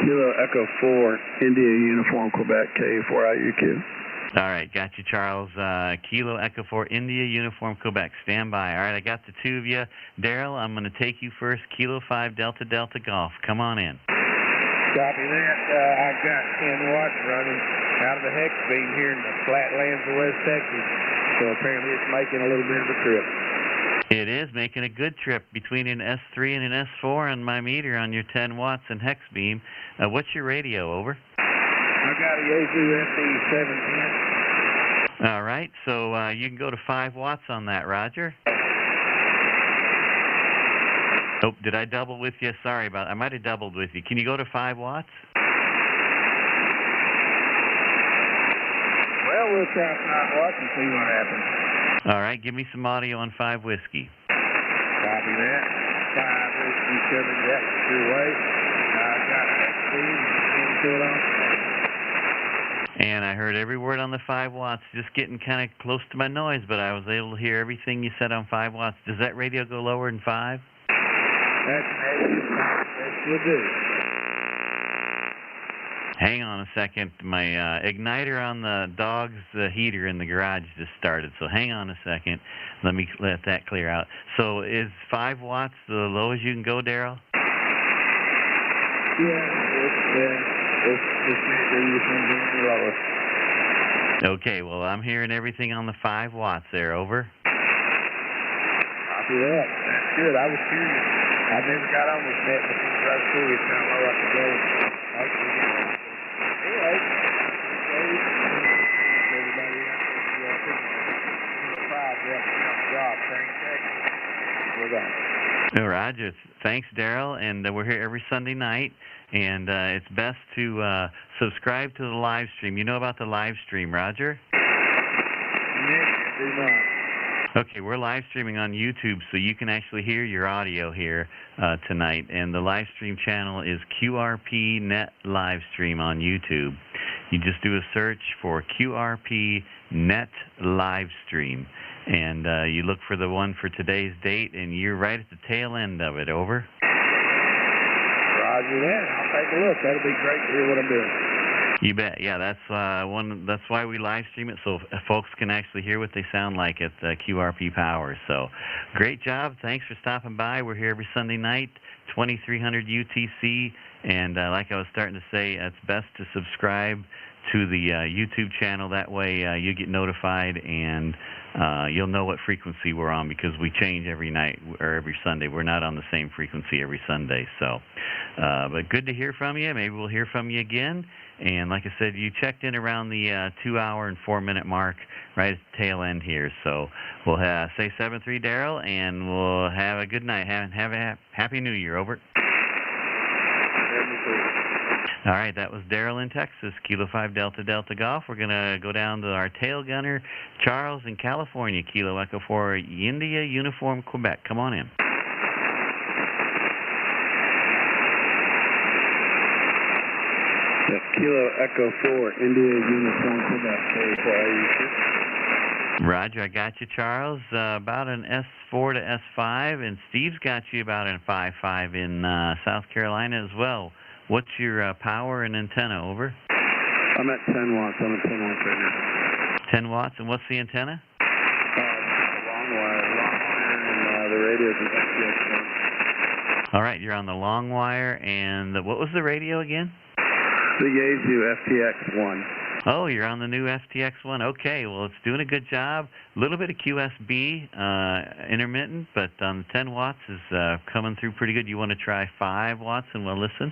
Kilo Echo 4 India Uniform Quebec K4, are you kid? All right, got you, Charles. Kilo Echo 4 India Uniform Quebec. Stand by. All right, I got the 2 of you. Daryl, I'm going to take you first. Kilo 5 Delta Golf. Come on in. Copy that. I've got 10 watts running out of the hex beam here in the flatlands of West Texas. So apparently it's making a little bit of a trip. It is making a good trip between an S3 and an S4 on my meter on your 10 watts and hex beam. What's your radio, over? I got a Yaesu FD710. All right, so you can go to 5 watts on that, Roger. Oh, did I double with you? Sorry about that. I might have doubled with you. Can you go to 5 watts? Well, we'll try 5 watts and see what happens. All right, give me some audio on 5 whiskey. Copy that. 5 whiskey coming that your way. I've got that speed and to it on. And I heard every word on the 5 watts, just getting kind of close to my noise, but I was able to hear everything you said on 5 watts. Does that radio go lower than 5? That will do. Hang on a second. My igniter on the dog's heater in the garage just started, so hang on a second. Let me let that clear out. So is 5 watts the lowest you can go, Daryl? Okay, well, I'm hearing everything on the 5 watts there, over. Copy that. That's good. I was curious. I never got on this net before. I was curious how low I could go. Anyway, everybody out there, job. We're done. All right, just thanks, Daryl, and we're here every Sunday night, and it's best to subscribe to the live stream. You know about the live stream, Roger? Yes, do not. Okay, we're live streaming on YouTube, so you can actually hear your audio here tonight. And the live stream channel is QRP Net Livestream on YouTube. You just do a search for QRP Net Livestream, and you look for the one for today's date, and you're right at the tail end of it, over. Roger that. I'll take a look. That'll be great to hear what I'm doing. You bet. Yeah, that's why we live stream it, so folks can actually hear what they sound like at QRP Power. So, great job. Thanks for stopping by. We're here every Sunday night, 2300 UTC, And like I was starting to say, it's best to subscribe to the YouTube channel. That way you get notified and you'll know what frequency we're on, because we change every night or every Sunday. We're not on the same frequency every Sunday. So, but good to hear from you. Maybe we'll hear from you again. And like I said, you checked in around the 2 hour and 4 minute mark right at the tail end here. So we'll say 7-3, Daryl, and we'll have a good night. Have a Happy New Year. Over. All right, that was Daryl in Texas, Kilo 5 Delta Delta Golf. We're going to go down to our tail gunner, Charles in California, Kilo Echo 4 India Uniform Quebec. Come on in. Kilo Echo 4 India Uniform Quebec. Roger, I got you, Charles. About an S4 to S5, and Steve's got you about a 5.5 in South Carolina as well. What's your power and antenna? Over. I'm at 10 watts. I'm at 10 watts right now. 10 watts, and what's the antenna? Long wire, and the radio's an FTX1. All right, you're on the long wire, and what was the radio again? The Yaesu FTX1. Oh, you're on the new FTX1. Okay, well, it's doing a good job. A little bit of QSB, intermittent, but 10 watts is coming through pretty good. You want to try 5 watts and we'll listen?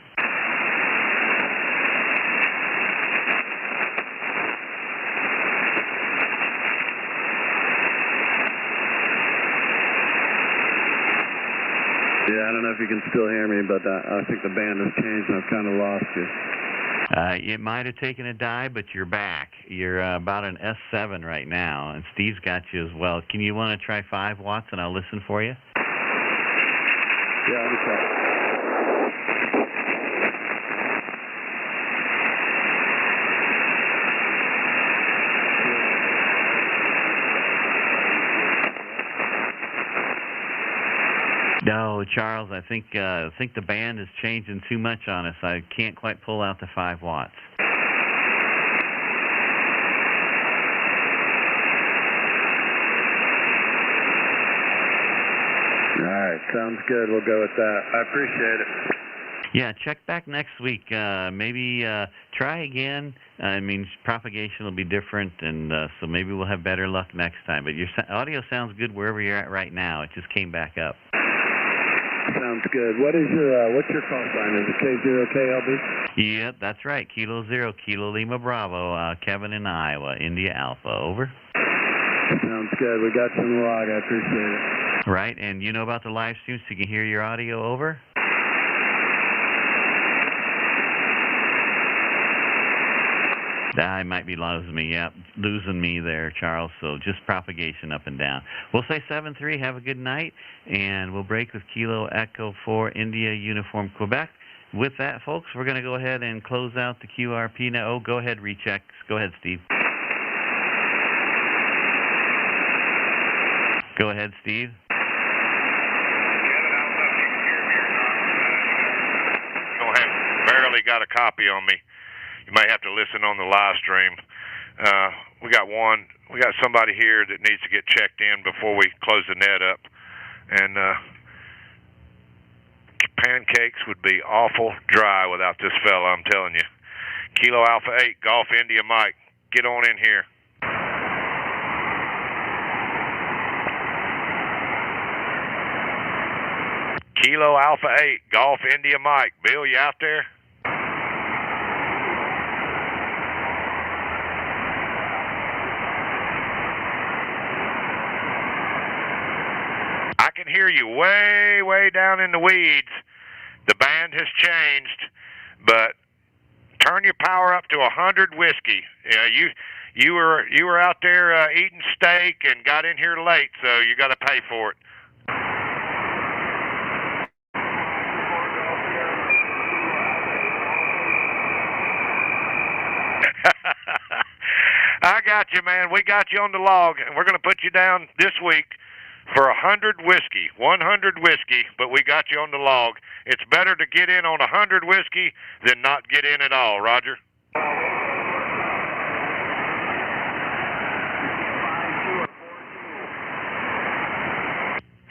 Yeah, I don't know if you can still hear me, but I think the band has changed and I've kind of lost you. It might have taken a dive, but you're back. You're about an S7 right now, and Steve's got you as well. Can you want to try 5 watts, and I'll listen for you? Yeah, I'll try. No, Charles, I think the band is changing too much on us. I can't quite pull out the 5 watts. All right, sounds good. We'll go with that. I appreciate it. Yeah, check back next week. Maybe try again. I mean, propagation will be different, and so maybe we'll have better luck next time. But your audio sounds good wherever you're at right now. It just came back up. Sounds good. What's your call sign? Is it K0KLB? Yep, that's right. Kilo 0, Kilo Lima Bravo, Kevin in Iowa, India Alpha. Over. Sounds good. We got you on the log. I appreciate it. Right, and you know about the live stream, so you can hear your audio. Over. I might be losing me there, Charles, so just propagation up and down. We'll say 7-3, have a good night, and we'll break with Kilo Echo 4 India Uniform Quebec. With that, folks, we're going to go ahead and close out the QRP now. Oh, go ahead, recheck. Go ahead, Steve. Go ahead, Steve. Barely got a copy on me. You may have to listen on the live stream. We got somebody here that needs to get checked in before we close the net up. And pancakes would be awful dry without this fella, I'm telling you. Kilo Alpha 8, Golf India Mike, get on in here. Kilo Alpha 8, Golf India Mike. Bill, you out there? I can hear you way, way down in the weeds. The band has changed, but turn your power up to 100 whiskey. You were out there eating steak and got in here late, so you got to pay for it. I got you, man. We got you on the log, and we're going to put you down this week for 100 whiskey, 100 whiskey, but we got you on the log. It's better to get in on 100 whiskey than not get in at all, Roger.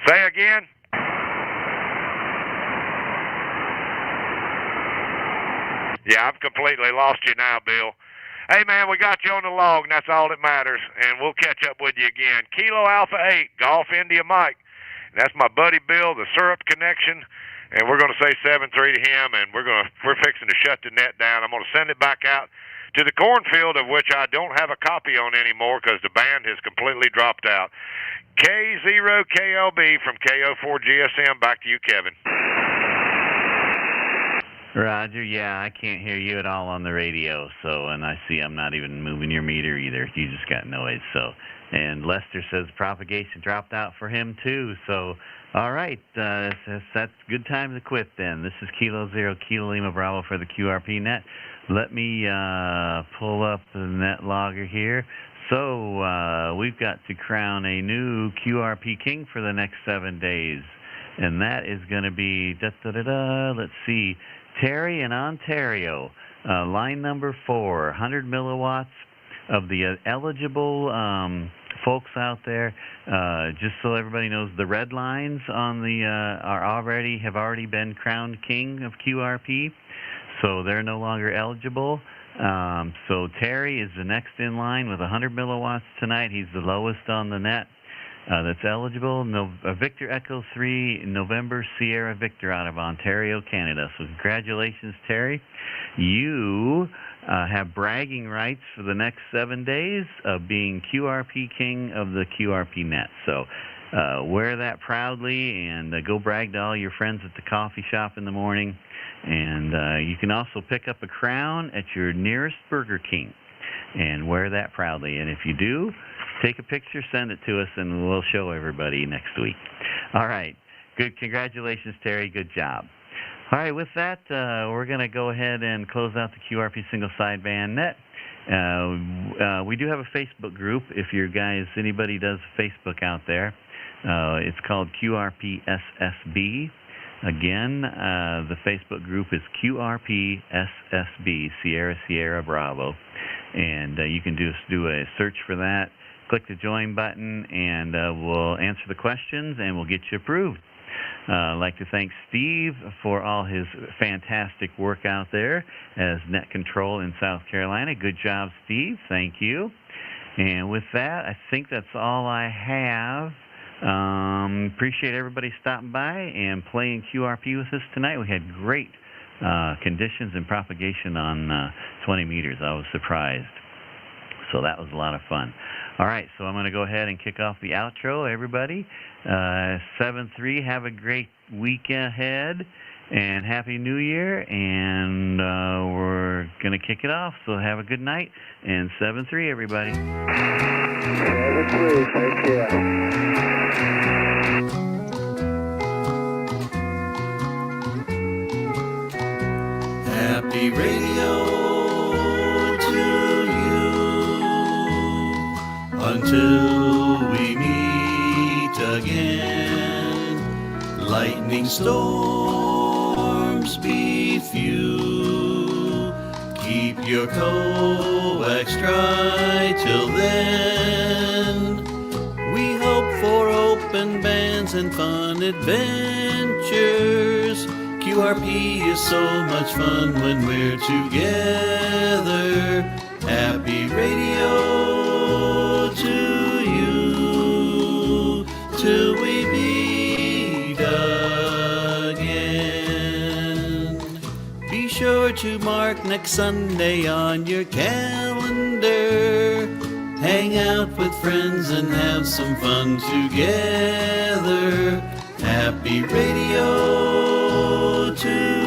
Say again. Yeah, I've completely lost you now, Bill. Hey, man, we got you on the log, and that's all that matters, and we'll catch up with you again. Kilo Alpha 8, Golf India Mike. That's my buddy Bill, the Syrup Connection, and we're going to say 7-3 to him, and we're fixing to shut the net down. I'm going to send it back out to the cornfield, of which I don't have a copy on anymore because the band has completely dropped out. K0KLB from KO4GSM. Back to you, Kevin. Roger, yeah, I can't hear you at all on the radio, so, and I see I'm not even moving your meter either. You just got noise, so. And Lester says propagation dropped out for him, too, so, all right, that's good time to quit then. This is Kilo 0, Kilo Lima Bravo for the QRP net. Let me pull up the net logger here. So, we've got to crown a new QRP king for the next 7 days, and that is going to be, let's see, Terry in Ontario, line number 4, 100 milliwatts of the eligible folks out there. Just so everybody knows, the red lines on the have already been crowned king of QRP, so they're no longer eligible. So Terry is the next in line with 100 milliwatts tonight. He's the lowest on the net. That's eligible. Victor Echo 3, November Sierra Victor out of Ontario, Canada. So congratulations, Terry. You have bragging rights for the next 7 days of being QRP king of the QRP net. So wear that proudly and go brag to all your friends at the coffee shop in the morning. And you can also pick up a crown at your nearest Burger King and wear that proudly. And if you do, take a picture, send it to us, and we'll show everybody next week. All right. Good. Congratulations, Terry. Good job. All right. With that, we're going to go ahead and close out the QRP single sideband net. We do have a Facebook group. If anybody does Facebook out there, it's called QRP SSB. Again, the Facebook group is QRP SSB, Sierra Bravo. And you can do a search for that. Click the join button, and we'll answer the questions, and we'll get you approved. I'd like to thank Steve for all his fantastic work out there as net control in South Carolina. Good job, Steve. Thank you. And with that, I think that's all I have. Appreciate everybody stopping by and playing QRP with us tonight. We had great conditions and propagation on 20 meters. I was surprised. So that was a lot of fun. All right, so I'm going to go ahead and kick off the outro, everybody. 7-3, have a great week ahead, and Happy New Year, and we're going to kick it off, so have a good night, and 7-3, everybody. 7-3, take care. Happy radio until we meet again. Lightning storms be few. Keep your coax dry till then. We hope for open bands and fun adventures. QRP is so much fun when we're together. Happy radio to you till we meet again. Be sure to mark next Sunday on your calendar. Hang out with friends and have some fun together. Happy radio to